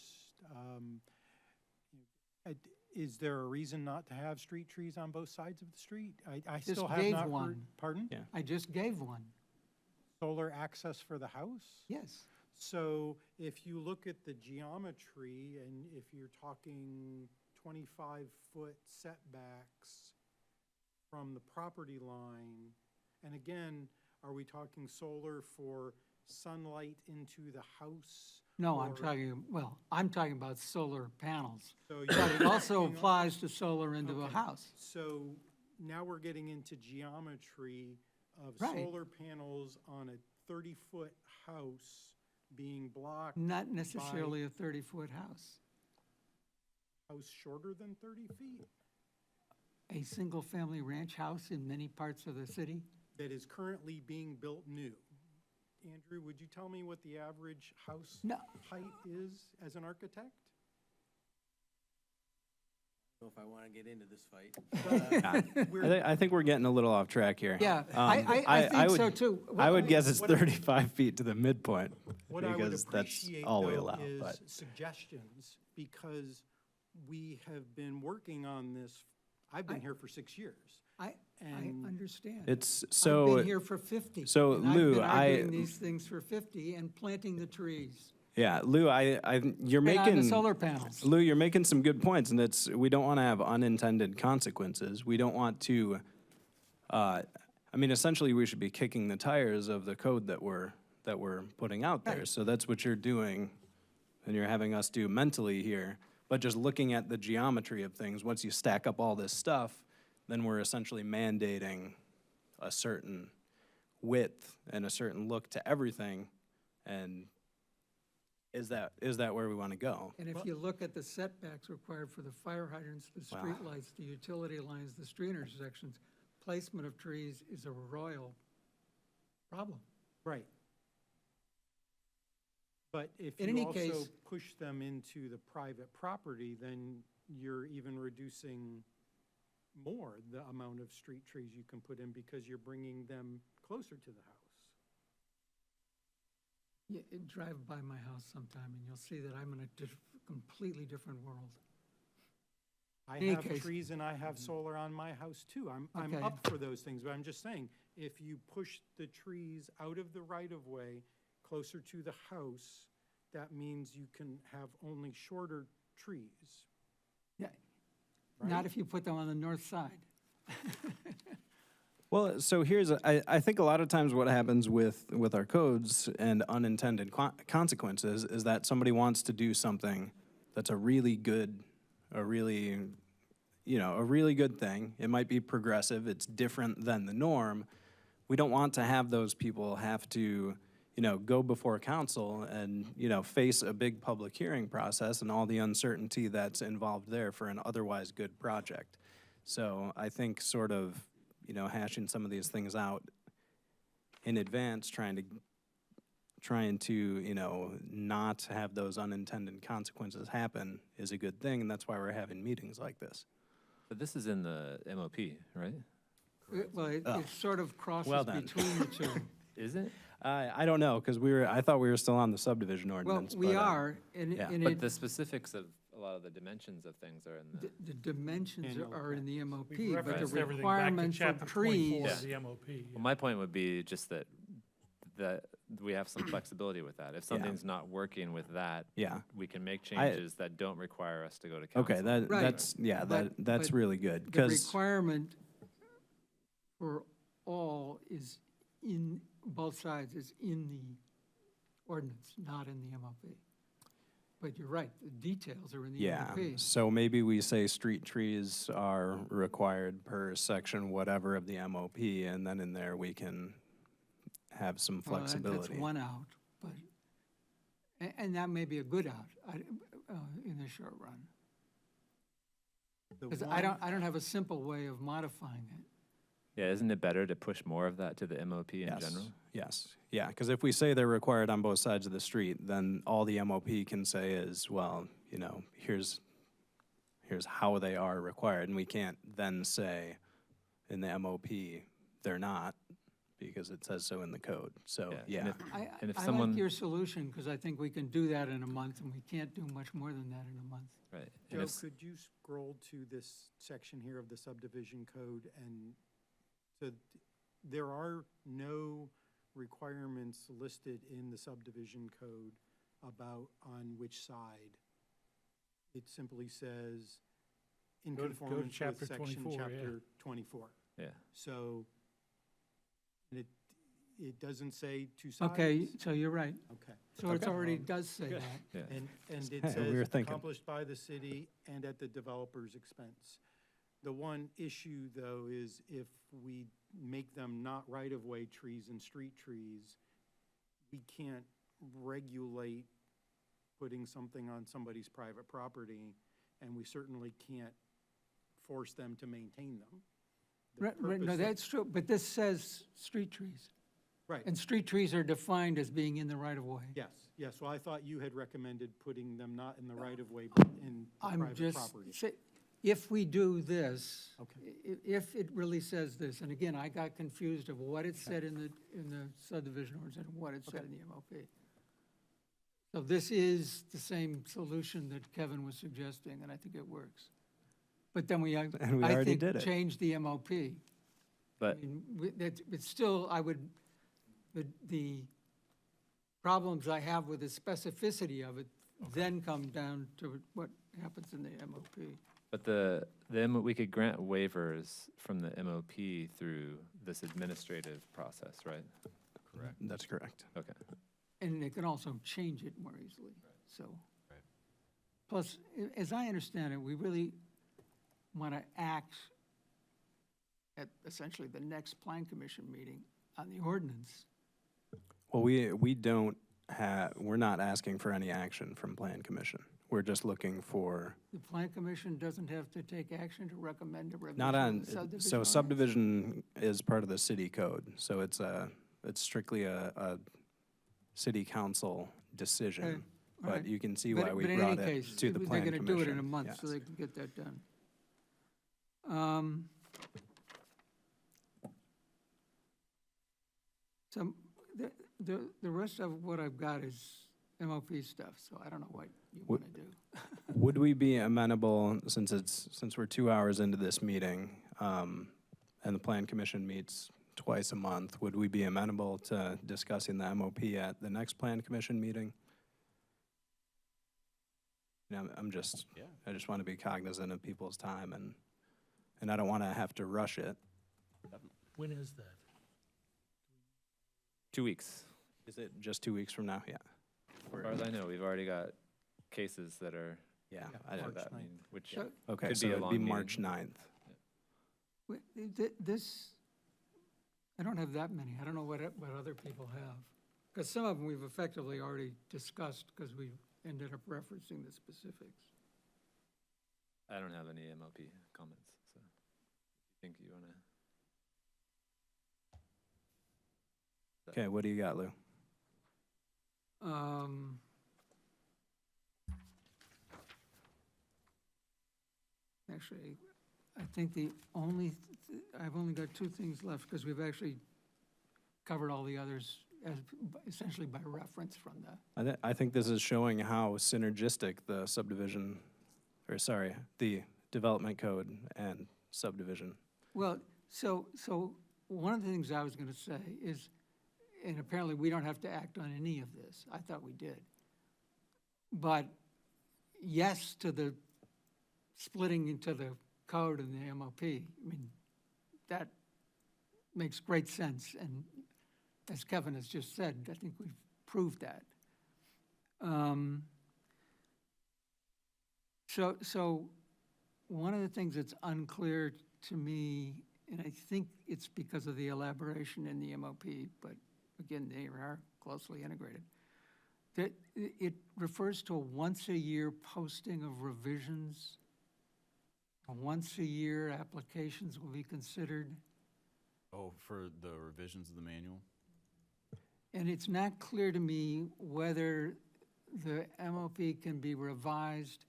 Speaker 6: is there a reason not to have street trees on both sides of the street? I
Speaker 5: Just
Speaker 6: still have
Speaker 5: gave
Speaker 6: not heard.
Speaker 5: one.
Speaker 6: Pardon?
Speaker 2: Yeah.
Speaker 5: I just gave one,
Speaker 6: Solar access for the house?
Speaker 5: yes.
Speaker 6: So if you look at the geometry, and if you're talking 25-foot setbacks from the property line, and again, are we talking solar for sunlight into the house?
Speaker 5: No, I'm
Speaker 6: or-
Speaker 5: talking about solar panels,
Speaker 6: So
Speaker 5: but
Speaker 6: you're
Speaker 5: it also
Speaker 6: talking-
Speaker 5: applies to solar into a
Speaker 6: Okay.
Speaker 5: house.
Speaker 6: So now we're getting into geometry of
Speaker 5: Right.
Speaker 6: solar panels on a 30-foot house being blocked,
Speaker 5: Not necessarily a 30-foot house.
Speaker 6: house shorter than 30 feet,
Speaker 5: A single-family ranch house in many parts of the city?
Speaker 6: that is currently being built new. Andrew, would you tell me what the average house
Speaker 5: No.
Speaker 6: height is as an architect?
Speaker 7: I don't know if I want to get into this fight.
Speaker 2: I think we're getting a little off track here.
Speaker 5: Yeah,
Speaker 2: Um,
Speaker 5: I think
Speaker 2: would-
Speaker 5: so too.
Speaker 2: I would guess it's
Speaker 6: What-
Speaker 2: 35 feet to the midpoint,
Speaker 6: What I would
Speaker 2: because that's
Speaker 6: appreciate,
Speaker 2: all we
Speaker 6: though,
Speaker 2: allow,
Speaker 6: is
Speaker 2: but.
Speaker 6: suggestions, because we have been working on this, I've been here for 6 years.
Speaker 5: I
Speaker 6: And
Speaker 5: understand.
Speaker 2: It's,
Speaker 5: I've
Speaker 2: so,
Speaker 5: been here for 50.
Speaker 2: so,
Speaker 5: and I've
Speaker 2: Lou,
Speaker 5: been
Speaker 2: I-
Speaker 5: arguing these things for 50 and planting the trees.
Speaker 2: yeah, Lou, you're
Speaker 5: And on the
Speaker 2: making,
Speaker 5: solar panels.
Speaker 2: Lou, you're making some good points, and we don't want to have unintended consequences. We don't want to, essentially, we should be kicking the tires of the code that we're putting out there.
Speaker 5: Right.
Speaker 2: So that's what you're doing, and you're having us do mentally here. But just looking at the geometry of things, once you stack up all this stuff, then we're essentially mandating a certain width and a certain look to everything. And is that where we want to go?
Speaker 5: And if you look at the setbacks required for the fire hydrants, the
Speaker 2: Wow.
Speaker 5: street lights, the utility lines, the street intersections, placement of trees is a royal problem.
Speaker 6: Right. But if
Speaker 5: In
Speaker 6: you
Speaker 5: any
Speaker 6: also
Speaker 5: case-
Speaker 6: push them into the private property, then you're even reducing more the amount of street trees you can put in, because you're bringing them closer to the house.
Speaker 5: Drive by my house sometime and you'll see that I'm in a completely different world.
Speaker 6: I
Speaker 5: Any
Speaker 6: have
Speaker 5: case-
Speaker 6: trees and I have solar on my house too. I'm
Speaker 5: Okay.
Speaker 6: up for those things, but I'm just saying, if you push the trees out of the right-of-way closer to the house, that means you can have only shorter trees.
Speaker 5: Yeah,
Speaker 6: Right?
Speaker 5: not if you put them on the north side.
Speaker 2: Well, so I think a lot of times what happens with our codes and unintended consequences is that somebody wants to do something that's a really good thing. It might be progressive, it's different than the norm. We don't want to have those people have to, go before council and, face a big public hearing process and all the uncertainty that's involved there for an otherwise good project. So I think sort of, hashing some of these things out in advance, trying to, not have those unintended consequences happen is a good thing, and that's why we're having meetings like this.
Speaker 1: But this is in the MOP, right?
Speaker 5: Well, it sort of crosses
Speaker 2: Well then.
Speaker 5: between the two.
Speaker 1: Is it?
Speaker 2: I don't know, because I thought we were still on the subdivision
Speaker 5: Well,
Speaker 2: ordinance.
Speaker 5: we
Speaker 2: but,
Speaker 5: are, and
Speaker 2: yeah.
Speaker 5: and
Speaker 1: But
Speaker 5: it,
Speaker 1: the specifics of a lot of the dimensions of things are in the,
Speaker 5: the dimensions
Speaker 6: Annual
Speaker 5: are in the MOP,
Speaker 4: We've
Speaker 5: but
Speaker 4: referenced
Speaker 5: the
Speaker 4: everything back to
Speaker 5: requirement for
Speaker 4: chapter 24
Speaker 5: trees.
Speaker 4: of the MOP.
Speaker 1: well, my point would be just that we have some flexibility with that. If something's not working with that,
Speaker 2: yeah,
Speaker 1: we can make changes that don't require us to go to council.
Speaker 2: okay,
Speaker 5: Right.
Speaker 2: that's
Speaker 5: But
Speaker 2: really good,
Speaker 5: The
Speaker 2: because,
Speaker 5: requirement for all is in, both sides is in the ordinance, not in the MOP. But you're right, the details are in the
Speaker 2: yeah,
Speaker 5: MOP.
Speaker 2: so maybe we say street trees are required per section whatever of the MOP, and then in there we can have some
Speaker 5: Well,
Speaker 2: flexibility.
Speaker 5: That's one out, but, and that may be a good out in the short run.
Speaker 6: The
Speaker 5: Because
Speaker 6: one-
Speaker 5: I don't have a simple way of modifying it.
Speaker 1: Yeah, isn't it better to push more of that to the MOP in
Speaker 2: Yes,
Speaker 1: general?
Speaker 2: yes, yeah, because if we say they're required on both sides of the street, then all the MOP can say is, well, here's how they are required, and we can't then say in the MOP, they're not, because it says so in the code, so,
Speaker 1: And
Speaker 2: yeah.
Speaker 1: And if
Speaker 5: I
Speaker 1: someone-
Speaker 5: like your solution, because I think we can do that in a month, and we can't do much more than that in a month.
Speaker 1: Right. And
Speaker 6: Joe,
Speaker 1: if,
Speaker 6: could you scroll to this section here of the subdivision code? And so there are no requirements listed in the subdivision code about on which side. It simply says in
Speaker 4: Go to
Speaker 6: conformance with
Speaker 4: chapter
Speaker 6: section
Speaker 4: 24, yeah.
Speaker 6: chapter 24.
Speaker 1: yeah.
Speaker 6: So it doesn't say two sides?
Speaker 5: Okay, so you're right.
Speaker 6: Okay.
Speaker 5: So it
Speaker 2: Okay.
Speaker 5: already does say that.
Speaker 1: Yeah.
Speaker 6: And it
Speaker 2: Yeah, we were
Speaker 6: says
Speaker 2: thinking.
Speaker 6: accomplished by the city and at the developer's expense. The one issue, though, is if we make them not right-of-way trees and street trees, we can't regulate putting something on somebody's private property, and we certainly can't force them to maintain them. The
Speaker 5: Right, no,
Speaker 6: purpose of-
Speaker 5: that's true, but this says street trees.
Speaker 6: Right,
Speaker 5: And street trees are defined as being in the right-of-way.
Speaker 6: yes, well, I thought you had recommended putting them not in the right-of-way, but in the
Speaker 5: I'm
Speaker 6: private
Speaker 5: just,
Speaker 6: property.
Speaker 5: if we do this,
Speaker 6: Okay.
Speaker 5: if it really says this, and again, I got confused of what it said in the subdivision ordinance and what it said in the MOP. So this is the same solution that Kevin was suggesting, and I think it works. But then we, I
Speaker 2: already
Speaker 5: think,
Speaker 2: did it.
Speaker 5: changed the MOP. I
Speaker 1: But
Speaker 5: mean, it's still, the problems I have with the specificity of it then come down to what happens in the MOP.
Speaker 1: But we could grant waivers from the MOP through this administrative process, right?
Speaker 3: Correct.
Speaker 2: That's correct.
Speaker 1: Okay.
Speaker 5: And they can also change it more easily, so.
Speaker 3: Right.
Speaker 5: Plus, as I understand it, we really want to act at essentially the next plan commission meeting on the ordinance.
Speaker 2: Well, we don't have, we're not asking for any action from Plan Commission. We're just looking for,
Speaker 5: The plan commission doesn't have to take action to recommend a revision
Speaker 2: not
Speaker 5: of
Speaker 2: on,
Speaker 5: the subdivision
Speaker 2: so
Speaker 5: ordinance?
Speaker 2: subdivision is part of the city code, so it's strictly a city council decision.
Speaker 5: Okay, all
Speaker 2: But
Speaker 5: right.
Speaker 2: you can see why we
Speaker 5: But in
Speaker 2: brought
Speaker 5: any
Speaker 2: it
Speaker 5: case,
Speaker 2: to the Plan
Speaker 5: they're
Speaker 2: Commission.
Speaker 5: going to do it in a month, so
Speaker 2: Yes.
Speaker 5: they can get that done. So the rest of what I've got is MOP stuff, so I don't know what you
Speaker 2: Would-
Speaker 5: want to do.
Speaker 2: Would we be amenable, since we're 2 hours into this meeting, and the Plan Commission meets twice a month, would we be amenable to discussing the MOP at the next Plan Commission meeting? You know, I just want to be cognizant of people's time, and I don't want to have to rush it.
Speaker 4: When is that?
Speaker 1: 2 weeks.
Speaker 2: Is it just 2 weeks from now? Yeah.
Speaker 1: As far as I know, we've already got cases that are,
Speaker 2: Yeah.
Speaker 6: Yeah,
Speaker 2: I-
Speaker 6: March
Speaker 1: that,
Speaker 6: 9th.
Speaker 1: mean, which,
Speaker 5: So,
Speaker 2: Okay,
Speaker 1: Could
Speaker 2: so
Speaker 1: be a
Speaker 2: it'd
Speaker 1: long
Speaker 2: be
Speaker 1: meeting.
Speaker 2: March 9th.
Speaker 5: This, I don't have that many. I don't know what other people have. Because some of them we've effectively already discussed because we ended up referencing the specifics.
Speaker 1: I don't have any MLP comments, so I think you want to.
Speaker 2: Okay, what do you got, Lou?
Speaker 5: Actually, I think I've only got two things left because we've actually covered all the others as, essentially by reference from the,
Speaker 2: I think this is showing how synergistic the subdivision, the development code and subdivision.
Speaker 5: well, so one of the things I was going to say is, and apparently we don't have to act on any of this. I thought we did. But yes to the splitting into the code and the MOP. I mean, that makes great sense. And as Kevin has just said, I think we've proved that. So one of the things that's unclear to me, and I think it's because of the elaboration in the MOP, but again, they are closely integrated, that it refers to a once-a-year posting of revisions. Once-a-year applications will be considered.
Speaker 3: Oh, for the revisions of the manual?
Speaker 5: And it's not clear to me whether the MOP can be revised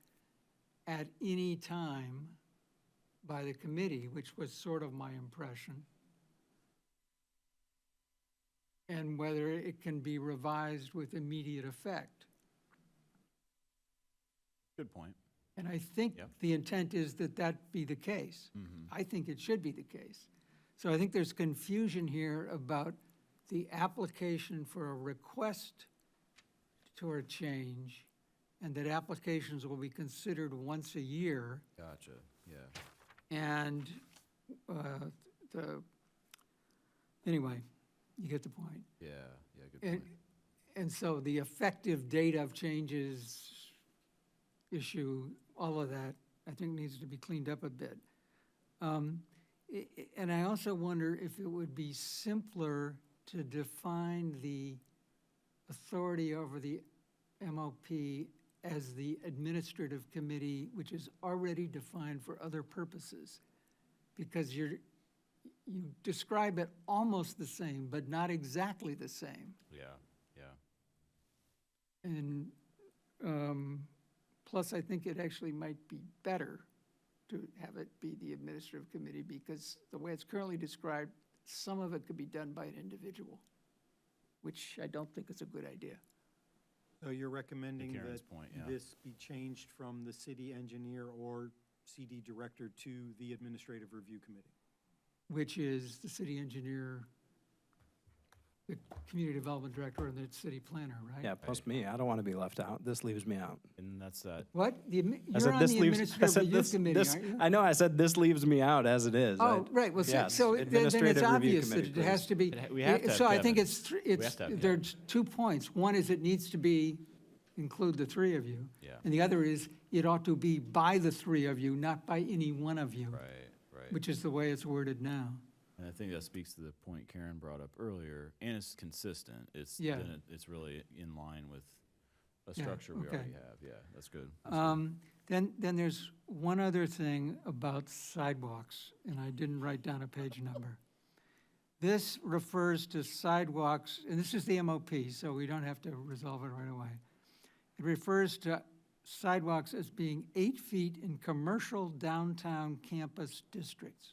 Speaker 5: at any time by the committee, which was sort of my impression, and whether it can be revised with immediate effect.
Speaker 3: Good point.
Speaker 5: And I think
Speaker 3: Yep.
Speaker 5: the intent is that that be the case. I think it should be the case. So I think there's confusion here about the application for a request to a change, and that applications will be considered once a year,
Speaker 3: Gotcha, yeah.
Speaker 5: and anyway, you get the point.
Speaker 3: Yeah, good
Speaker 5: And,
Speaker 3: point.
Speaker 5: and so the effective date of changes issue, all of that, I think needs to be cleaned up a bit. And I also wonder if it would be simpler to define the authority over the MOP as the administrative committee, which is already defined for other purposes. Because you describe it almost the same, but not exactly the same.
Speaker 3: Yeah, yeah.
Speaker 5: And plus, I think it actually might be better to have it be the administrative committee, because the way it's currently described, some of it could be done by an individual, which I don't think is a good idea.
Speaker 6: So you're recommending
Speaker 3: Karen's
Speaker 6: that
Speaker 3: point, yeah.
Speaker 6: this be changed from the city engineer or CD director to the administrative review committee?
Speaker 5: Which is the city engineer, the community development director, and the city planner, right?
Speaker 2: Yeah, plus me. I don't want to be left out. This leaves me out.
Speaker 3: And that's that.
Speaker 5: What?
Speaker 2: I
Speaker 5: You're
Speaker 2: said
Speaker 5: on
Speaker 2: this
Speaker 5: the
Speaker 2: leaves. I
Speaker 5: administrative
Speaker 2: said
Speaker 5: review
Speaker 2: this.
Speaker 5: committee,
Speaker 2: This.
Speaker 5: aren't you?
Speaker 2: I know. I said this leaves me out as it is.
Speaker 5: Oh, right, well,
Speaker 2: yes,
Speaker 5: so then it's
Speaker 2: administrative review
Speaker 5: obvious that
Speaker 2: committee,
Speaker 5: it has
Speaker 2: please.
Speaker 5: to be.
Speaker 3: We have to have
Speaker 5: So I think
Speaker 3: Kevin.
Speaker 5: it's,
Speaker 3: We have to have
Speaker 5: there's 2 points. One is it needs to be, include the 3 of you.
Speaker 3: Yeah.
Speaker 5: And the other is, it ought to be by the 3 of you, not by any one of you,
Speaker 3: Right, right.
Speaker 5: which is the way it's worded now.
Speaker 3: And I think that speaks to the point Karen brought up earlier, and it's consistent. It's,
Speaker 5: Yeah.
Speaker 3: then it's really in line with a
Speaker 5: Yeah,
Speaker 3: structure we
Speaker 5: okay.
Speaker 3: already have. Yeah, that's good. That's good.
Speaker 5: Then there's one other thing about sidewalks, and I didn't write down a page number. This refers to sidewalks, and this is the MOP, so we don't have to resolve it right away. It refers to sidewalks as being 8 feet in commercial downtown campus districts.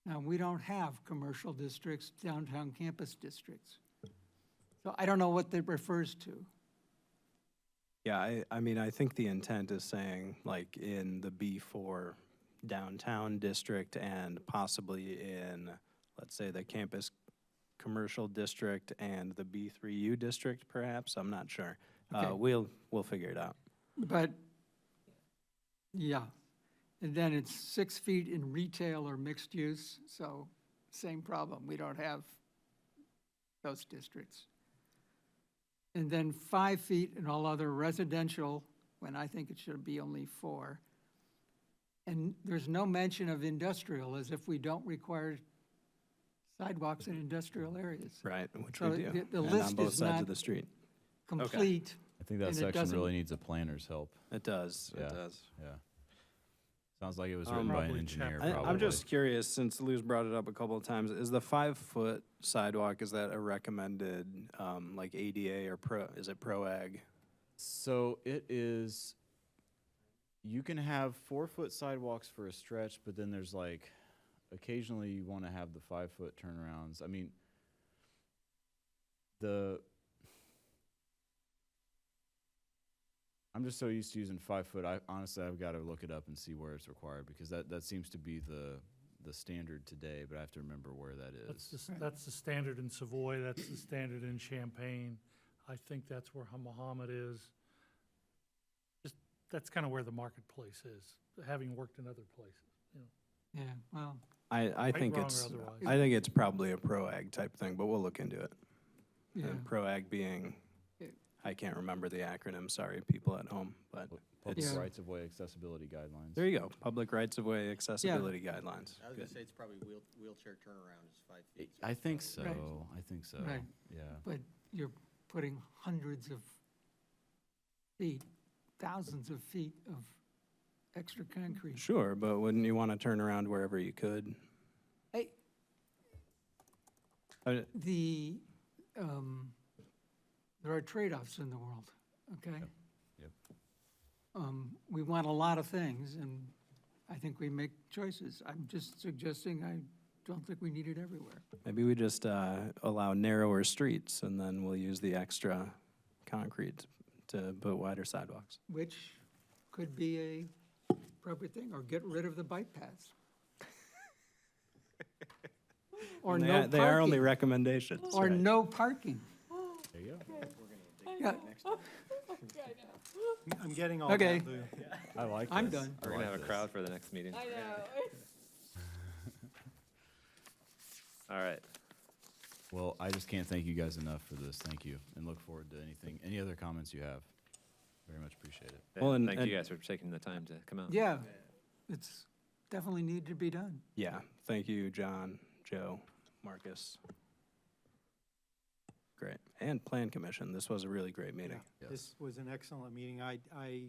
Speaker 5: Now, we don't have commercial districts, downtown campus districts. So I don't know what that refers to.
Speaker 2: Yeah, I mean, I think the intent is saying, like, in the B4 downtown district and possibly in, let's say, the campus commercial district and the B3U district, perhaps. I'm not sure.
Speaker 5: Okay.
Speaker 2: We'll figure it out.
Speaker 5: But, yeah, and then it's 6 feet in retail or mixed use, so same problem, we don't have those districts. And then 5 feet in all other residential, when I think it should be only 4. And there's no mention of industrial, as if we don't require sidewalks in industrial areas.
Speaker 2: Right, which
Speaker 5: So
Speaker 2: we do.
Speaker 5: the
Speaker 2: and
Speaker 5: list
Speaker 2: on both
Speaker 5: is
Speaker 2: sides
Speaker 5: not
Speaker 2: of the street.
Speaker 5: Complete,
Speaker 3: I think that
Speaker 5: and it
Speaker 3: section
Speaker 5: doesn't-
Speaker 3: really needs a planner's help.
Speaker 2: It does.
Speaker 3: Yeah.
Speaker 2: It does.
Speaker 3: Yeah. Sounds like it was written by an
Speaker 4: Probably
Speaker 3: engineer,
Speaker 4: chapter.
Speaker 3: probably.
Speaker 2: I'm just curious, since Lou's brought it up a couple of times, is the 5-foot sidewalk, is that a recommended, like ADA or is it ProAg?
Speaker 3: So it is, you can have 4-foot sidewalks for a stretch, but then there's like, occasionally you want to have the 5-foot turnarounds. I mean, I'm just so used to using 5-foot. Honestly, I've got to look it up and see where it's required, because that seems to be the standard today, but I have to remember where that is.
Speaker 4: That's the standard in Savoy, that's the standard in Champaign. I think that's where Muhammad is. Just, that's kind of where the marketplace is, having worked in other places, you know.
Speaker 5: yeah, well,
Speaker 2: I think
Speaker 4: wrong, or
Speaker 2: it's,
Speaker 4: otherwise.
Speaker 2: I think it's probably a ProAg type thing, but we'll look into it.
Speaker 5: yeah.
Speaker 2: And ProAg being,
Speaker 5: It-
Speaker 2: I can't remember the acronym, sorry, people at home, but
Speaker 3: Public
Speaker 5: Yeah.
Speaker 3: rights-of-way accessibility guidelines.
Speaker 2: there you go, public rights-of-way accessibility guidelines.
Speaker 7: I was
Speaker 2: Good.
Speaker 7: gonna say it's probably wheelchair turnaround is 5 feet. so
Speaker 3: I
Speaker 7: it's
Speaker 3: think
Speaker 7: probably-
Speaker 3: so. I think so.
Speaker 5: Right.
Speaker 3: Yeah.
Speaker 5: But you're putting hundreds of feet, thousands of feet of extra concrete.
Speaker 2: Sure, but wouldn't you want to turn around wherever you could?
Speaker 5: Hey,
Speaker 2: Uh,
Speaker 5: there are trade-offs in the world, okay?
Speaker 3: Yep.
Speaker 5: We want a lot of things, and I think we make choices. I'm just suggesting I don't think we need it everywhere.
Speaker 2: Maybe we just allow narrower streets, and then we'll use the extra concrete to put wider sidewalks.
Speaker 5: Which could be a appropriate thing, or get rid of the bike paths. Or
Speaker 2: And
Speaker 5: no
Speaker 2: they are only
Speaker 5: parking,
Speaker 2: recommendations.
Speaker 5: or
Speaker 2: right?
Speaker 5: no parking.
Speaker 3: There you go.
Speaker 5: Yeah,
Speaker 6: I'm getting all
Speaker 5: Okay.
Speaker 6: that, Lou.
Speaker 3: I like
Speaker 5: I'm
Speaker 3: this.
Speaker 5: done.
Speaker 3: I
Speaker 1: We're gonna
Speaker 3: like
Speaker 1: have a
Speaker 3: this.
Speaker 1: crowd for the next meeting.
Speaker 8: I know.
Speaker 1: All right.
Speaker 3: Well, I just can't thank you guys enough for this. Thank you, and look forward to any other comments you have. Very much appreciate it.
Speaker 2: Well, and-
Speaker 1: Thank
Speaker 2: and-
Speaker 1: you guys for taking the time to come out.
Speaker 5: Yeah, it's definitely need to be done.
Speaker 2: Yeah, thank you, John, Joe, Marcus. great. And Plan Commission, this was a really great meeting.
Speaker 3: Yes.
Speaker 6: This was an excellent meeting. I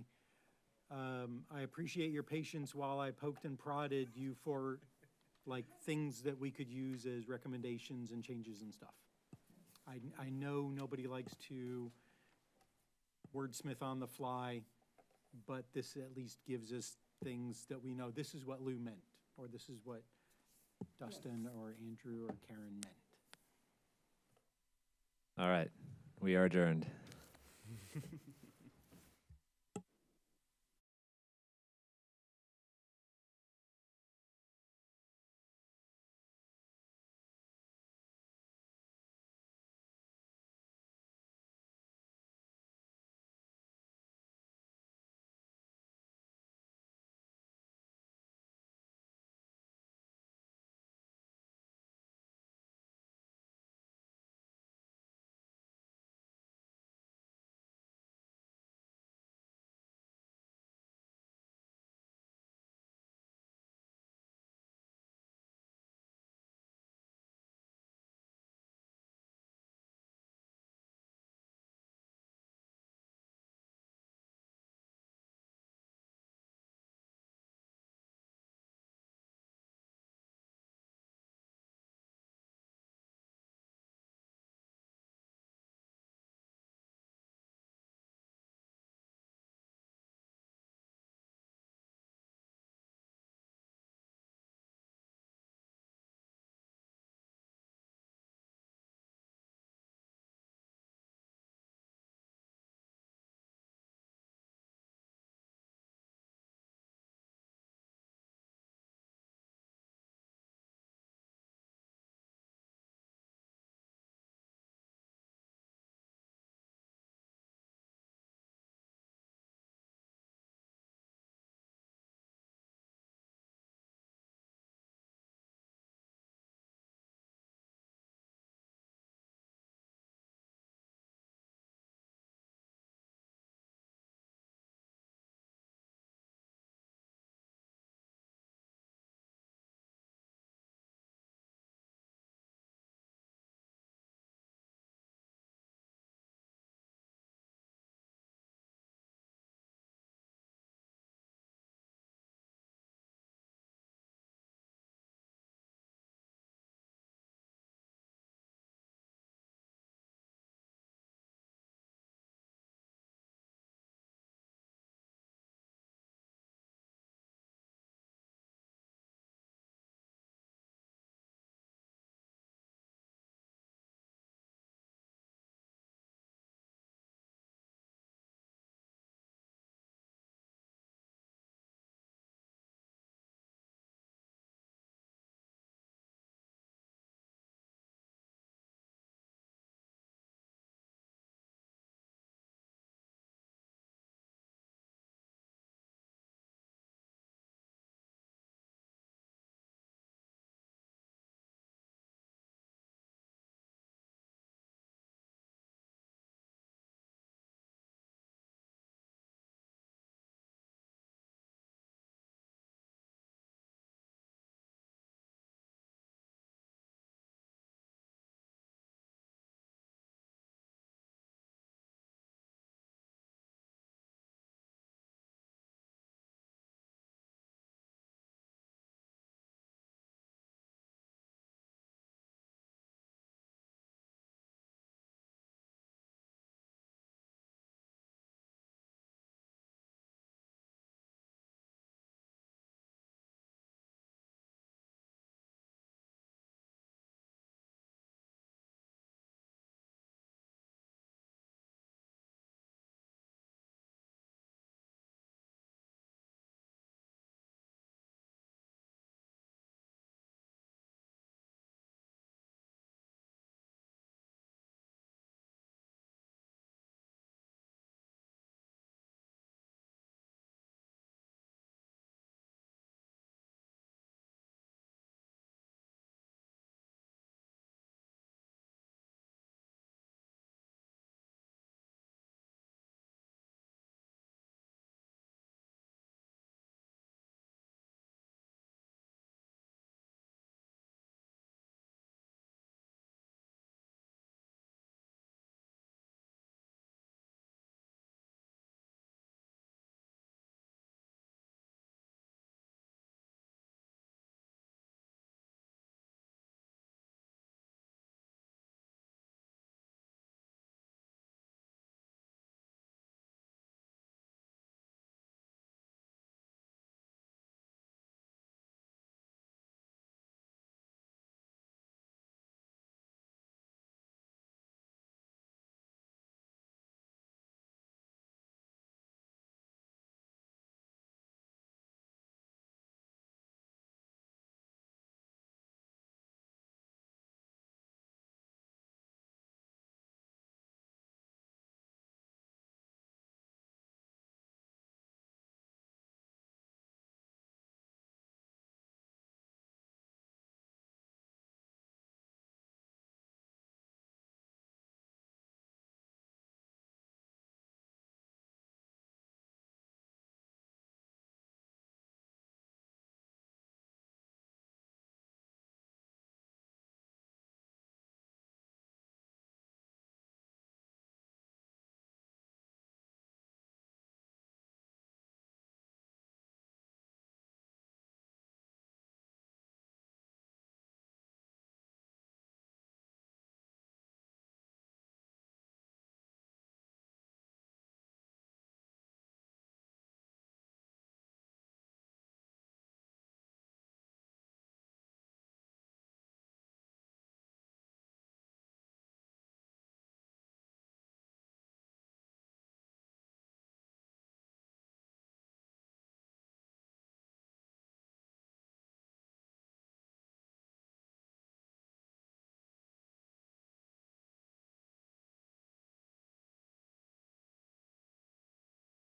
Speaker 6: appreciate your patience while I poked and prodded you for, like, things that we could use as recommendations and changes and stuff. I know nobody likes to wordsmith on the fly, but this at least gives us things that we know, this is what Lou meant, or this is what Dustin or Andrew or Karen meant.
Speaker 1: All right, we are adjourned.